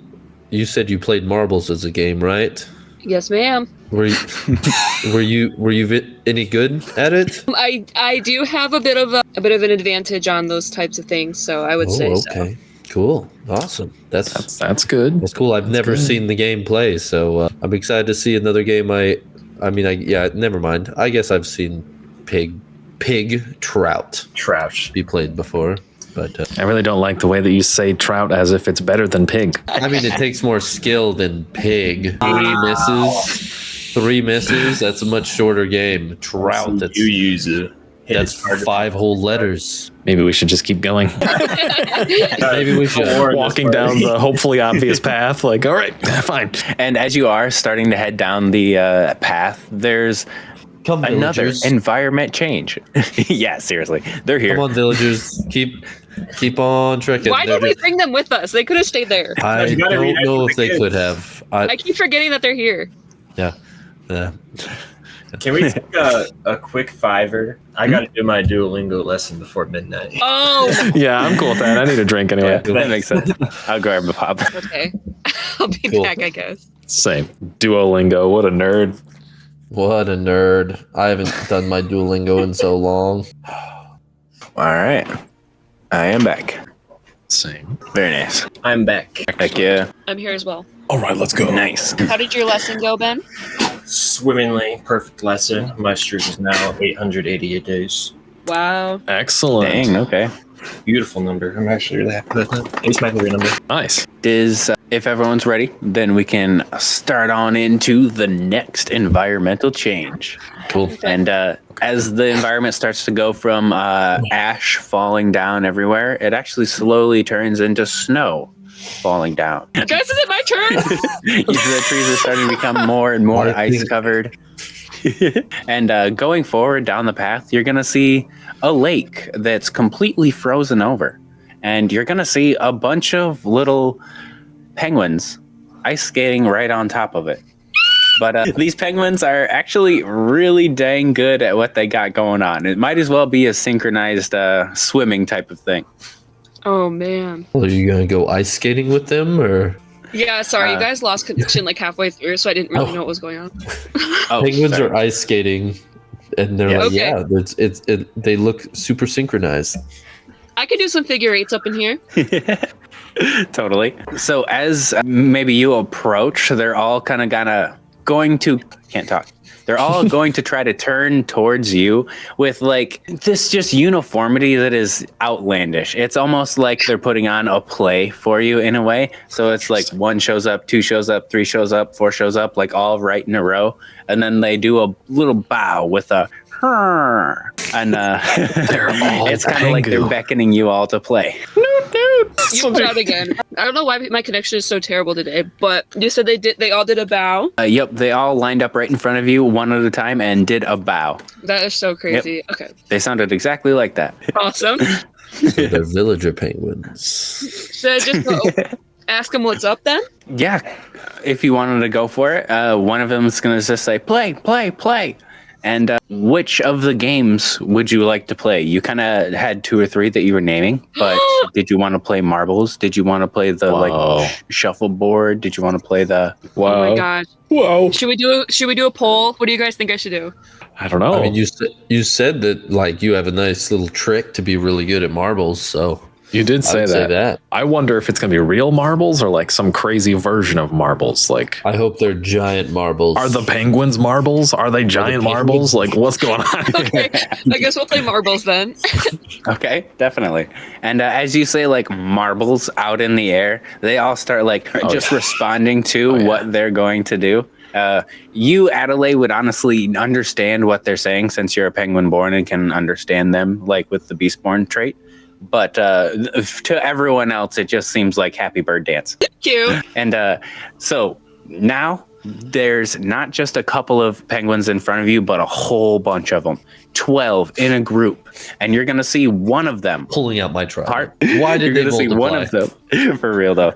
you said you played marbles as a game, right? Yes, ma'am. Were you any good at it? I do have a bit of an advantage on those types of things, so I would say so. Okay, cool, awesome. That's good. That's cool. I've never seen the game play, so I'm excited to see another game. Never mind. I guess I've seen trout Trout. be played before, but I really don't like the way that you say trout as if it's better than pig. I mean, it takes more skill than pig. 3 misses. That's a much shorter game. Trout. That's You use it. that's 5 whole letters. Maybe we should just keep going. Maybe we should. Walking down the hopefully obvious path. Like, all right, fine. And as you are starting to head down the path, there's Come another villagers. environment change. Yeah, seriously, they're here. Come on, villagers. Keep on trekking. Why did we bring them with us? They could have stayed there. I You gotta don't read know it if for they the could kids. have. I keep forgetting that they're here. Yeah. Can we take a quick $5? I got to do my Duolingo lesson before midnight. Oh, Yeah, I'm cool with that. I need a drink anyway. That makes sense. I'll grab a pop. okay. I'll be Cool. back, I guess. Same. Duolingo. What a nerd. What a nerd. I haven't done my Duolingo in so long. All right. I am back. Same. Very nice. I'm back. Heck yeah. I'm here as well. All right, let's go. Nice. How did your lesson go, Ben? Swimmingly perfect lesson. My streak is now 888 days. Wow. Excellent. Dang, okay. Beautiful number. I'm actually really happy with that. It's my favorite number. Nice. If everyone's ready, then we can start on into the next environmental change. Cool. And as the environment starts to go from ash falling down everywhere, it actually slowly turns into snow falling down. Guys, is it my turn? The trees are starting to become more and more ice covered. And going forward down the path, you're going to see a lake that's completely frozen over. And you're going to see a bunch of little penguins ice skating right on top of it. But these penguins are actually really dang good at what they got going on. It might as well be a synchronized swimming type of thing. Oh, man. Well, are you going to go ice skating with them, or? Yeah, sorry, you guys lost connection like halfway through, so I didn't really Oh. know what was going on. Penguins sorry. are ice skating, and they're Yeah. like, Okay. they look super synchronized. I could do some figure eights up in here. Totally. So as maybe you approach, they're all kind of going to can't talk. They're all going to try to turn towards you with like this just uniformity that is outlandish. It's almost like they're putting on a play for you in a way. So it's like 1 shows up, 2 shows up, 3 shows up, 4 shows up, like all right in a row. And then they do a little bow with a and They're all it's kind of like they're Tengu. beckoning you all to play. You put out again. I don't know why my connection is so terrible today, but you said they all did a bow. Yep, they all lined up right in front of you one at a time and did a bow. That is so crazy. Okay. They sounded exactly like that. Awesome. So they're villager penguins. Should I just go ask them what's up then? Yeah, if you wanted to go for it, one of them is going to just say, play, play, play. And which of the games would you like to play? You kind of had 2 or 3 that you were naming, but did you want to play marbles? Did you want to play the shuffleboard? Did you want to play the? Oh my gosh. Whoa. Should we do a poll? What do you guys think I should do? I don't know. I mean, you said that like you have a nice little trick to be really good at marbles, so You did I say would that. say that. I wonder if it's going to be real marbles or like some crazy version of marbles. Like, I hope they're giant marbles. are the penguins marbles? Are they giant marbles? Like, what's going on? Okay. I guess we'll play marbles then. Okay, definitely. And as you say, like marbles out in the air, they all start like just responding to what they're going to do. You, Adelaide, would honestly understand what they're saying since you're a penguin born and can understand them, like with the Beastborn trait. But to everyone else, it just seems like Happy Bird Dance. Cute. And so now there's not just a couple of penguins in front of you, but a whole bunch of them. 12 in a group. And you're going to see one of them. pulling out my truck? Why did they you see one multiply? of them? For real though.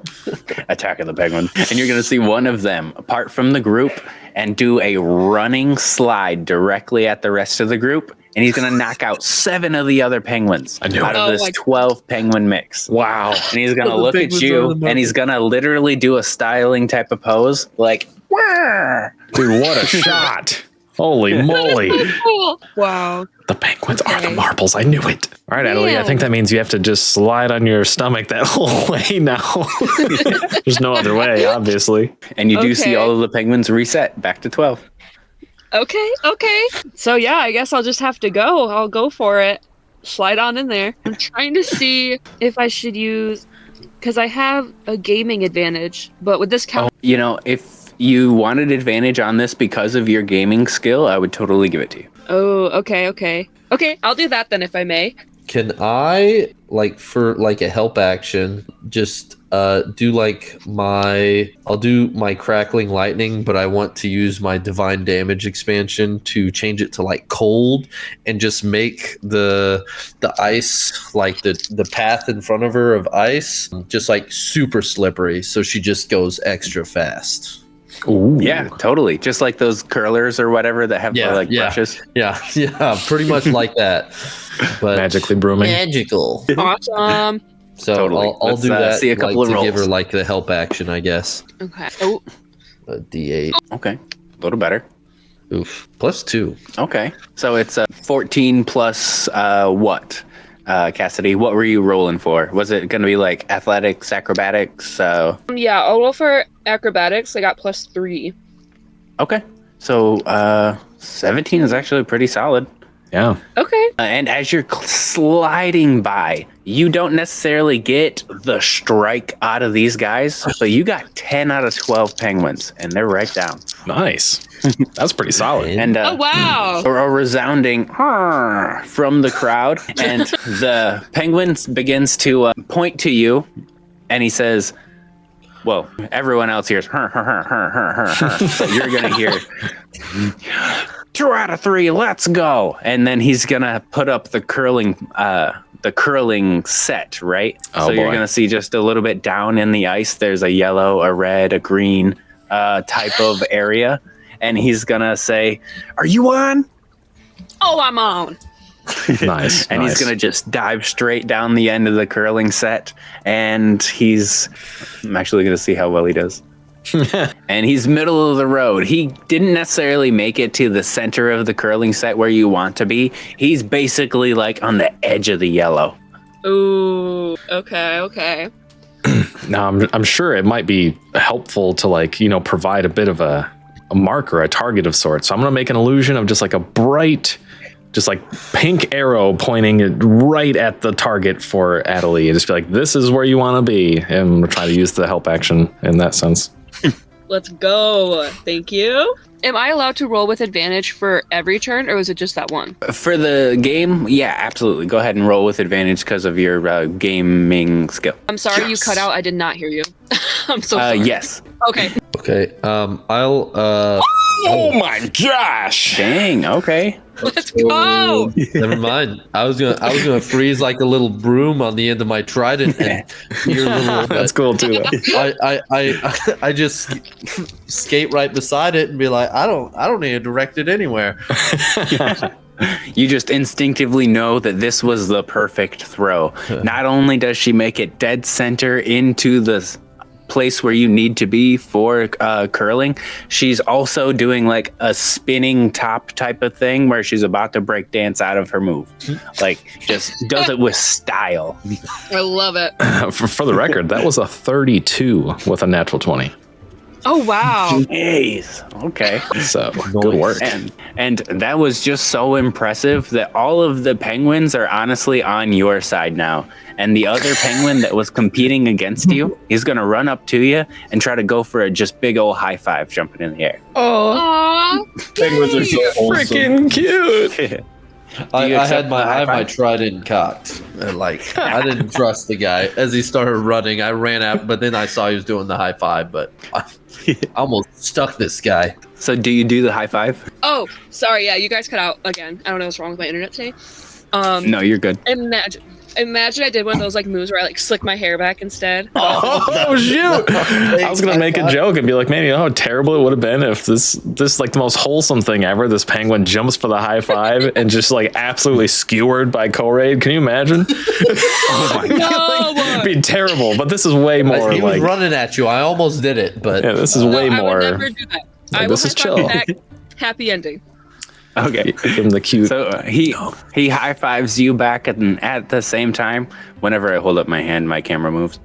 Attack of the Penguin. And you're going to see one of them apart from the group and do a running slide directly at the rest of the group. And he's going to knock out 7 of the other penguins I knew out it. of this 12 penguin mix. Wow. And he's going to The look at penguins are you on the and he's going to literally do a styling type of pose like, "Wah!" Dude, what a shot. Holy moly. Cool. Wow. The penguins are the Okay. marbles. I knew it. All right, Adelaide, I think that means you have to just slide on your stomach that whole way now. There's no other way, obviously. And you do see Okay. all of the penguins reset back to 12. Okay. So yeah, I guess I'll just have to go. I'll go for it. Slide on in there. I'm trying to see if I should use, because I have a gaming advantage, but with this count. You know, if you wanted advantage on this because of your gaming skill, I would totally give it to you. Oh, okay. Okay, I'll do that then if I may. Can I, like, for like a help action, just do like I'll do my crackling lightning, but I want to use my divine damage expansion to change it to like cold and just make the ice, like the path in front of her of ice, just like super slippery, so she just goes extra fast. Ooh. Yeah, totally. Just like those curlers or whatever that have Yeah, like yeah. brushes. Yeah, pretty much like that. But Magically brooming. magical. Awesome. So Totally. I'll Let's, do that see a couple like, of to give her rolls. like the help action, I guess. Okay. Oh, A D8. Okay, a little better. Oof. +2. Okay, so it's 14 plus what? Cassidy, what were you rolling for? Was it going to be like athletics, acrobatics? Yeah, I'll roll for acrobatics. I got +3. Okay, so 17 is actually pretty solid. Yeah. Okay. And as you're sliding by, you don't necessarily get the strike out of these guys, but you got 10 out of 12 penguins, and they're right down. Nice. That's pretty solid. And Oh, wow. a resounding "Arr" from the crowd, and the penguin begins to point to you, and he says, well, everyone else hears "her, her, her, her, her, her, her," but you're gonna hear 2 out of 3, let's go. And then he's gonna put up the curling set, right? Oh, so you're boy. gonna see just a little bit down in the ice, there's a yellow, a red, a green type of area. And he's gonna say, "Are you on?" Oh, I'm on. Nice. And he's nice. gonna just dive straight down the end of the curling set. And I'm actually gonna see how well he does. And he's middle of the road. He didn't necessarily make it to the center of the curling set where you want to be. He's basically like on the edge of the yellow. Ooh. Okay. Now, I'm sure it might be helpful to provide a bit of a marker, a target of sorts. So I'm going to make an illusion of just like a bright, just like pink arrow pointing it right at the target for Adelie. And just be like, this is where you want to be. And we'll try to use the help action in that sense. Let's go. Thank you. Am I allowed to roll with advantage for every turn, or was it just that one? For the game, yeah, absolutely. Go ahead and roll with advantage because of your gaming skill. I'm sorry, you cut out. I did not hear you. I'm so sorry. Yes. Okay. Okay. I'll. Oh my gosh! Dang. Okay. Let's go. Never mind. I was gonna freeze like a little broom on the end of my trident, and your little. That's cool too. I just skate right beside it and be like, I don't need to direct it anywhere. You just instinctively know that this was the perfect throw. Not only does she make it dead center into the place where you need to be for curling, she's also doing like a spinning top type of thing where she's about to break dance out of her move. Like, just does it with style. I love it. For the record, that was a 32 with a natural 20. Oh, wow. Jeez. Okay. So good work. And that was just so impressive that all of the penguins are honestly on your side now. And the other penguin that was competing against you, he's going to run up to you and try to go for a just big old high five jumping in the air. Aw. Penguins are so wholesome. Freaking cute. I you accept had the high my five? trident cocked. And like I didn't trust the guy. As he started running, I ran out, but then I saw he was doing the high five, but I almost stuck this guy. So do you do the high five? Oh, sorry. Yeah, you guys cut out again. I don't know what's wrong with my internet today. No, you're good. Imagine I did one of those like moves where I like slick my hair back instead. Oh shoot! I was gonna make a joke and be like, man, you know how terrible it would have been if this like the most wholesome thing ever. This penguin jumps for the high five and just like absolutely skewered by Kool-Aid. Can you imagine? Oh my God. No. It'd be terrible. But this is way more He was like running at you. I almost did it, but yeah, this is way I more. would never do that. Like, I this will is high five chill. back. Happy ending. Okay. Give him the cute. So he high fives you back at the same time. Whenever I hold up my hand, my camera moves.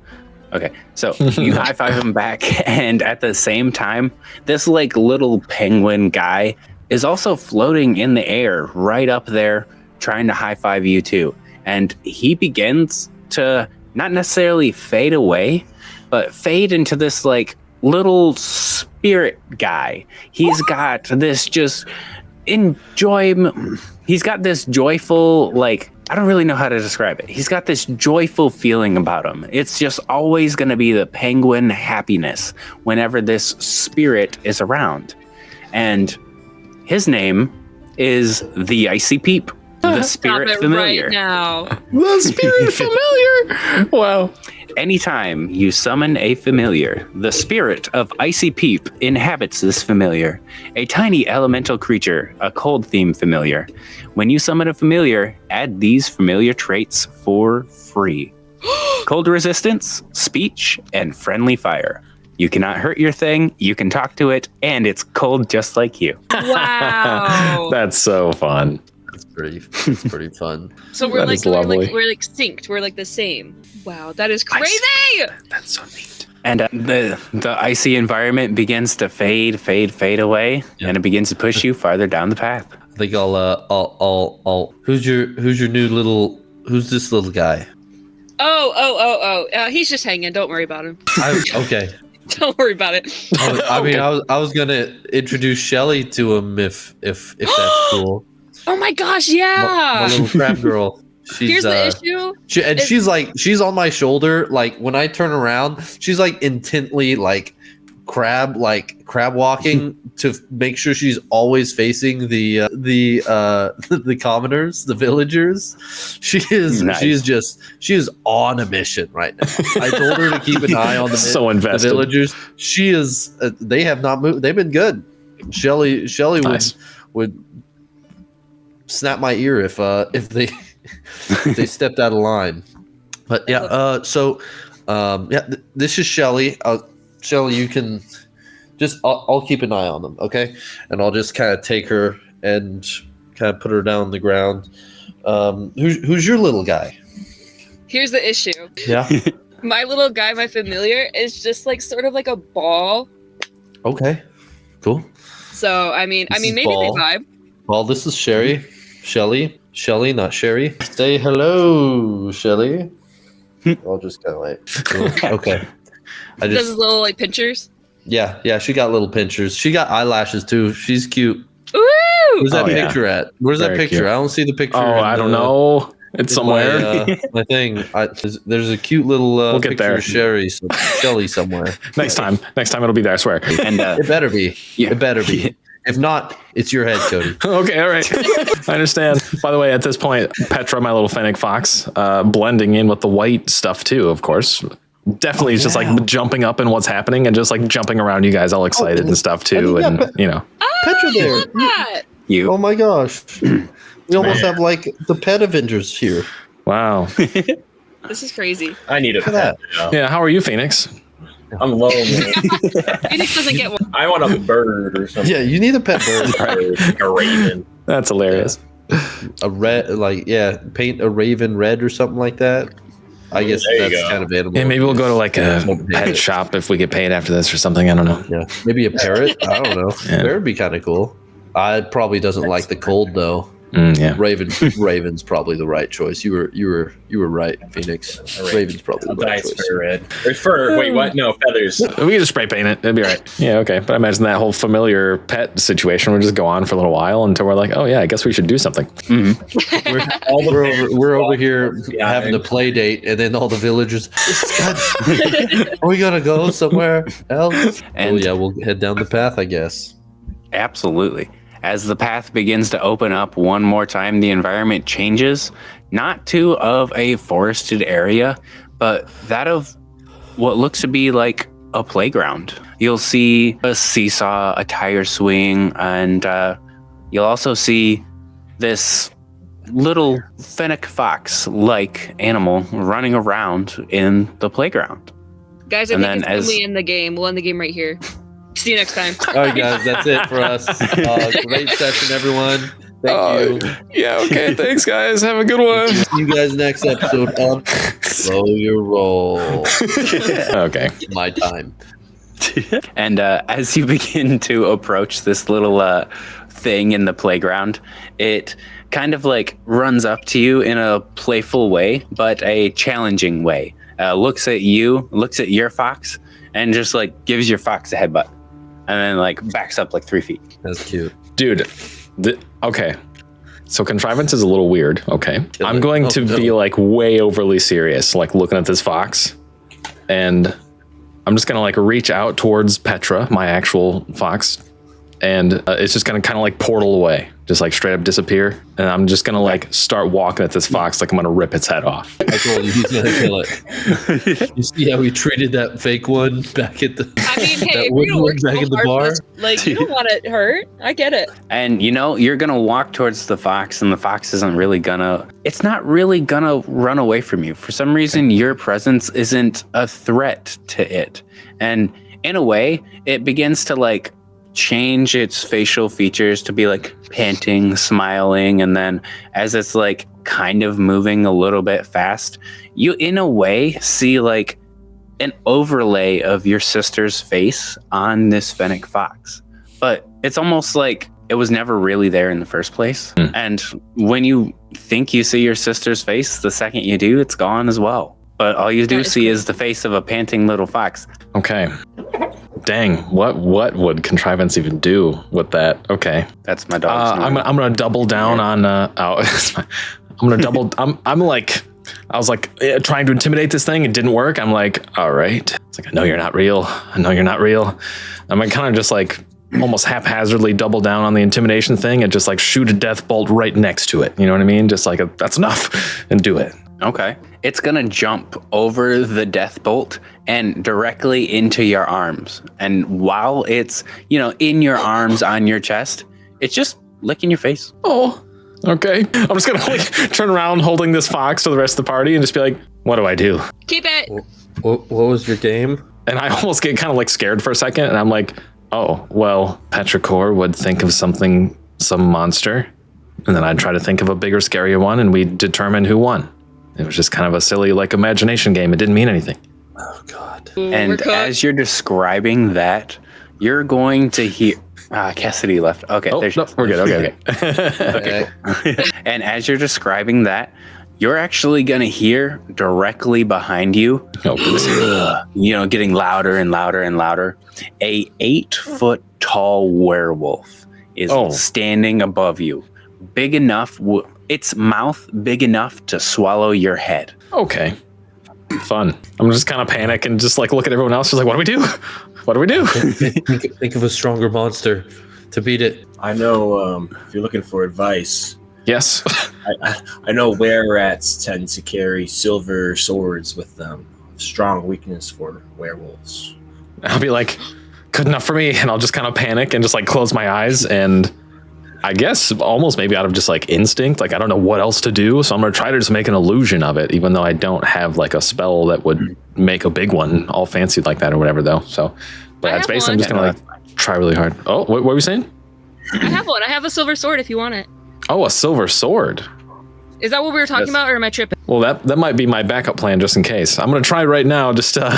Okay, so you high five him back, and at the same time, this like little penguin guy is also floating in the air right up there, trying to high five you too. And he begins to not necessarily fade away, but fade into this like little spirit guy. He's got this just enjoyment. He's got this joyful, like, I don't really know how to describe it. He's got this joyful feeling about him. It's just always going to be the penguin happiness whenever this spirit is around. And his name is the Icy Peep, the spirit Stop it familiar. right now. The spirit familiar. Wow. Anytime you summon a familiar, the spirit of Icy Peep inhabits this familiar, a tiny elemental creature, a cold-themed familiar. When you summon a familiar, add these familiar traits for free. Cold resistance, speech, and friendly fire. You cannot hurt your thing. You can talk to it, and it's cold just like you. Wow. That's so fun. It's pretty fun. So we're That like is lovely. we're like synced. We're like the same. Wow, that is crazy. That's so neat. And the icy environment begins to fade away, and it begins to push you farther down the path. I think I'll. Who's this little guy? He's just hanging. Don't worry about him. Okay. Don't worry about it. I was gonna introduce Shelly to him if that's cool. Oh my gosh, My yeah. little crab girl. Here's the issue. She's on my shoulder. Like when I turn around, she's like intently crab walking to make sure she's always facing the commoners, the villagers. She is on a mission right now. I told her to keep an eye on So invested. the villagers. She is. They have not moved. They've been good. Shelly Nice. would snap my ear if they if they stepped out of line. But yeah, this is Shelly. Shelly, you can just I'll keep an eye on them, okay? And I'll just kind of take her and kind of put her down on the ground. Who's your little guy? Here's the issue. Yeah. My little guy, my familiar, is just like sort of like a ball. Okay. Cool. So I mean This is maybe ball. they vibe. Well, this is Shelly, not Sherry. Say hello, Shelly. I'll just kind of okay. I Does just his little like pinchers. yeah. She got little pinchers. She got eyelashes too. She's cute. Ooh! Where's that Oh, yeah. picture at? Where's that Very picture? cute. I don't see the picture. Oh, I don't know. It's somewhere. My thing. There's a cute little We'll get picture there. of Shelly somewhere. Next time it'll be there, I swear. And It better be. Yeah. It better be. If not, it's your head, Cody. Okay, all right. I understand. By the way, at this point, Petra, my little fennec fox, blending in with the white stuff too, of course. Definitely is just like jumping up in what's happening and just like jumping around you guys all excited and stuff too. yeah, And but- you know. Petra there. Ah! you. Oh my gosh. We almost have like the pet Avengers here. Wow. This is crazy. I need a Look at pet now. Yeah, how are you, Phoenix? I'm lonely. Phoenix doesn't get one. I want a bird or something. Yeah, you need a pet bird. Like a raven. That's hilarious. A red, paint a raven red or something like that. I guess There you that's go. kind of animal. Yeah, maybe we'll go to like a Yeah. pet shop if we get paid after this or something. I don't know. Yeah, maybe a parrot. I don't know. Yeah. Parrot would be kind of cool. I probably doesn't like the cold though. Yeah. Raven's probably the right choice. You were right, Phoenix. Raven's probably I'll the right dye choice. fur red. Or fur. Wait, what? No, feathers. We can just spray paint it. It'd be all right. Yeah, okay. But I imagine that whole familiar pet situation would just go on for a little while until we're like, oh yeah, I guess we should do something. We're over here Yeah, having a play date, and then all the villagers. Are we gonna go somewhere else? And- we'll head down the path, I guess. Absolutely. As the path begins to open up one more time, the environment changes, not to of a forested area, but that of what looks to be like a playground. You'll see a seesaw, a tire swing, and you'll also see this little fennec fox-like animal running around in the playground. Guys, I And think then it's as- only in the game. We'll end the game right here. See you next time. All right, guys, that's it for us. Great session, everyone. Thank you. Yeah, okay. Thanks, guys. Have a good one. See you guys next episode of Slow Your Roll. Okay. My time. And as you begin to approach this little thing in the playground, it kind of like runs up to you in a playful way, but a challenging way. Looks at you, looks at your fox, and just like gives your fox a headbutt. And then like backs up like 3 feet. That's cute. Dude, okay. So contrivance is a little weird. Okay. Kill I'm it. going Oh, to no. be like way overly serious, like looking at this fox. And I'm just going to like reach out towards Petra, my actual fox. And it's just going to kind of like portal away, just like straight up disappear. And I'm just going to like start walking at this fox like I'm going to rip its head off. I told you he's gonna kill it. You see how we treated that fake one back at the. I mean, hey, That if wooden you're gonna work one back so in the hard for bar? us, like you don't want it hurt. I get it. And you know, you're gonna walk towards the fox, and the fox isn't really gonna, it's not really gonna run away from you. For some reason, your presence isn't a threat to it. And in a way, it begins to like change its facial features to be like panting, smiling, and then as it's like kind of moving a little bit fast, you in a way see like an overlay of your sister's face on this fennec fox. But it's almost like it was never really there in the first place. And when you think you see your sister's face, the second you do, it's gone as well. But all you do see is the face of a panting little fox. Okay. Dang, what would contrivance even do with that? Okay. That's my dog. I'm gonna double down on I'm gonna double I'm like I was like trying to intimidate this thing. It didn't work. I'm like, all right. It's like, I know you're not real. I know you're not real. I'm like kind of just like almost haphazardly double down on the intimidation thing and just like shoot a death bolt right next to it. You know what I mean? Just like that's enough and do it. Okay. It's going to jump over the death bolt and directly into your arms. And while it's, in your arms on your chest, it's just licking your face. Oh, okay. I'm just going to like turn around holding this fox to the rest of the party and just be like, what do I do? Keep it. What was your game? And I almost get kind of like scared for a second. And I'm like, oh, well, Petrichor would think of some monster. And then I'd try to think of a bigger, scarier one. And we'd determine who won. It was just kind of a silly, like, imagination game. It didn't mean anything. Oh, God. And as you're describing that, you're going to hear... Cassidy left. Okay, oh, no, we're good. Okay. Okay. And as you're describing that, you're actually going to hear directly behind you, getting louder and louder and louder, a 8-foot tall werewolf is standing above you. Big enough... its mouth big enough to swallow your head. Okay. Fun. I'm just kind of panic and just like look at everyone else. Just like, what do we do? What do we do? Think of a stronger monster to beat it. I know if you're looking for advice. Yes. I know were-rats tend to carry silver swords with them. Strong weakness for werewolves. I'll be like, good enough for me. And I'll just kind of panic and just like close my eyes and I guess almost maybe out of just like instinct, like I don't know what else to do. So I'm going to try to just make an illusion of it, even though I don't have like a spell that would make a big one all fancy like that or whatever though. So, but that's basically, I'm just going to like try really hard. Oh, what were we saying? I have one. I have a silver sword if you want it. Oh, a silver sword. Is that what we were talking about, or am I tripping? Well, that might be my backup plan just in case. I'm going to try right now just to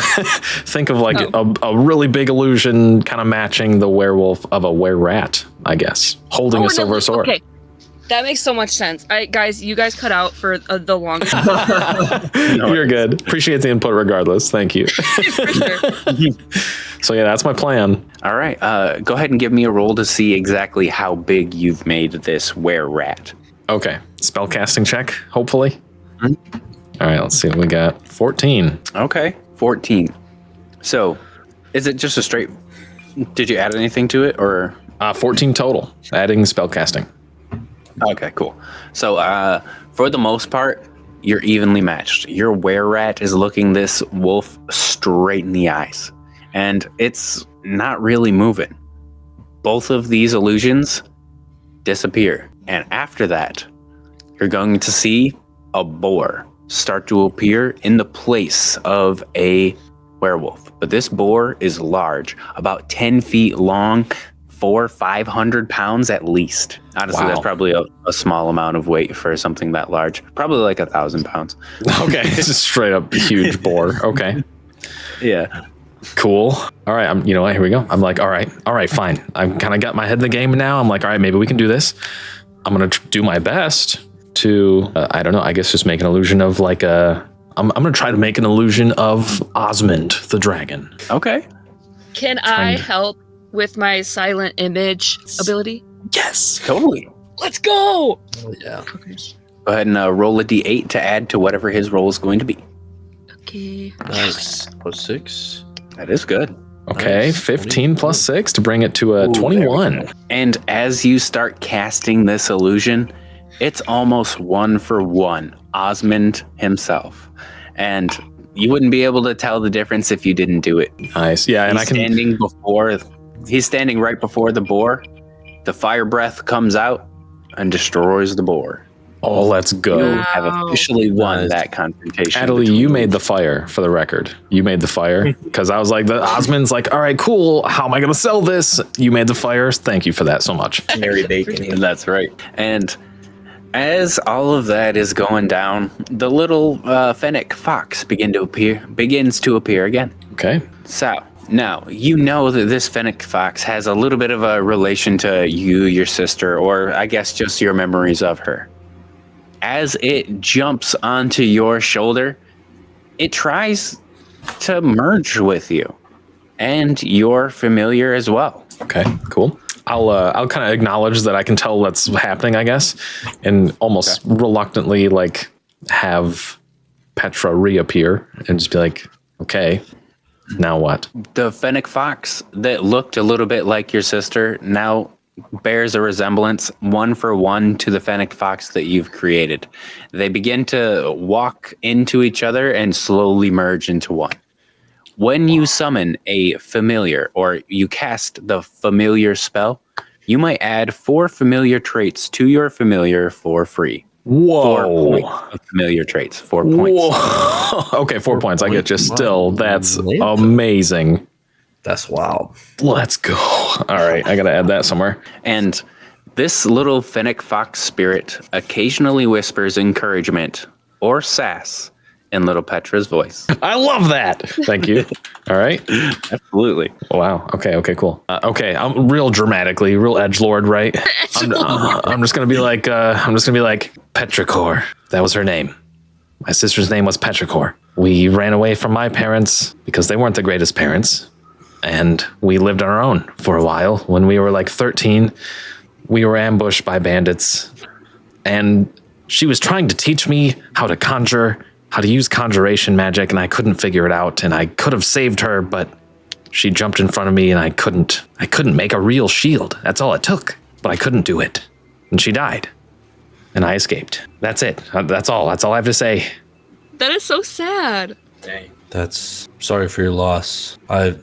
think of like a really big illusion kind of matching the werewolf of a were-rat, I guess, holding a silver sword. Okay, that makes so much sense. Guys, you guys cut out for the longest. You're good. Appreciate the input regardless. Thank you. For sure. So yeah, that's my plan. All right. Go ahead and give me a roll to see exactly how big you've made this were-rat. Okay. Spellcasting check, hopefully. Mm-hmm. All right, let's see what we got. 14. Okay, 14. So, is it just a straight... Did you add anything to it, or... 14 total, adding spellcasting. Okay, cool. So, for the most part, you're evenly matched. Your were-rat is looking this wolf straight in the eyes, and it's not really moving. Both of these illusions disappear. And after that, you're going to see a boar start to appear in the place of a werewolf. But this boar is large, about 10 feet long, 400-500 pounds at least. Honestly, That's probably a small amount of weight for something that large. Probably like 1,000 pounds. Okay, it's a straight up huge boar. Okay. Yeah. Cool. All right. You know what? Here we go. I'm like, all right, fine. I've kind of got my head in the game now. I'm like, all right, maybe we can do this. I'm going to do my best to, I don't know, I guess just make an illusion of like I'm going to try to make an illusion of Osmond the dragon. Okay. Can I help with my silent image ability? Yes. Totally. Let's go. Oh, yeah. Okay. Go ahead and roll a d8 to add to whatever his roll is going to be. Okay. Nice. Plus 6. That is good. Okay, Nice. 15 plus 6 to bring it to a 21. And as you start casting this illusion, it's almost one for one Osmond himself. And you wouldn't be able to tell the difference if you didn't do it. Nice. Yeah, and He's standing right before the boar. The fire breath comes out and destroys the boar. Oh, let's go. You have officially won Nice. that confrontation. Natalie, between you made the fire for the record. You made the fire because I was like, the Osmond's like, all right, cool. How am I going to sell this? You made the fires. Thank you for that so much. Mary Bacon. That's right. And as all of that is going down, the little fennec fox begins to appear again. Okay. So now you know that this fennec fox has a little bit of a relation to you, your sister, or I guess just your memories of her. As it jumps onto your shoulder, it tries to merge with you and your familiar as well. Okay, cool. I'll kind of acknowledge that I can tell that's happening, I guess, and almost reluctantly like have Petra reappear and just be like, okay, now what? The fennec fox that looked a little bit like your sister now bears a resemblance 1-for-1 to the fennec fox that you've created. They begin to walk into each other and slowly merge into one. When you summon a familiar or you cast the familiar spell, you might add 4 familiar traits to your familiar for free. 4 Whoa. points of familiar traits. 4 points. Whoa. Okay, 4 points. I get you. Still, that's Lit. amazing. That's wild. Let's go. All right, I got to add that somewhere. And this little fennec fox spirit occasionally whispers encouragement or sass in little Petra's voice. I love that. Thank you. All right. Absolutely. Wow. Okay, cool. Okay, I'm real dramatically, real edgelord, right? I'm just gonna be like, Petrichor. That was her name. My sister's name was Petrichor. We ran away from my parents because they weren't the greatest parents, and we lived on our own for a while. When we were like 13, we were ambushed by bandits, and she was trying to teach me how to conjure, how to use conjuration magic, and I couldn't figure it out, and I could have saved her, but she jumped in front of me and I couldn't make a real shield. That's all it took, but I couldn't do it. And she died. And I escaped. That's it. That's all I have to say. That is so sad. Dang. That's sorry for your loss. I've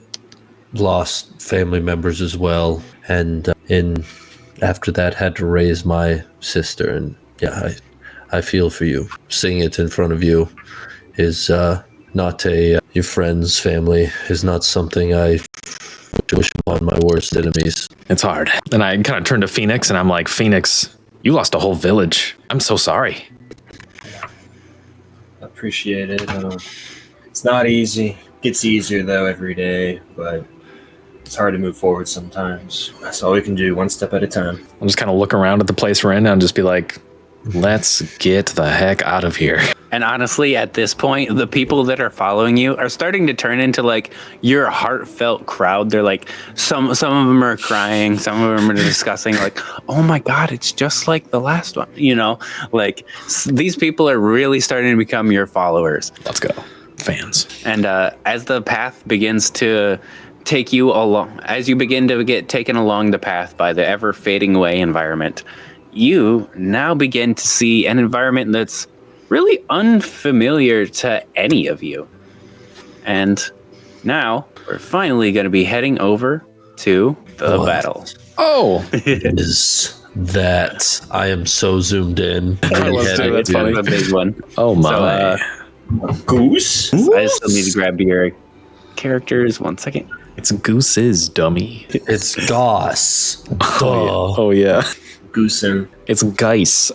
lost family members as well, and after that had to raise my sister, and yeah, I feel for you. Seeing it in front of you is not your friends, family is not something I wish upon my worst enemies. It's hard. And I kind of turned to Phoenix and I'm like, Phoenix, you lost a whole village. I'm so sorry. Appreciate it. It's not easy. Gets easier though every day, but it's hard to move forward sometimes. That's all we can do, one step at a time. I'll just kind of look around at the place we're in and just be like, let's get the heck out of here. And honestly, at this point, the people that are following you are starting to turn into like your heartfelt crowd. They're like, some of them are crying, some of them are discussing like, oh my God, it's just like the last one. You know, like these people are really starting to become your followers. Let's go. Fans. And as the path begins to take you along, as you begin to get taken along the path by the ever fading away environment, you now begin to see an environment that's really unfamiliar to any of you. And now we're finally going to be heading over to the battle. Oh, Is that I am so zoomed in. let's do it. That's funny. A big one. Oh my. Goose? I still need to grab your characters. 1 second. It's Goose's dummy. It's Goss. Oh yeah. Goosen. It's Geis.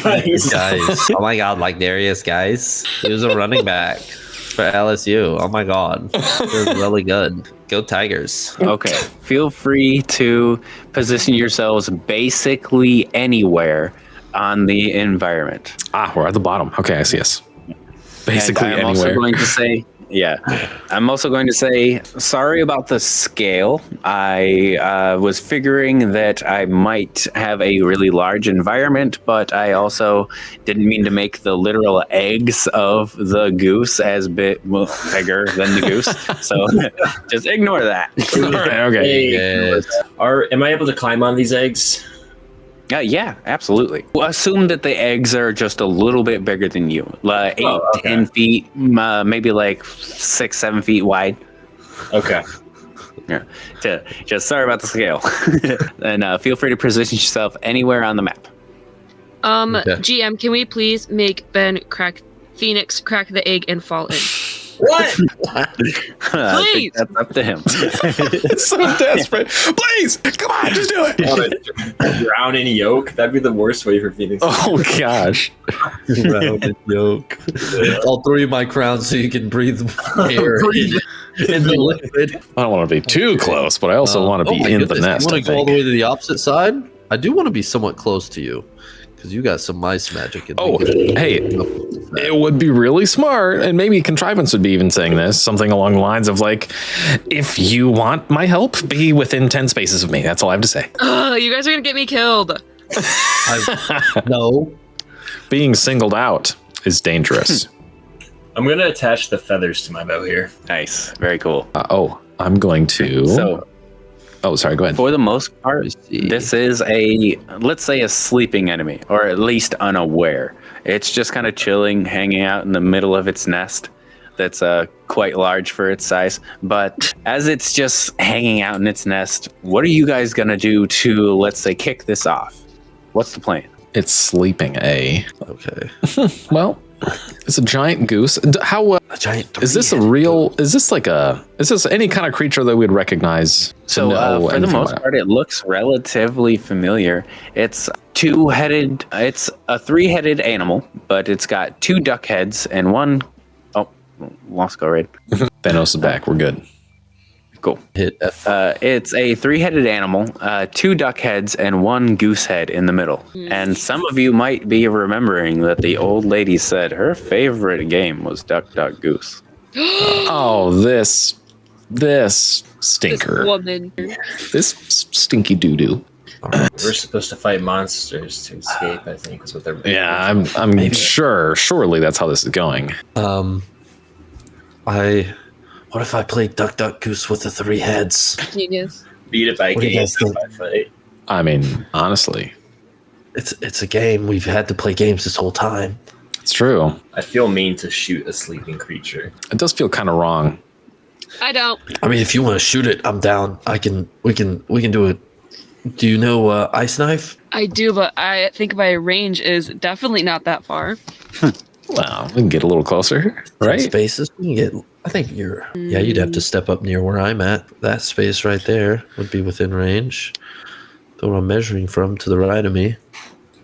Guys. Guys. Oh my God, like Darius, guys. He was a running back for LSU. Oh my God. He was really good. Go Tigers. Okay. Feel free to position yourselves basically anywhere on the environment. We're at the bottom. Okay, I see us. Basically And I'm anywhere. also going to say, I'm also going to say sorry about the scale. I was figuring that I might have a really large environment, but I also didn't mean to make the literal eggs of the goose as bigger than the goose. So just ignore that. All right, okay. Yes. Am I able to climb on these eggs? Yeah, absolutely. Well, assume that the eggs are just a little bit bigger than you, like 10 feet, maybe like 6-7 feet wide. Okay. Yeah. Just sorry about the scale. And feel free to position yourself anywhere on the map. GM, can we please make Phoenix crack the egg and fall in? What? I think that's up to him. It's so desperate. Please, come on, just do it. Drown in yolk? That'd be the worst way for Phoenix. Oh gosh. Rounded yolk. I'll throw you my crown so you can breathe air in the liquid. I don't want to be too close, but I also want to be my in goodness, the nest. You I want to go all the think. way to the opposite side? I do want to be somewhat close to you because you got some mice magic. And Oh, hey, it would be really smart, and maybe Contrivance would be even saying this, something along the lines of like, if you want my help, be within 10 spaces of me. That's all I have to say. You guys are gonna get me killed. No. Being singled out is dangerous. I'm going to attach the feathers to my bow here. Nice. Very cool. I'm going to. So, Oh, sorry, go ahead. for the most part, Let me see. this is let's say a sleeping enemy, or at least unaware. It's just kind of chilling, hanging out in the middle of its nest. That's quite large for its size. But as it's just hanging out in its nest, what are you guys going to do to, let's say, kick this off? What's the plan? It's sleeping, eh? Okay. Well, it's a giant goose. How A giant. is this a real? Is this any kind of creature that we'd recognize? to So know for the anything most about? part, it looks relatively familiar. It's two-headed. It's a three-headed animal, but it's got two duck heads and one. Oh, lost go right. Thanos is back. We're good. Cool. hit F? It's a three-headed animal, two duck heads, and one goose head in the middle. And some of you might be remembering that the old lady said her favorite game was Duck, Duck, Goose. Oh, this stinker. This woman. This stinky doo doo. We're supposed to fight monsters to escape, I think, is what they're. Yeah, I'm sure. Surely that's how this is going. What if I play Duck Duck Goose with the three heads? Genius. Beat it by What do you game, guys not think? by fight. I mean, honestly, It's a game. We've had to play games this whole time. it's true. I feel mean to shoot a sleeping creature. It does feel kind of wrong. I don't. I mean, if you want to shoot it, I'm down. We can do it. Do you know Ice Knife? I do, but I think my range is definitely not that far. Well, we can get a little closer, right? Spaces. We can get. I think you're. Yeah, you'd have to step up near where I'm at. That space right there would be within range. The one I'm measuring from to the right of me.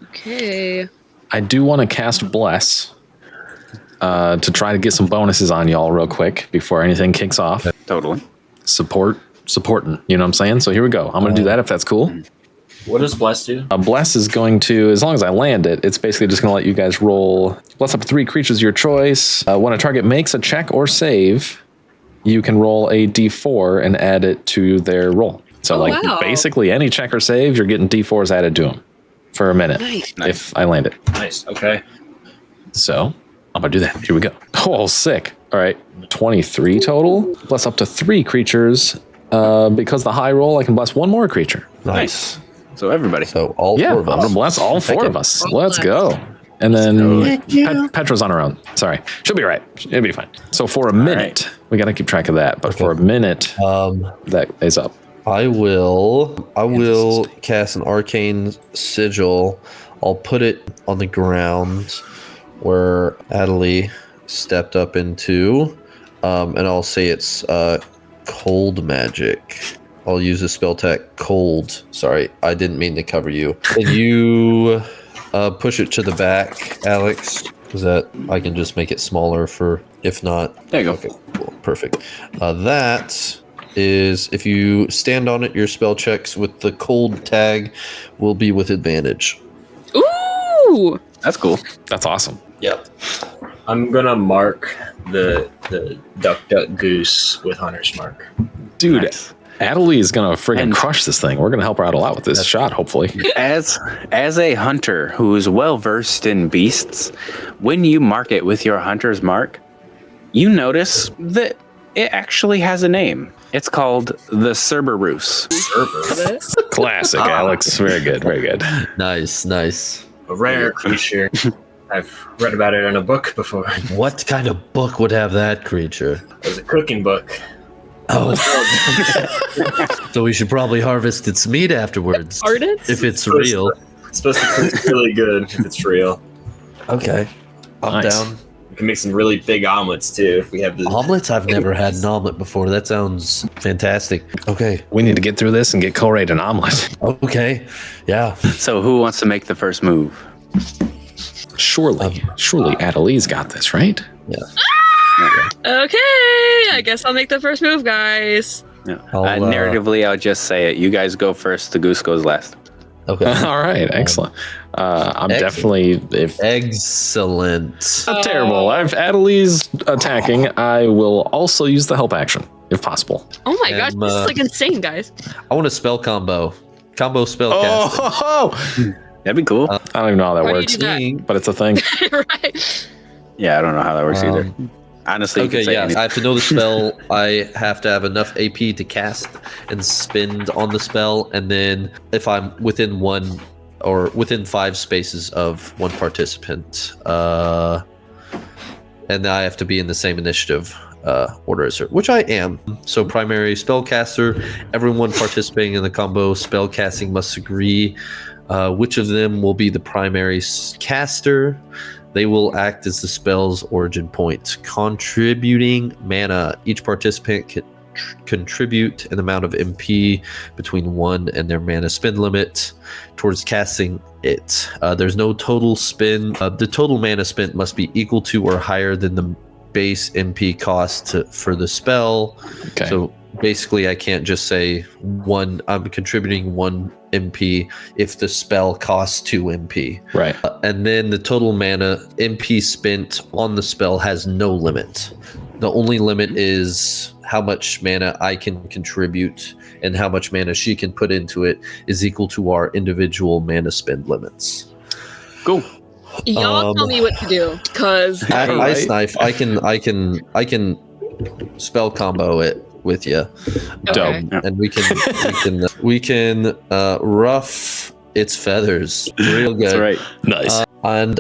Okay. I do want to cast Bless to try to get some bonuses on y'all real quick before anything kicks off. Totally. Supporting, you know what I'm saying? So here we go. I'm going to do that if that's cool. What does Bless do? Bless is going to, as long as I land it, it's basically just going to let you guys roll. Bless up to 3 creatures of your choice. When a target makes a check or save, you can roll a d4 and add it to their roll. So, wow. basically any check or save, you're getting d4s added to them for a minute Nice. if I land it. Nice. Okay. So, I'm going to do that. Here we go. Oh, sick. All right. 23 total. Bless up to 3 creatures. Because the high roll, I can bless 1 more creature. Nice. So everybody. So all Yeah, four I'm of us. gonna bless all 4 of us. Let's go. And then Petra's on her own. Sorry, she'll be all right. It'll be fine. So for a minute, we gotta keep track of that. But for a minute, that is up. I will cast an arcane sigil. I'll put it on the ground where Adelie stepped up into, and I'll say it's cold magic. I'll use the spell tech cold. Sorry, I didn't mean to cover you. Can you push it to the back, Alex? Because that I can just make it smaller for if not. There you go. Okay, cool, perfect. That is if you stand on it, your spell checks with the cold tag will be with advantage. Ooh. That's cool. That's awesome. Yep. I'm gonna mark the Duck Duck Goose with Hunter's Mark. Dude, Nice. Adelie is gonna friggin' And- crush this thing. We're gonna help her out a lot with this shot, hopefully. As a hunter who is well versed in beasts, when you mark it with your hunter's mark, you notice that it actually has a name. It's called the Cerberus. Classic, Alex. Very good. Very good. Nice. A rare creature. I've read about it in a book before. It What kind of book would have that creature? was a cooking book. Oh, so we should probably harvest its meat afterwards. Artists? If it's real. It's supposed to taste really good if it's real. Okay. I'm Nice. down. We can make some really big omelets too if we have the Omelets? I've never had an omelet before. That sounds fantastic. Okay. We need to get through this and get Colrade an omelet. Okay. Yeah. So who wants to make the first move? Surely Adelise got this, right? Okay, I guess I'll make the first move, guys. Yeah. I'll, Narratively, I'll just say it. You guys go first. The goose goes last. Okay. All right, excellent. I'm Excellent. definitely if Excellent. not terrible. If Adelise attacking, I will also use the help action if possible. Oh my gosh, this is like insane, guys. I want a spell combo. Combo spell casting. Oh, That'd be cool. I don't even know how that How do you works, do that? but it's a thing. Right. Yeah, I don't know how that works either. Um, Honestly, you Okay, could say yeah. anything. I have to know the spell. I have to have enough AP to cast and spend on the spell, and then if I'm within 1 or within 5 spaces of one participant, and I have to be in the same initiative order as her, which I am. So primary spellcaster. Everyone participating in the combo spell casting must agree which of them will be the primary caster. They will act as the spell's origin point, contributing mana. Each participant can contribute an amount of MP between 1 and their mana spend limit towards casting it. There's no total spend. The total mana spent must be equal to or higher than the base MP cost for the spell. Okay. So basically, I can't just say I'm contributing 1 MP if the spell costs 2 MP. Right. And then the total mana MP spent on the spell has no limit. The only limit is how much mana I can contribute, and how much mana she can put into it is equal to our individual mana spend limits. Cool. Y'all tell me what to do, because At Right. Ice Knife, I can spell combo it with you, okay. and we can rough its feathers real good. That's right. Nice. And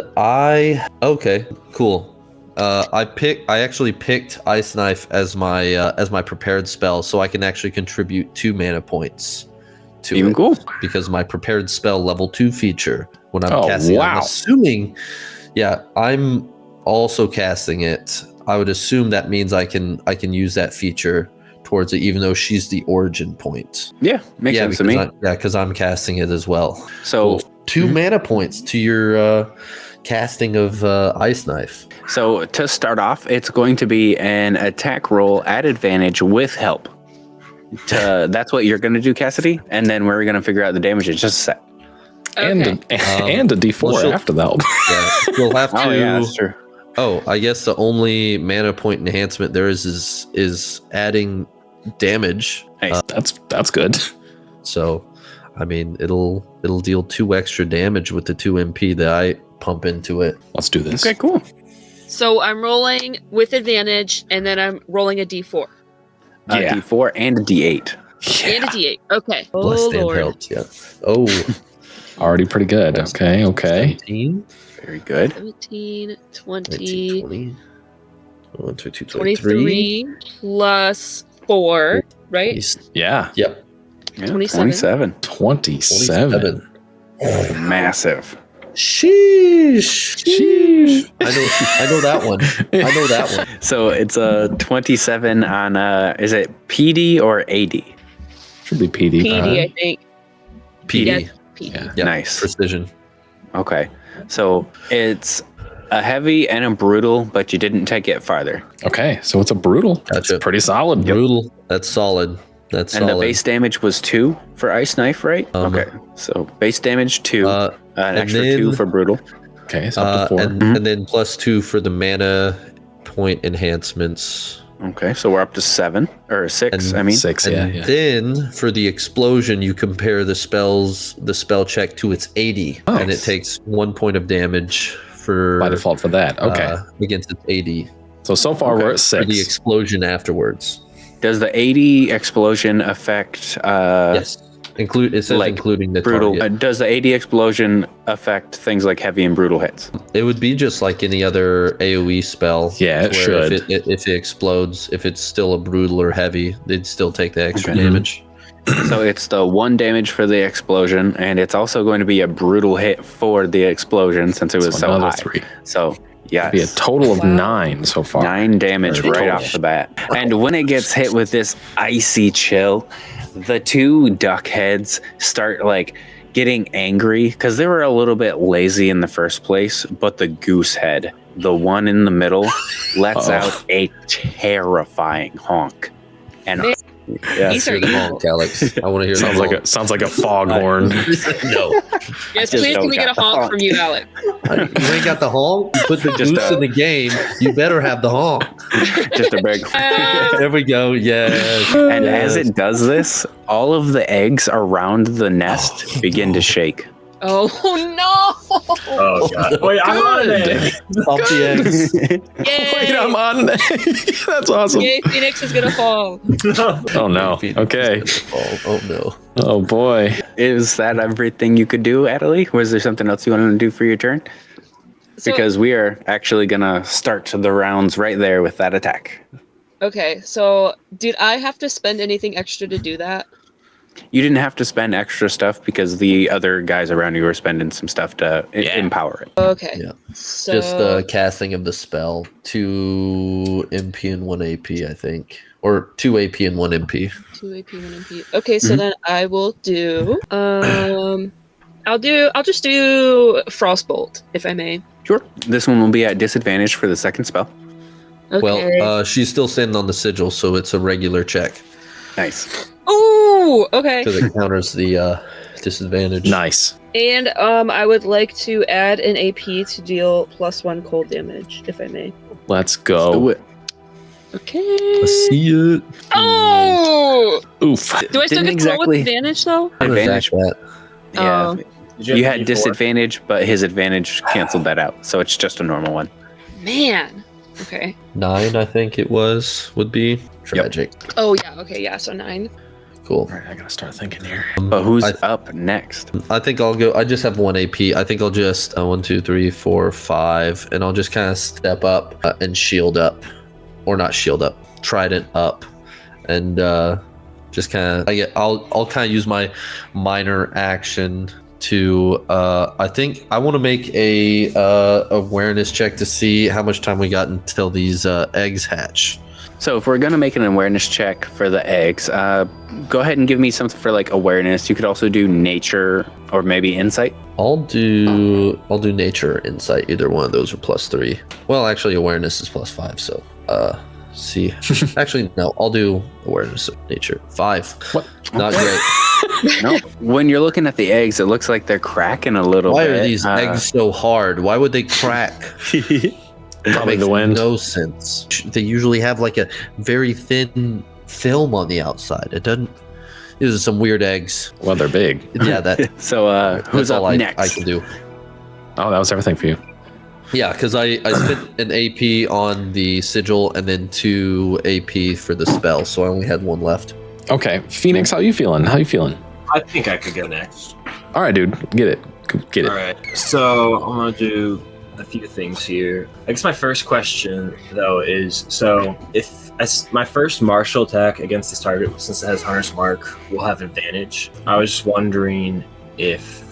okay, cool. I actually picked Ice Knife as my prepared spell, so I can actually contribute 2 mana points to Even it, cool. because my prepared spell level 2 feature when I'm Oh, casting. wow. I'm assuming, I'm also casting it. I would assume that means I can use that feature towards it, even though she's the origin point. Yeah, makes sense to me. Because I'm casting it as well. So, 2 mana points to your casting of Ice Knife. so to start off, it's going to be an attack roll at advantage with help. That's what you're going to do, Cassidy, and then we're going to figure out the damage in just a sec. And Okay. and a D4 well, she'll- after that. Yeah, we'll have to. Oh yeah, that's true. Oh, I guess the only mana point enhancement there is adding damage. Nice. That's good. So, I mean, it'll deal 2 extra damage with the 2 MP that I pump into it. Let's do this. Okay, cool. So I'm rolling with advantage, and then I'm rolling a d4 Yeah. D4 and a D8. and a d8. Okay. Oh Blessed lord. handheld, yeah. Oh, Already pretty good. Okay. 17, Very good. 17, 19, 20, 20, 1, 2, 23. 23 plus 4, right? Yeah. Yep. Yeah, 27. 27. Massive. Sheesh. Sheesh. I know that one. I know that one. So it's a 27 on is it PD or AD? Should be PD. PD, I think. PD. Yeah, PD. Yeah. Yep. Nice. Precision. Okay. So it's a heavy and a brutal, but you didn't take it farther. Okay. So it's a brutal. That's Gotcha. pretty solid. Brutal. That's solid. That's And solid. the base damage was 2 for Ice Knife, right? Okay. So base damage 2, an and extra then- 2 for brutal. Okay. So up to 4. and then plus 2 for the mana point enhancements. Okay. So we're up to 7 or 6. And I mean, 6. And Yeah. Yeah. then for the explosion, you compare the spell check to its 80, Oh. and it takes 1 point of damage for By default for that. Okay. against its 80 so far okay. we're at for the 6. explosion afterwards. does the 80 explosion affect Yes, it says like including the brutal? target. Does the 80 explosion affect things like heavy and brutal hits? It would be just like any other AOE spell. Yeah, it where should. If it explodes, if it's still a brutal or heavy, they'd still take the extra Okay. damage. So it's the 1 damage for the explosion, and it's also going to be a brutal hit for the explosion since it was so another high. 3. So yeah, Be a total of 9 so far. 9 damage Very right total. off the bat. And when it gets hit with this icy chill, the 2 duck heads start like getting angry because they were a little bit lazy in the first place, but the goose head, the one in the middle, lets out a terrifying honk. And These are Hear the honk, Alex. I want to hear Sounds like a foghorn. no. Yes, just please don't can we get a got the honk honk. from you, Alex? You ain't got the honk. You put the Just goose in the game. You better have the honk. just a big. There we go. Yes. And Yes. as it does this, all of the eggs around the nest begin to shake. Oh no! Oh god. Wait, I'm on it. Pump the eggs. Yay! Wait, I'm on. That's awesome. Yay, Phoenix is gonna fall. Oh no. Okay. Oh no. Oh boy. Is that everything you could do, Adelie? Was there something else you wanted to do for your turn? So- Because we are actually gonna start the rounds right there with that attack. Okay, so did I have to spend anything extra to do that? You didn't have to spend extra stuff because the other guys around you were spending some stuff to empower it. Okay. Yeah. So Just the casting of the spell. 2 MP and 1 AP, I think. Or 2 AP and 1 MP. 2 AP, 1 MP. Okay, so then I will do I'll just do Frostbolt, if I may. Sure. This one will be at disadvantage for the second spell. Okay. Well, she's still standing on the sigil, so it's a regular check. Nice. Ooh, okay. Because it counters the disadvantage. Nice. And I would like to add an AP to deal +1 cold damage, if I may. Let's Do go. it. Okay. Let's see it. Oh! Oof. Do I still Didn't get roll with exactly- advantage though? Advantage. That. Yeah. Oh. Did You have had a D4? disadvantage, but his advantage canceled that out. So it's just a normal one. Man. Okay. 9, I think it would be. Tragic. Oh yeah. Okay. Yeah. So 9. Cool. All right, I gotta start thinking here. But who's I- up next? I think I'll go. I just have 1 AP. I think I'll just 1, 2, 3, 4, 5, and I'll just kind of step up and shield up, or not shield up, trident up, and just kind of. I'll kind of use my minor action to. I think I want to make a awareness check to see how much time we got until these eggs hatch. So if we're gonna make an awareness check for the eggs, go ahead and give me something for like awareness. You could also do nature or maybe insight. I'll do nature or insight. Either one of those are +3. Well, actually, awareness is +5. So, see. Actually, no. I'll do awareness of nature. 5. What? Not great. No. When you're looking at the eggs, it looks like they're cracking a little Why bit. are these eggs so hard? Why would they crack? Probably Makes the wind. no sense. They usually have like a very thin film on the outside. It doesn't. These are some weird eggs. Well, they're big. Yeah, that. So who's That's all up I next? can do. Oh, that was everything for you. Yeah, because I spent an AP on the sigil and then 2 AP for the spell, so I only had 1 left. Okay, Phoenix, how you feeling? How you feeling? I think I could go next. All right, dude, get it, get it. All right. So I'm gonna do a few things here. I guess my first question though is, so if my first martial attack against this target, since it has Hunter's Mark, will have advantage. I was just wondering if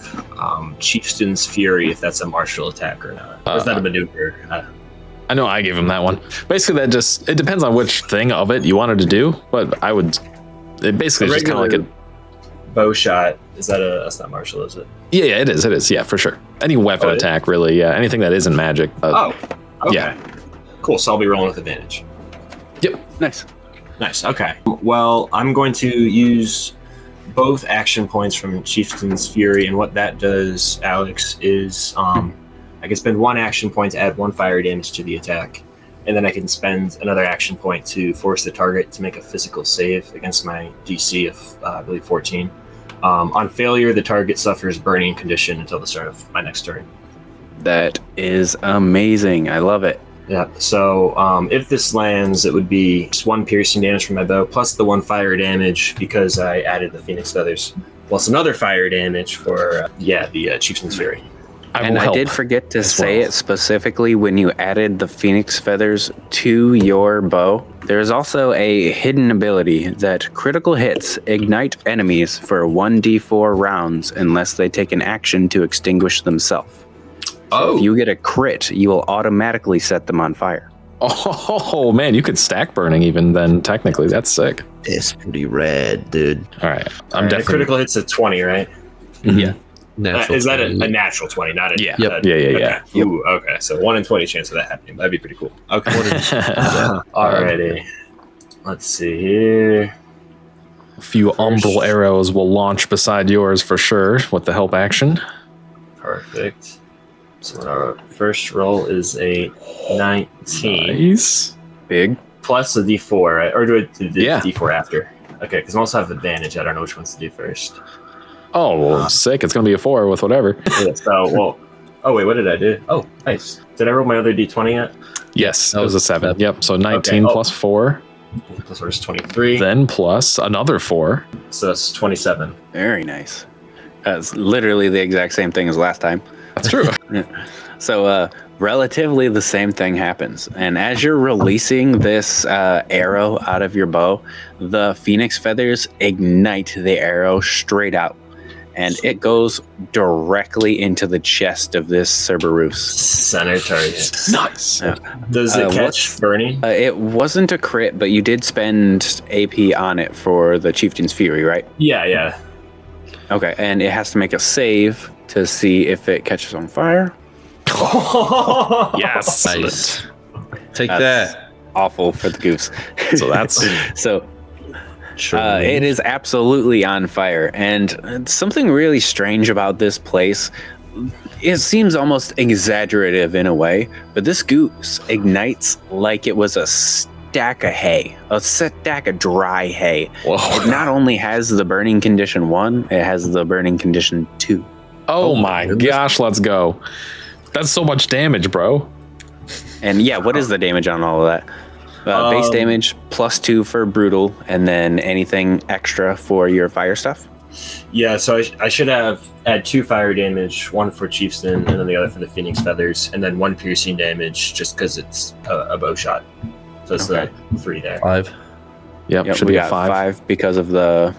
Chieftain's Fury, if that's a martial attack or not. Or is that a maneuver? I know I gave him that one. Basically, it depends on which thing of it you wanted to do, but I would. It basically is just kind of like a. Bow shot. That's not martial, is it? Yeah, it is. Yeah, for sure. Any weapon Oh, it is? attack, really. Yeah, anything that isn't magic. Okay. Yeah. Cool. So I'll be rolling with advantage. Yep. Nice. Nice. Okay. Well, I'm going to use both action points from Chieftain's Fury, and what that does, Alex, is I can spend 1 action point to add 1 fire damage to the attack, and then I can spend another action point to force the target to make a physical save against my DC of I believe 14. On failure, the target suffers burning condition until the start of my next turn. That is amazing. I love it. Yeah, so if this lands, it would be just 1 piercing damage from my bow, plus the 1 fire damage because I added the Phoenix Feathers, plus another fire damage for, the Chieftain's Fury. And I help did forget to as say well. it specifically when you added the phoenix feathers to your bow. There's also a hidden ability that critical hits ignite enemies for 1d4 rounds unless they take an action to extinguish themselves. Oh, If you get a crit, you will automatically set them on fire. Oh man, you could stack burning even then. Technically, that's sick. It's pretty rad, dude. All right, I'm the definitely critical hits at 20, right? Yeah. Natural Is that a 20. natural 20? Not a Yeah. Yep. Yeah. Okay. Ooh, okay. So 1 in 20 chance of that happening. That'd be pretty cool. Okay. Alrighty. Let's see here. A few umbral arrows will launch beside yours for sure with the help action. Perfect. So our first roll is a 19 Nice. Big. plus a D4, right? Or do it do the Yeah. D4 after? Okay, because I also have advantage. I don't know which ones to do first. Oh, well, sick. It's gonna be a 4 with whatever. Yeah, so, well, oh wait, what did I do? Oh, nice. Did I roll my other D20 yet? Yes, that was a 7. Yep. So 19 Okay, oh. plus 4, Plus first 23. then plus another 4. So that's 27. Very nice. That's literally the exact same thing as last time. That's true. So, relatively the same thing happens. And as you're releasing this arrow out of your bow, the phoenix feathers ignite the arrow straight out. And it goes directly into the chest of this Cerberus. Center target. Nice. Yeah. Does it catch what's- burning? It wasn't a crit, but you did spend AP on it for the Chieftain's Fury, right? Yeah. Okay, and it has to make a save to see if it catches on fire. Yes. Nice. Take That's that. awful for the goose. So that's So Sure. it is absolutely on fire, and something really strange about this place. It seems almost exaggerative in a way, but this goose ignites like it was a stack of hay, a stack of dry hay. It whoa. not only has the burning condition 1, it has the burning condition 2. Oh my gosh, let's go. That's so much damage, bro. And yeah, what is the damage on all of that? Base damage plus 2 for brutal, and then anything extra for your fire stuff. Yeah, so I should have had 2 fire damage, 1 for Chieftain, and then the other for the Phoenix Feathers, and then 1 piercing damage just because it's a bow shot. So it's Okay. the 3 there. 5. Yep, should we be a got 5. because of the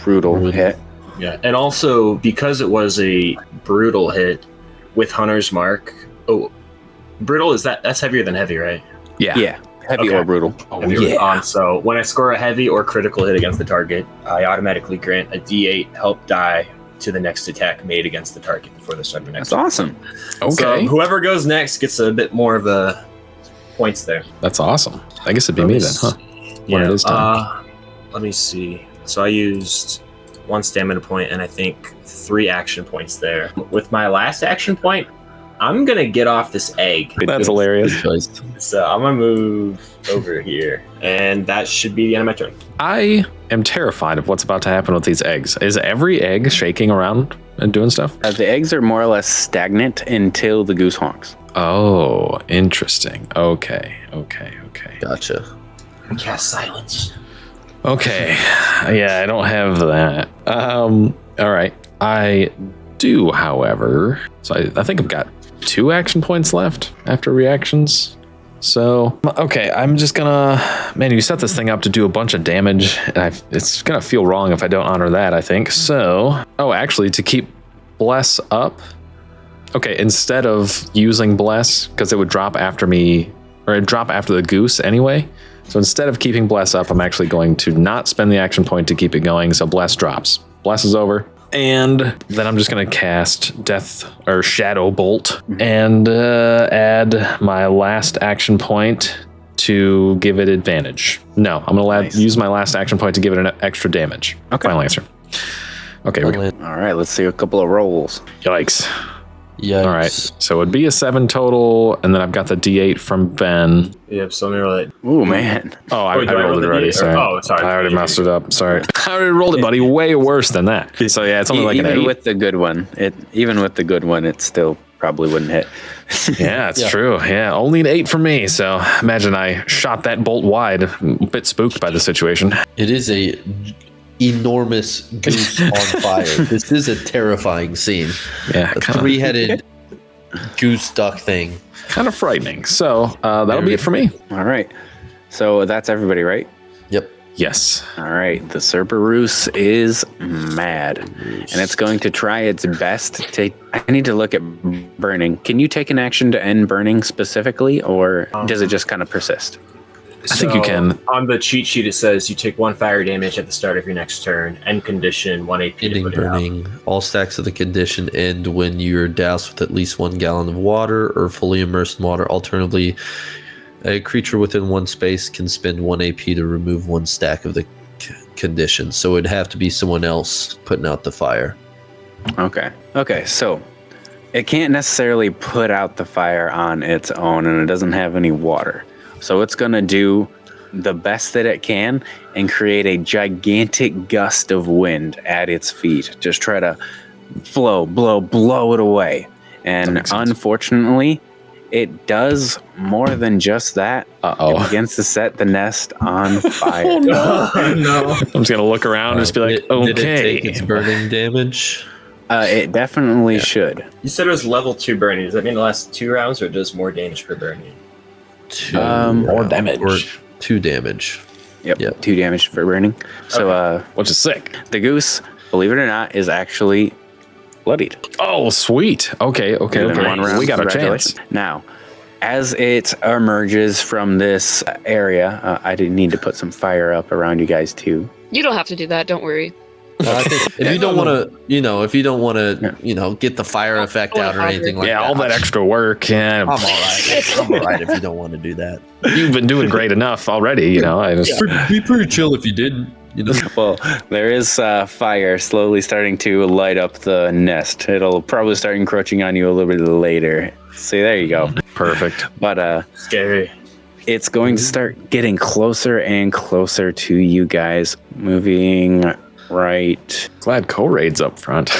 brutal hit. Yeah, and also because it was a brutal hit with Hunter's Mark. Oh, brutal that's heavier than heavy, right? Yeah, heavy Okay. or brutal. Oh, Heavier. So when I score a heavy or critical hit against the target, I automatically grant a D8 help die to the next attack made against the target before the start of the next. That's awesome. Okay. So whoever goes next gets a bit more of a points there. That's awesome. I guess it'd be me then, huh? When it is time. Let me see. So I used 1 stamina point and I think 3 action points there. With my last action point, I'm gonna get off this egg. That's hilarious. Good choice. So I'm gonna move over here, and that should be the end of my turn. I am terrified of what's about to happen with these eggs. Is every egg shaking around and doing stuff? The eggs are more or less stagnant until the goose honks. Oh, interesting. Okay. Gotcha. Cast silence. Okay. Yeah, I don't have that. All right. I do, however. So I think I've got 2 action points left after reactions. So, okay, I'm just gonna... Man, you set this thing up to do a bunch of damage, and it's gonna feel wrong if I don't honor that, I think. So, oh, actually, to keep Bless up... Okay, instead of using Bless, because it would drop after me, or it'd drop after the goose anyway. So instead of keeping Bless up, I'm actually going to not spend the action point to keep it going, so Bless drops. Bless is over. And then I'm just going to cast Death or Shadow Bolt and add my last action point to give it advantage. No, I'm going to use my last action point to give it an extra damage. Okay. Final answer. Okay, All right, let's see a couple of rolls. yikes. Yikes. All right, so it'd be a 7 total, and then I've got the D8 from Ben. Yep, so let me roll it. Ooh, man. Oh, I Wait, do I rolled roll it the already. D8? Sorry. Oh, sorry. I already messed it up. Sorry. I already rolled it, buddy. Way worse than that. So yeah, it's only like an Even 8. with the good one, it still probably wouldn't hit. Yeah, it's Yeah. true. Yeah, only an 8 for me. So imagine I shot that bolt wide, a bit spooked by the situation. It is a enormous goose on fire. This is a terrifying scene. Yeah, A three-headed goose duck thing. kind of frightening. So that'll be it for me. All right. So that's everybody, right? Yep. Yes. All right. The Cerberus is mad, and it's going to try its best to. I need to look at burning. Can you take an action to end burning specifically, or does it just kind of persist? I think you can. On the cheat sheet, it says you take 1 fire damage at the start of your next turn. End condition, 1 AP. to Ending put it out. burning. All stacks of the condition end when you're doused with at least 1 gallon of water or fully immersed in water. Alternatively, a creature within 1 space can spend 1 AP to remove 1 stack of the condition. So it'd have to be someone else putting out the fire. Okay. Okay. So it can't necessarily put out the fire on its own, and it doesn't have any water. So it's going to do the best that it can and create a gigantic gust of wind at its feet. Just try to blow it away. And unfortunately, it does more than just that. Uh-oh. It begins to set the nest on fire. Oh, no. I'm just going to look around and just be like, Did it take okay. its burning damage? It definitely should. You said it was level 2 burning. Does that mean it lasts 2 rounds or it does more damage per burning? 2 more rounds, damage. or 2 damage. Yep. Yep. 2 damage for burning. So Which is sick. the goose, believe it or not, is actually bloodied. Oh, sweet. Okay. In one round. We got our Congratulations. chance. Now, as it emerges from this area, I did need to put some fire up around you guys too. You don't have to do that. Don't worry. I think if you don't want to, get the fire effect out or anything like Yeah, that. all that extra work. Yeah. I'm all right. I'm all right if you don't want to do that. You've been doing great enough already. I just. Be pretty chill if you didn't. Well, there is fire slowly starting to light up the nest. It'll probably start encroaching on you a little bit later. See, there you go. Perfect. But Scary. it's going to start getting closer and closer to you guys, moving right Glad Co-Raid's up front.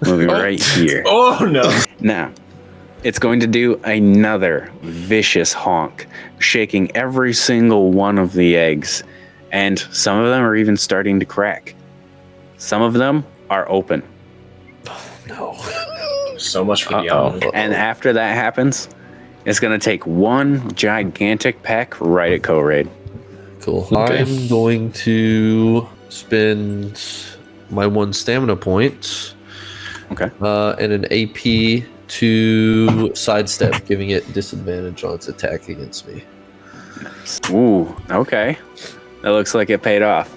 moving right here. Oh, no. Now, it's going to do another vicious honk, shaking every single one of the eggs, and some of them are even starting to crack. Some of them are open. So much for the Uh-oh. omelet. And after that happens, it's going to take one gigantic peck right at Co-Raid. Cool. Okay. I'm going to spend my 1 stamina point. Okay. And an AP to sidestep, giving it disadvantage on its attack against me. Ooh, okay. That looks like it paid off.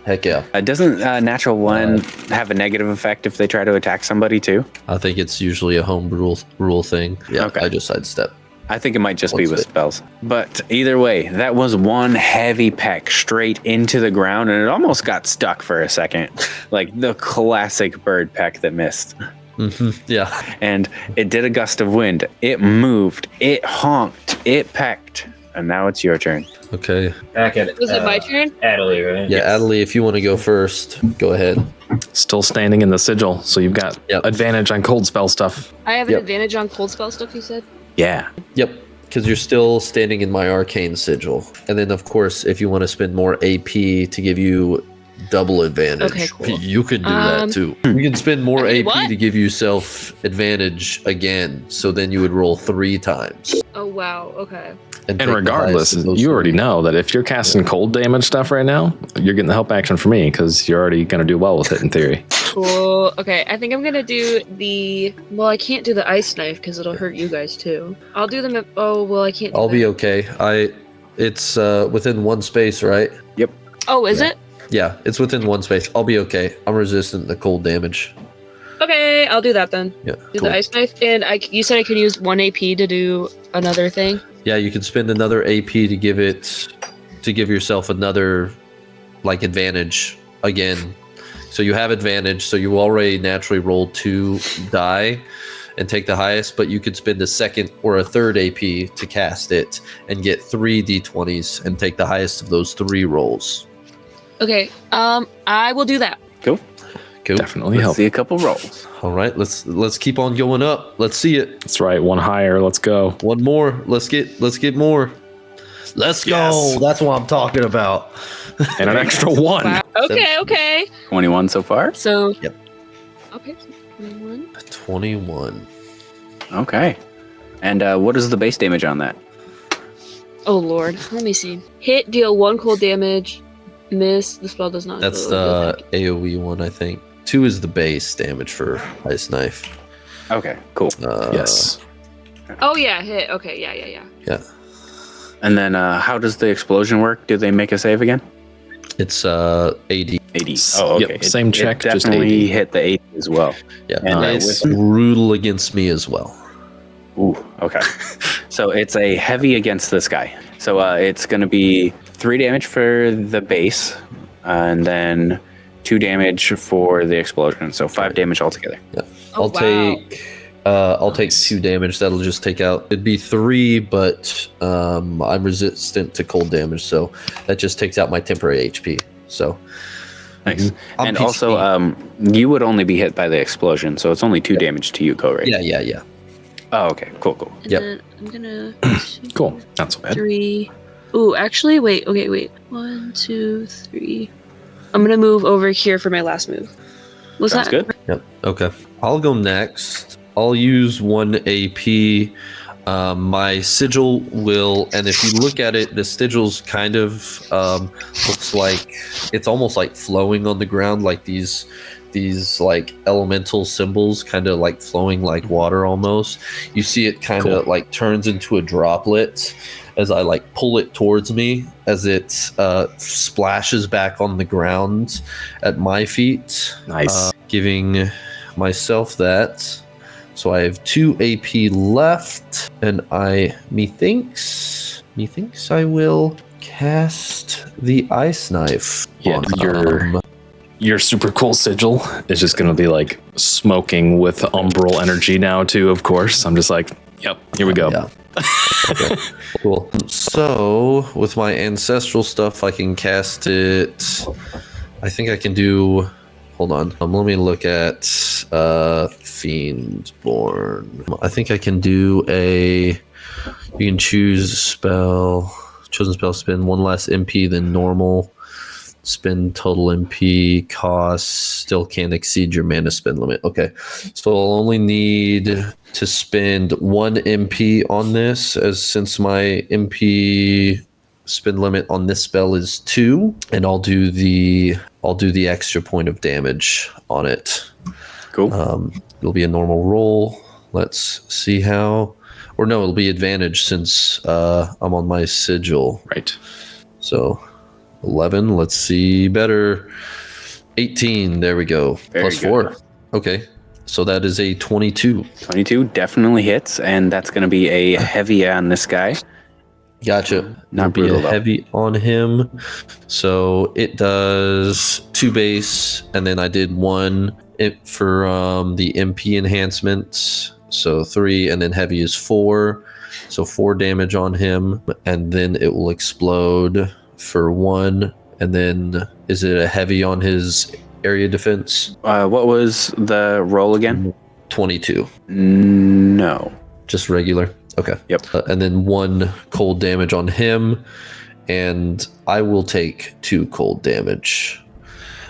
Heck yeah. Doesn't natural one have a negative effect if they try to attack somebody too? I think it's usually a home rule thing. Yeah, Okay. I just sidestep. I think it might just be What's with it? spells. But either way, that was one heavy peck straight into the ground, and it almost got stuck for a second. Like the classic bird peck that missed. Yeah. And it did a gust of wind. It moved. It honked. It pecked. And now it's your turn. Okay. Back at Was it my turn? Adelie, right? Yeah, Adelie, if you want to go first, go ahead. Still standing in the sigil, so you've got Yep. advantage on cold spell stuff. I have an Yep. advantage on cold spell stuff, you said? Yeah. Yep. Because you're still standing in my arcane sigil. And then, of course, if you want to spend more AP to give you double advantage, Okay, cool. you can do that too. You can spend more Okay, AP what? to give yourself advantage again. So then you would roll 3 times. Oh, wow. Okay. And take the regardless, highest of those you already 3. know that if you're casting cold damage stuff right now, you're getting the help action for me because you're already going to do well with it in theory. Cool. Okay, I think I'm gonna do the. Well, I can't do the ice knife because it'll hurt you guys too. I'll do the. Oh, well, I can't. Do I'll be that. okay. It's within 1 space, right? Oh, is it? Yeah, it's within 1 space. I'll be okay. I'm resistant to cold damage. Okay, I'll do that then. Yeah, Do cool. the ice knife, and you said I can use 1 AP to do another thing. Yeah, you can spend another AP to give yourself another advantage again. So you have advantage. So you already naturally rolled 2 die and take the highest, but you could spend a second or a third AP to cast it and get 3 d20s and take the highest of those 3 rolls. Okay. I will do that. Cool. Cool. Definitely Let's help. see a couple rolls. All right, let's keep on going up. Let's see it. That's right. One higher. Let's go. One more. Let's get more. Let's Yes. go. That's what I'm talking about. And an extra one. Wow. Okay. 21 so far. So. Yep. Okay. So 21. 21. Okay. And what is the base damage on that? Oh lord. Let me see. Hit, deal 1 cold damage. Miss. The spell does not. That's go the AoE one, I think. 2 is the base damage for Ice Knife. Okay, cool. Yes. Oh yeah, hit. Okay, yeah. Yeah. And then how does the explosion work? Do they make a save again? It's 80. 80. Oh, okay. Yep, same check, It just definitely 80. hit the 80 as well. Yeah. And It's with- brutal against me as well. Ooh, okay. So it's a heavy against this guy. So it's going to be 3 damage for the base, and then 2 damage for the explosion. So 5 damage altogether. Yeah. Oh, I'll take 2 damage. That'll just take out. It'd be 3, but I'm resistant to cold damage, so that just takes out my temporary HP. So Nice. I'm And PCP. also, you would only be hit by the explosion, so it's only 2 damage to you, go right? yeah. Oh, okay. Cool. And Yep. then I'm gonna. Cool. Not so bad. 3. Ooh, actually, wait. Okay, wait. 1, 2, 3. I'm gonna move over here for my last move. Was Sounds that good. Yep. Okay. I'll go next. I'll use 1 AP. My sigil will, and if you look at it, the sigil's kind of looks like it's almost like flowing on the ground, like these like elemental symbols, kind of like flowing like water almost. You see it kind of Cool. like turns into a droplet as I like pull it towards me, as it splashes back on the ground at my feet. Nice. Giving myself that. So I have 2 AP left, and methinks I will cast the Ice Knife. Yeah, on, Your super cool sigil is just going to be like smoking with umbral energy now too, of course. I'm just like, yep, here we go. Yeah. Okay, cool. So with my ancestral stuff, I can cast it. I think I can do. Hold on. Let me look at Fiendborn. I think I can do a. You can choose a spell. Chosen spell, spend 1 less MP than normal. Spend total MP cost. Still can't exceed your mana spend limit. Okay. So I'll only need to spend 1 MP on this, as since my MP spend limit on this spell is 2, and I'll do the extra point of damage on it. Cool. It'll be a normal roll. Let's see how, or no, it'll be advantage since I'm on my sigil. Right. So 11. Let's see better. 18. There we go. Very Plus good. 4. Okay. So that is a 22. 22 definitely hits, and that's going to be a heavy on this guy. Gotcha. Not It'll be brutal, a though. heavy on him. So it does 2 base, and then I did 1 for the MP enhancements. So 3, and then heavy is 4. So 4 damage on him, and then it will explode for 1. And then is it a heavy on his area defense? What was the roll again? 22. No. Just regular. Okay. Yep. And then 1 cold damage on him, and I will take 2 cold damage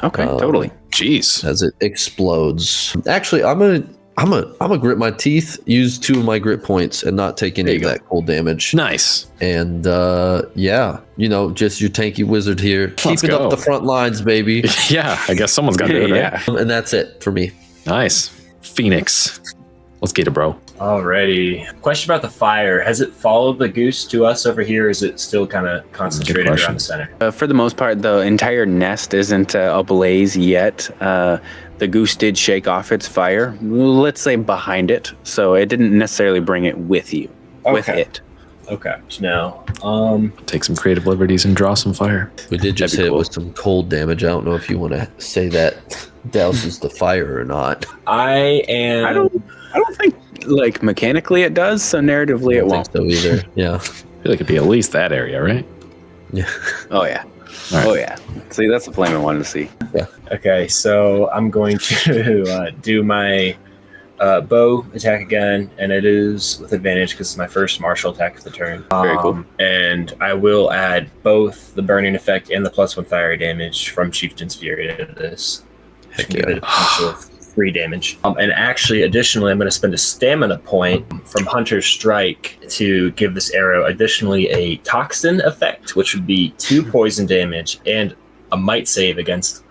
Okay, totally. Jeez. as it explodes. Actually, I'm gonna grit my teeth, use 2 of my grit points, and not take any There of you go. that cold damage. Nice. And yeah, just your tanky wizard here, Let's keeping go. up the front lines, baby. Yeah, I guess someone's got to do it, right? Yeah. And that's it for me. Nice. Phoenix. Let's get it, bro. Alrighty. Question about the fire. Has it followed the goose to us over here? Or is it still kind of concentrated question. around the center? For the most part, the entire nest isn't ablaze yet. The goose did shake off its fire, let's say behind it, so it didn't necessarily bring it with you. With Okay. it. Okay. Now, Take some creative liberties and draw some fire. We did just That'd be hit cool. with some cold damage. I don't know if you want to say that douses the fire or not. I am. I don't think like mechanically it does, so narratively I it don't won't. think so either. Yeah. I feel like it'd be at least that area, right? Yeah. Oh yeah. All right. Oh yeah. See, that's the flame I wanted to see. Okay, so I'm going to do my bow attack again, and it is with advantage because it's my first martial attack of the turn. Very cool. And I will add both the burning effect and the +1 fire damage from Chieftain's Fury to this. Heck Give it yeah. a potential of 3 damage. And actually, additionally, I'm going to spend a stamina point from Hunter's Strike to give this arrow additionally a toxin effect, which would be 2 poison damage and a might save against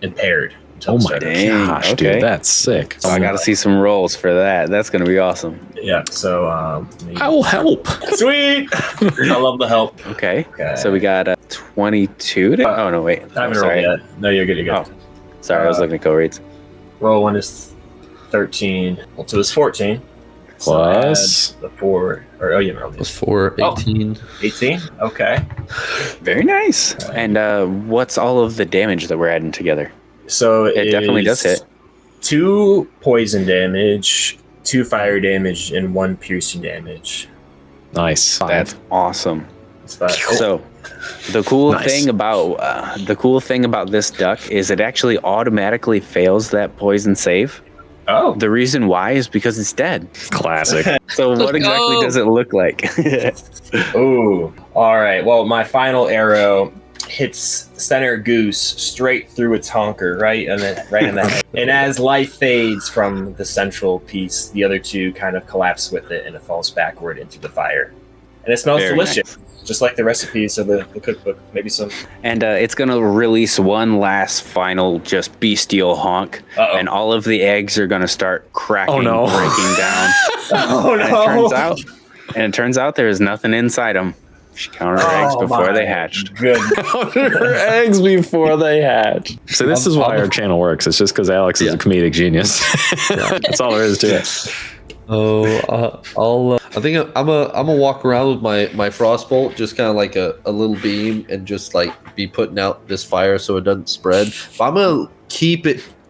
impaired. Oh my Dang, gosh, okay. dude, that's sick. So I got to see some rolls for that. That's going to be awesome. Yeah, so I will help. sweet. I love the help. Okay. Okay. So we got 22. Oh, no, wait. I haven't Oh, rolled sorry. yet. No, you're good. You're good. Oh. Sorry, I was looking at co-reads. Roll 1 is 13. Well, 2 is 14. So Plus- add the 4. Or, oh, you haven't rolled Plus yet. 4, 18. 18? Okay. Very nice. And what's all of the damage that we're adding together? So It definitely does hit. 2 poison damage, 2 fire damage, and 1 piercing damage. Nice. That's awesome. It's 5. So the cool Nice. thing about this duck is it actually automatically fails that poison save. Oh. The reason why is because it's dead. Classic. So what exactly go. does it look like? Ooh. All right. Well, my final arrow hits center goose straight through its honker, right in the head. And as life fades from the central piece, the other 2 kind of collapse with it, and it falls backward into the fire. And it smells Very delicious, just like the recipes of the cookbook. Maybe some. And it's going to release one last final just bestial honk. Uh-oh. And all of the eggs are going to start cracking, Oh, no. breaking down. Oh And it turns out there's nothing inside them. She counted her eggs before they hatched. Good. Her eggs before they hatch. So this is why our channel works. It's just because Alex is a comedic genius. That's all there is to it. Oh, I'll. I think I'm gonna walk around with my frostbolt, just kind of like a little beam, and just like be putting out this fire so it doesn't spread. But I'm gonna keep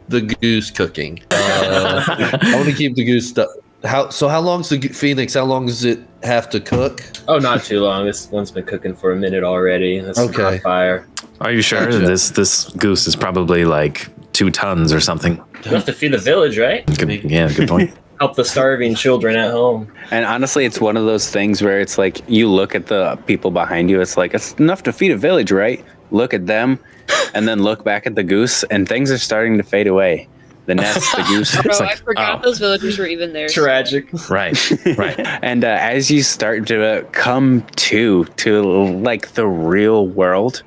the goose cooking. I want to keep the goose stuff. How long's the phoenix? How long does it have to cook? Oh, not too long. This one's been cooking for a minute already. That's Okay. hot fire. Are you sure? Gotcha. This goose is probably like 2 tons or something. You have to feed the village, right? Good point. Help the starving children at home. And honestly, it's one of those things where it's like you look at the people behind you. It's like, it's enough to feed a village, right? Look at them and then look back at the goose, and things are starting to fade away. The nest, the goose. Bro, like, I forgot those villagers were even there. Tragic. Right. And as you start to come to like the real world,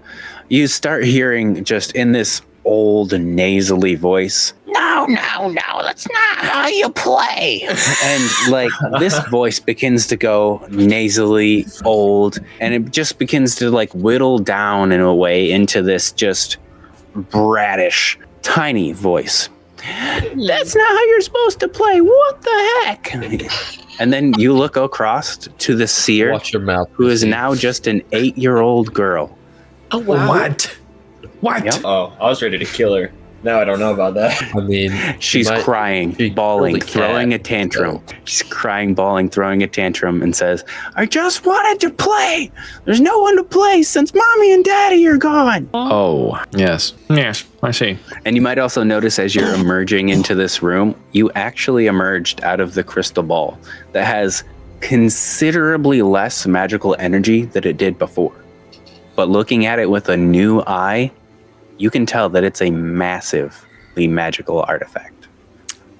you start hearing just in this old nasally voice, no, that's not how you play. And like this voice begins to go nasally old, and it just begins to like whittle down in a way into this just bratish, tiny voice. That's not how you're supposed to play. What the heck? And then you look across to the seer, Watch your mouth. who is now just an 8-year-old girl. Oh wow. What? Yep. Oh, I was ready to kill her. Now I don't know about that. I mean, She's might- crying, she bawling, really can't, throwing a tantrum. She's crying, bawling, throwing a tantrum, and says, I just wanted to play. There's no one to play since mommy and daddy are gone. Oh, yes. Yes, I see. And you might also notice as you're emerging into this room, you actually emerged out of the crystal ball that has considerably less magical energy than it did before. But looking at it with a new eye, you can tell that it's a massively magical artifact.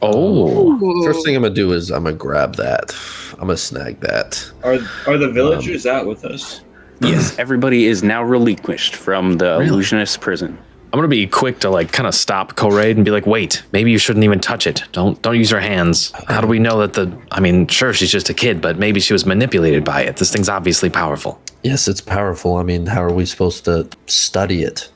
Oh. Ooh. First thing I'm gonna do is I'm gonna grab that. I'm gonna snag that. Are the villagers out with us? Yes, everybody is now relinquished from the Really? illusionist prison. I'm gonna be quick to like kind of stop Koraid and be like, wait, maybe you shouldn't even touch it. Don't use her hands. How do we know that I mean, sure, she's just a kid, but maybe she was manipulated by it. This thing's obviously powerful. Yes, it's powerful. I mean, how are we supposed to study it?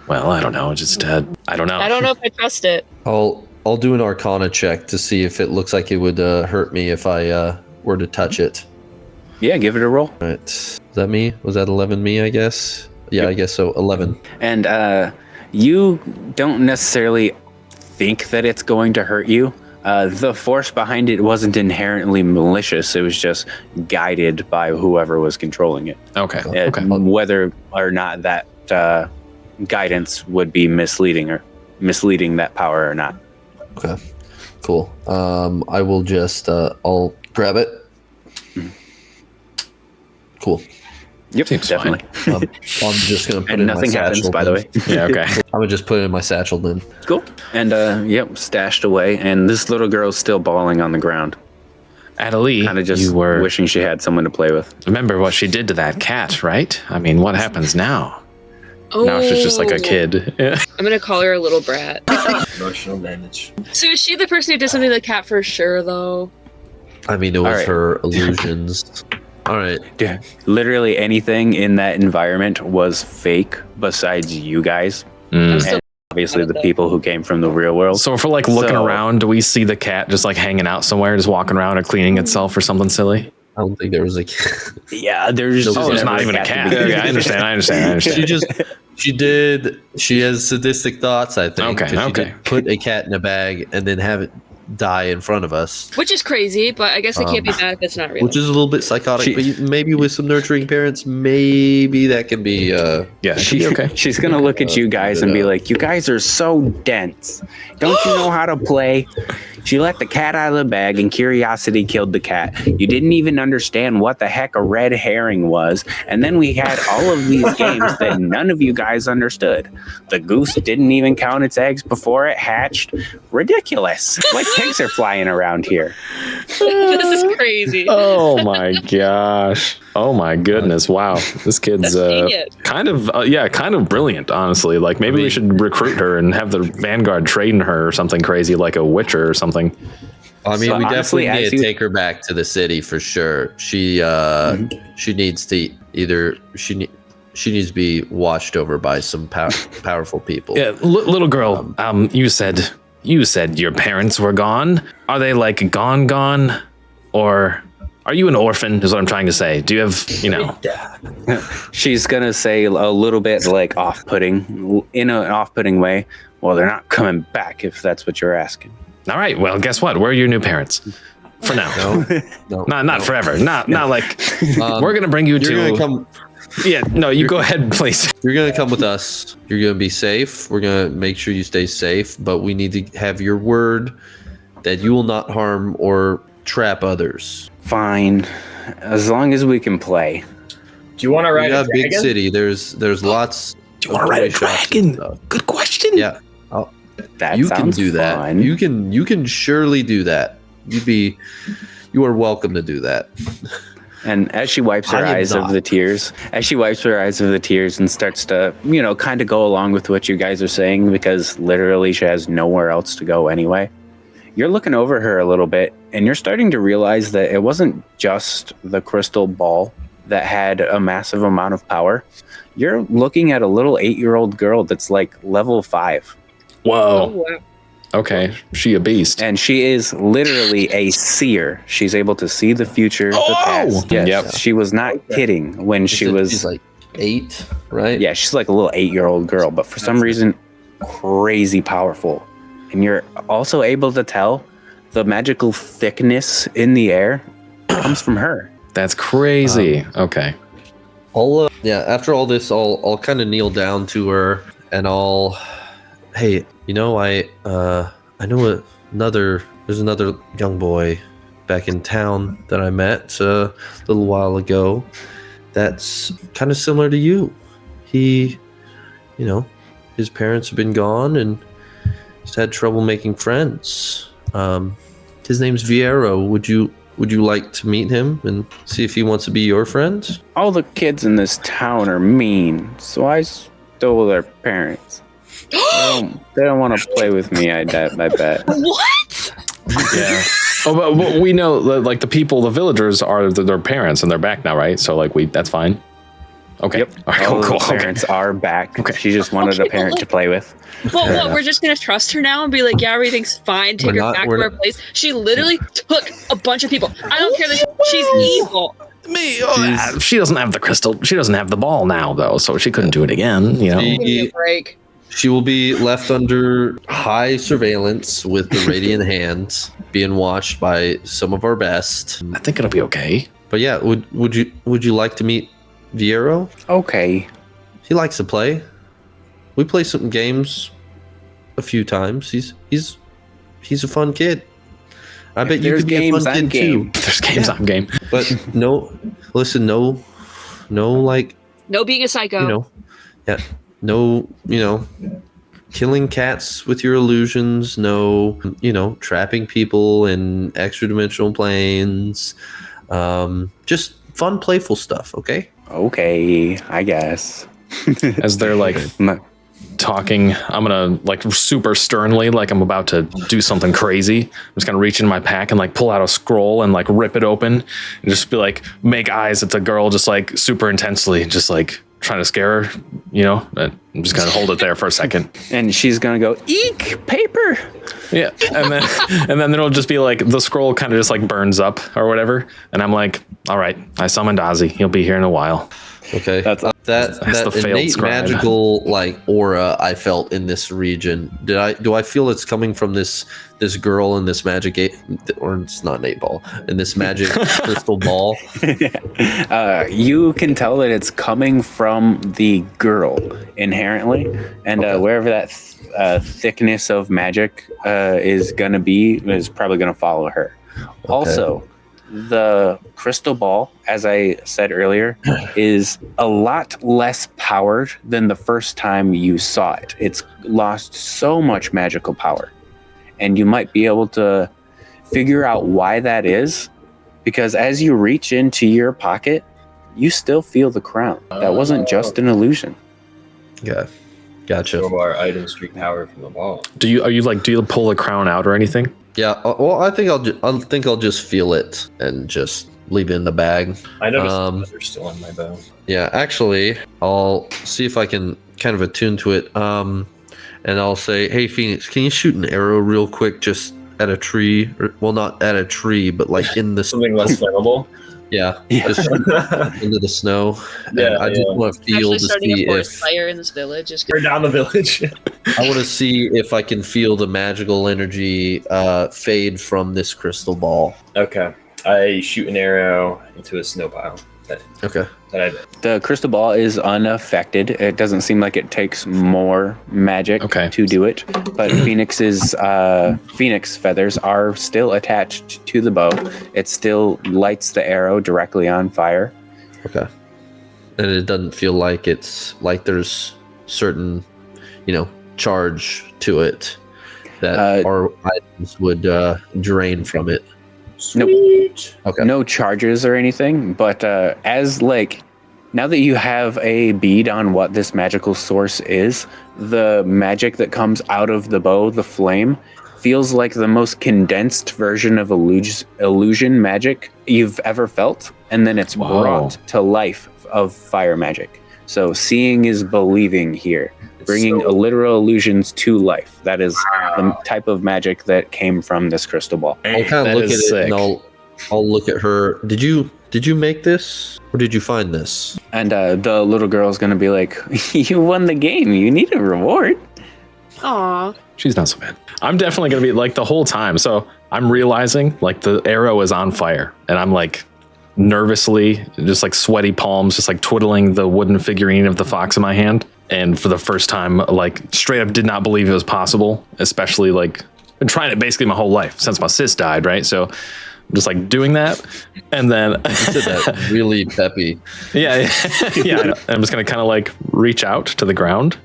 Well, I don't know. Just I don't know. I don't know if I trust it. I'll do an Arcana check to see if it looks like it would hurt me if I were to touch it. Yeah, give it a roll. All right, is that me? Was that 11 me? I guess. Yeah, I guess so. 11. And you don't necessarily think that it's going to hurt you. The force behind it wasn't inherently malicious. It was just guided by whoever was controlling it. Okay. Okay. Whether or not that guidance would be misleading that power or not. Okay. Cool. I will just I'll grab it. Cool. Yep, Seems definitely. I'm just gonna put it And in nothing my happens, satchel by the then. way. Yeah, okay. I would just put it in my satchel then. Cool. And yep, stashed away. And this little girl's still bawling on the ground, Adelie, kind of just you were wishing she had someone to play with. remember what she did to that cat, right? I mean, what happens now? Oh, Now she's just like a kid. Yeah. I'm gonna call her a little brat. Emotional damage. So is she the person who did something to the cat for sure, though? I mean, it was right. her illusions. All right. Dude, literally anything in that environment was fake besides you guys. Mm. I'm still Obviously, the people who came from the real world. So if we're like looking So- around, do we see the cat just like hanging out somewhere, just walking around or cleaning itself or something silly? I don't think there was a. Yeah, there's Oh, just Oh, there's never not even a to cat. be. Yeah, I understand. She has sadistic thoughts, I think. Okay, 'cause she okay. did put a cat in a bag and then have it die in front of us, Which is crazy, but I guess I can't be mad if it's not real. which is a little bit psychotic. She- But maybe with some nurturing parents, maybe that can be. Yeah, it should be okay. She's gonna look at you guys and be like, "You guys are so dense. Don't you know how to play?" She let the cat out of the bag and curiosity killed the cat. You didn't even understand what the heck a red herring was. And then we had all of these games that none of you guys understood. The goose didn't even count its eggs before it hatched. Ridiculous. Like pigs are flying around here. This is crazy. Oh my gosh. Oh my goodness. Wow. This kid's Dang it. kind of brilliant, honestly. Like maybe we should recruit her and have the Vanguard train her or something crazy like a Witcher or something. I mean, So we honestly, definitely need as to you- take her back to the city for sure. She needs to either she needs to be watched over by some powerful people. Yeah, little girl, you said your parents were gone. Are they like gone? Or are you an orphan is what I'm trying to say. Do you have, She's gonna say a little bit like off-putting, in an off-putting way. Well, they're not coming back if that's what you're asking. all right, well, guess what? We're your new parents. For now. No, Not forever. Not like we're going to bring you You're to gonna come. Yeah, no, you go ahead, please. You're gonna come with us. You're gonna be safe. We're gonna make sure you stay safe, but we need to have your word that you will not harm or trap others. Fine, as long as we can play. Do you want to We ride got a a big dragon? city. There's lots. Do you want to ride a toy shops and dragon? stuff. Good question. Yeah, That you can sounds do that. fun. You can surely do that. You are welcome to do that. And as she wipes her I am eyes of not. the tears, and starts to, kind of go along with what you guys are saying, because literally she has nowhere else to go anyway. You're looking over her a little bit, and you're starting to realize that it wasn't just the crystal ball that had a massive amount of power. You're looking at a little 8-year-old girl that's like level 5. Oh, Whoa. wow. Okay, she a beast. And she is literally a seer. She's able to see the future, the past. Yes, Yep. she was not kidding when she was. She's like 8, right? Yeah, she's like a little 8-year-old girl, but for some reason, crazy powerful. And you're also able to tell the magical thickness in the air comes from her. That's crazy. Okay. After all this, I'll kind of kneel down to her and hey, I know there's another young boy back in town that I met a little while ago that's kind of similar to you. He, his parents have been gone and he's had trouble making friends. His name's Viero. Would you like to meet him and see if he wants to be your friend? All the kids in this town are mean, so I stole their parents. They don't want to play with me, I bet. What? Yeah. Oh, but we know like the villagers are their parents and they're back now, right? So like that's fine. Okay. Yep. All right, All cool. the parents are back. Okay. She just wanted a parent to play with. Well, what? We're just gonna trust her now and be like, yeah, everything's fine. Take her back to her place. She literally took a bunch of people. I don't care that she's evil. She doesn't have the crystal. She doesn't have the ball now, though, so she couldn't do it again. Give me a break. She will be left under high surveillance with the radiant hands, being watched by some of our best. I think it'll be okay. But yeah, would you like to meet Viero? Okay. He likes to play. We play some games a few times. He's a fun kid. I bet you there's could be a games, fun I'm kid too. game. If there's games, I'm game. But no, listen, no, like, No being a psycho. no, killing cats with your illusions, no, trapping people in extra dimensional planes, just fun, playful stuff, okay? Okay, I guess. As they're like talking, I'm gonna like super sternly, like I'm about to do something crazy. I'm just gonna reach into my pack and like pull out a scroll and like rip it open and just be like, make eyes at the girl, just like super intensely, just like trying to scare her, and I'm just gonna hold it there for a second. And she's gonna go, eek, paper. Yeah, and then it'll just be like the scroll kind of just like burns up or whatever, and I'm like, all right, I summoned Ozzy. He'll be here in a while. Okay, That's that the failed innate scribe. magical like aura I felt in this region. Do I feel it's coming from this girl in this magic or it's not an 8-ball in this magic crystal ball? You can tell that it's coming from the girl inherently, and wherever that thickness of magic is going to be is probably going to follow her. Okay. Also, the crystal ball, as I said earlier, is a lot less powered than the first time you saw it. It's lost so much magical power, and you might be able to figure out why that is, because as you reach into your pocket, you still feel the crown. That wasn't just an illusion. Yeah, gotcha. Some of our items streak power from the ball. Do you pull the crown out or anything? Yeah, well, I think I'll just feel it and just leave it in the bag. I noticed they're still on my bow. Yeah, actually, I'll see if I can kind of attune to it. And I'll say, hey, Phoenix, can you shoot an arrow real quick just at a tree? Well, not at a tree, but like in the Something less flammable. Yeah, just shoot into the snow. Yeah, I just want to feel Actually to starting see a forest if fire in this village is Burn down the village. I want to see if I can feel the magical energy fade from this crystal ball. Okay. I shoot an arrow into a snow pile. Okay. The crystal ball is unaffected. It doesn't seem like it takes more magic to do it, but Phoenix's phoenix feathers are still attached to the bow. It still lights the arrow directly on fire. Okay. And it doesn't feel like it's like there's certain, charge to it that our items would drain from it. Sweet. Okay. No charges or anything, but now that you have a bead on what this magical source is, the magic that comes out of the bow, the flame, feels like the most condensed version of illusion magic you've ever felt, and then it's brought to life of fire magic. So seeing is believing here, bringing literal illusions to life. That is the type of magic that came from this crystal ball. I'll kind of look at it sick. and I'll look at her. Did you make this, or did you find this? And the little girl's gonna be like, "You won the game. You need a reward." Aw. She's not so bad. I'm definitely gonna be like the whole time. So I'm realizing like the arrow is on fire, and I'm like nervously, just like sweaty palms, just like twiddling the wooden figurine of the fox in my hand. And for the first time, like straight up did not believe it was possible, especially like been trying it basically my whole life since my sis died, right? So I'm just like doing that. And then You said that really peppy. yeah. I'm just gonna kind of like reach out to the ground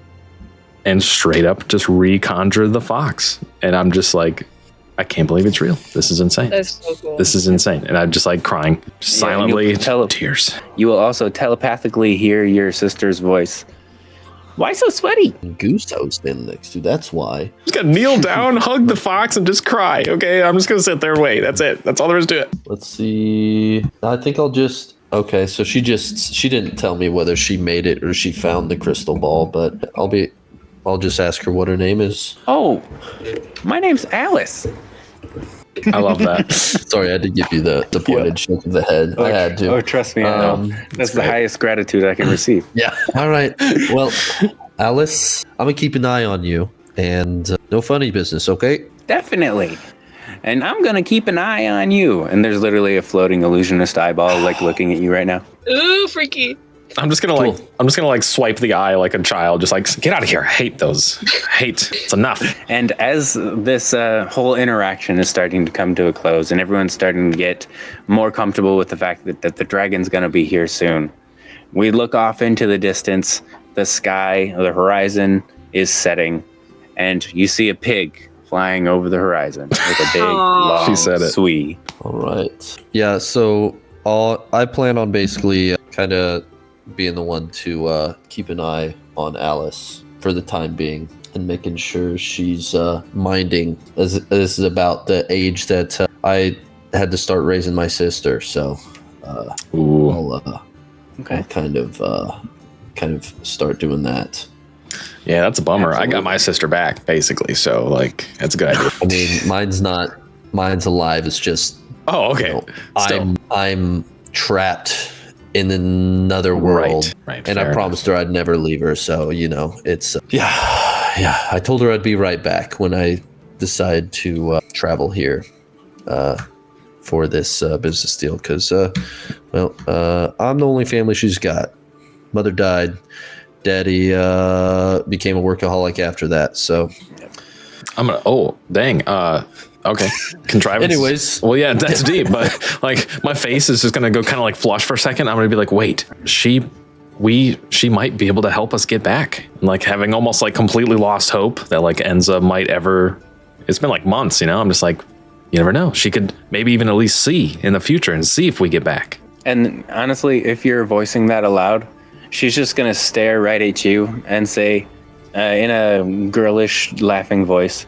and straight up just reconjure the fox. And I'm just like, I can't believe it's real. This is insane. That's so cool. This is insane. And I'm just like crying, just Yeah, and silently, you'll tears. You will also telepathically hear your sister's voice. Why so sweaty? Goose Toad's standing next to. That's why. Just gotta kneel down, hug the fox, and just cry. Okay, I'm just gonna sit there and wait. That's it. That's all there is to it. Let's see. I think I'll just. Okay, so she didn't tell me whether she made it or she found the crystal ball, but I'll just ask her what her name is. Oh, my name's Alice. I love that. Sorry, I had to give you the pointed shake of the head. I had to. Oh, trust me, I know. That's the highest gratitude I can receive. Yeah. All right. Well, Alice, I'm gonna keep an eye on you, and no funny business, okay? Definitely. And I'm gonna keep an eye on you. And there's literally a floating illusionist eyeball like looking at you right now. Ooh, freaky. I'm just gonna like swipe the eye like a child, just like get out of here. I hate those. Hate. It's enough. And as this whole interaction is starting to come to a close, and everyone's starting to get more comfortable with the fact that the dragon's going to be here soon, we look off into the distance. The sky, the horizon is setting, and you see a pig flying over the horizon with a big, long, She said it. swee. All right. Yeah. So I plan on basically kind of being the one to keep an eye on Alice for the time being and making sure she's minding. As this is about the age that I had to start raising my sister, so Ooh. I'll kind of start doing that. Yeah, that's a bummer. I got my sister back, basically. So, like, that's a good idea. I mean, mine's alive. It's just Oh, okay. Still. I'm trapped in another world, Right. and fair I promised her I'd never leave her. So it's yeah. I told her I'd be right back when I decide to travel here for this business deal. Because I'm the only family she's got. Mother died. Daddy became a workaholic after that. So I'm gonna. Oh, dang. Okay. Contrivance. Anyways. Well, yeah, that's deep. But like, my face is just gonna go kind of like flush for a second. I'm gonna be like, wait, she might be able to help us get back. And like having almost like completely lost hope that like Enza might ever. It's been like months, you know. I'm just like, you never know. She could maybe even at least see in the future and see if we get back. And honestly, if you're voicing that aloud, she's just going to stare right at you and say, in a girlish, laughing voice,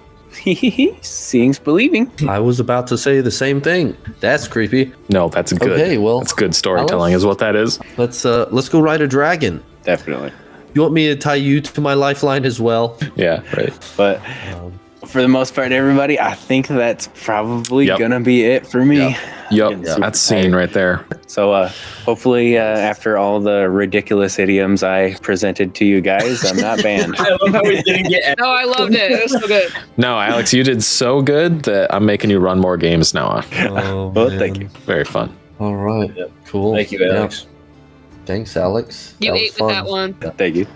seeing's believing. I was about to say the same thing. That's creepy. No, that's good. Okay, well, that's good storytelling, is what that is. Let's go ride a dragon. Definitely. You want me to tie you to my lifeline as well? Yeah, right. But for the most part, everybody, I think that's probably going to be it for me. Yep, that's scene right there. So hopefully after all the ridiculous idioms I presented to you guys, I'm not banned. I love how we didn't get. No, I loved it. It was so good. No, Alex, you did so good that I'm making you run more games now. Oh, Well, thank you. Very fun. All right. Cool. Thank you, Alex. Thanks, Alex. You That was ate with fun. that one. Thank you.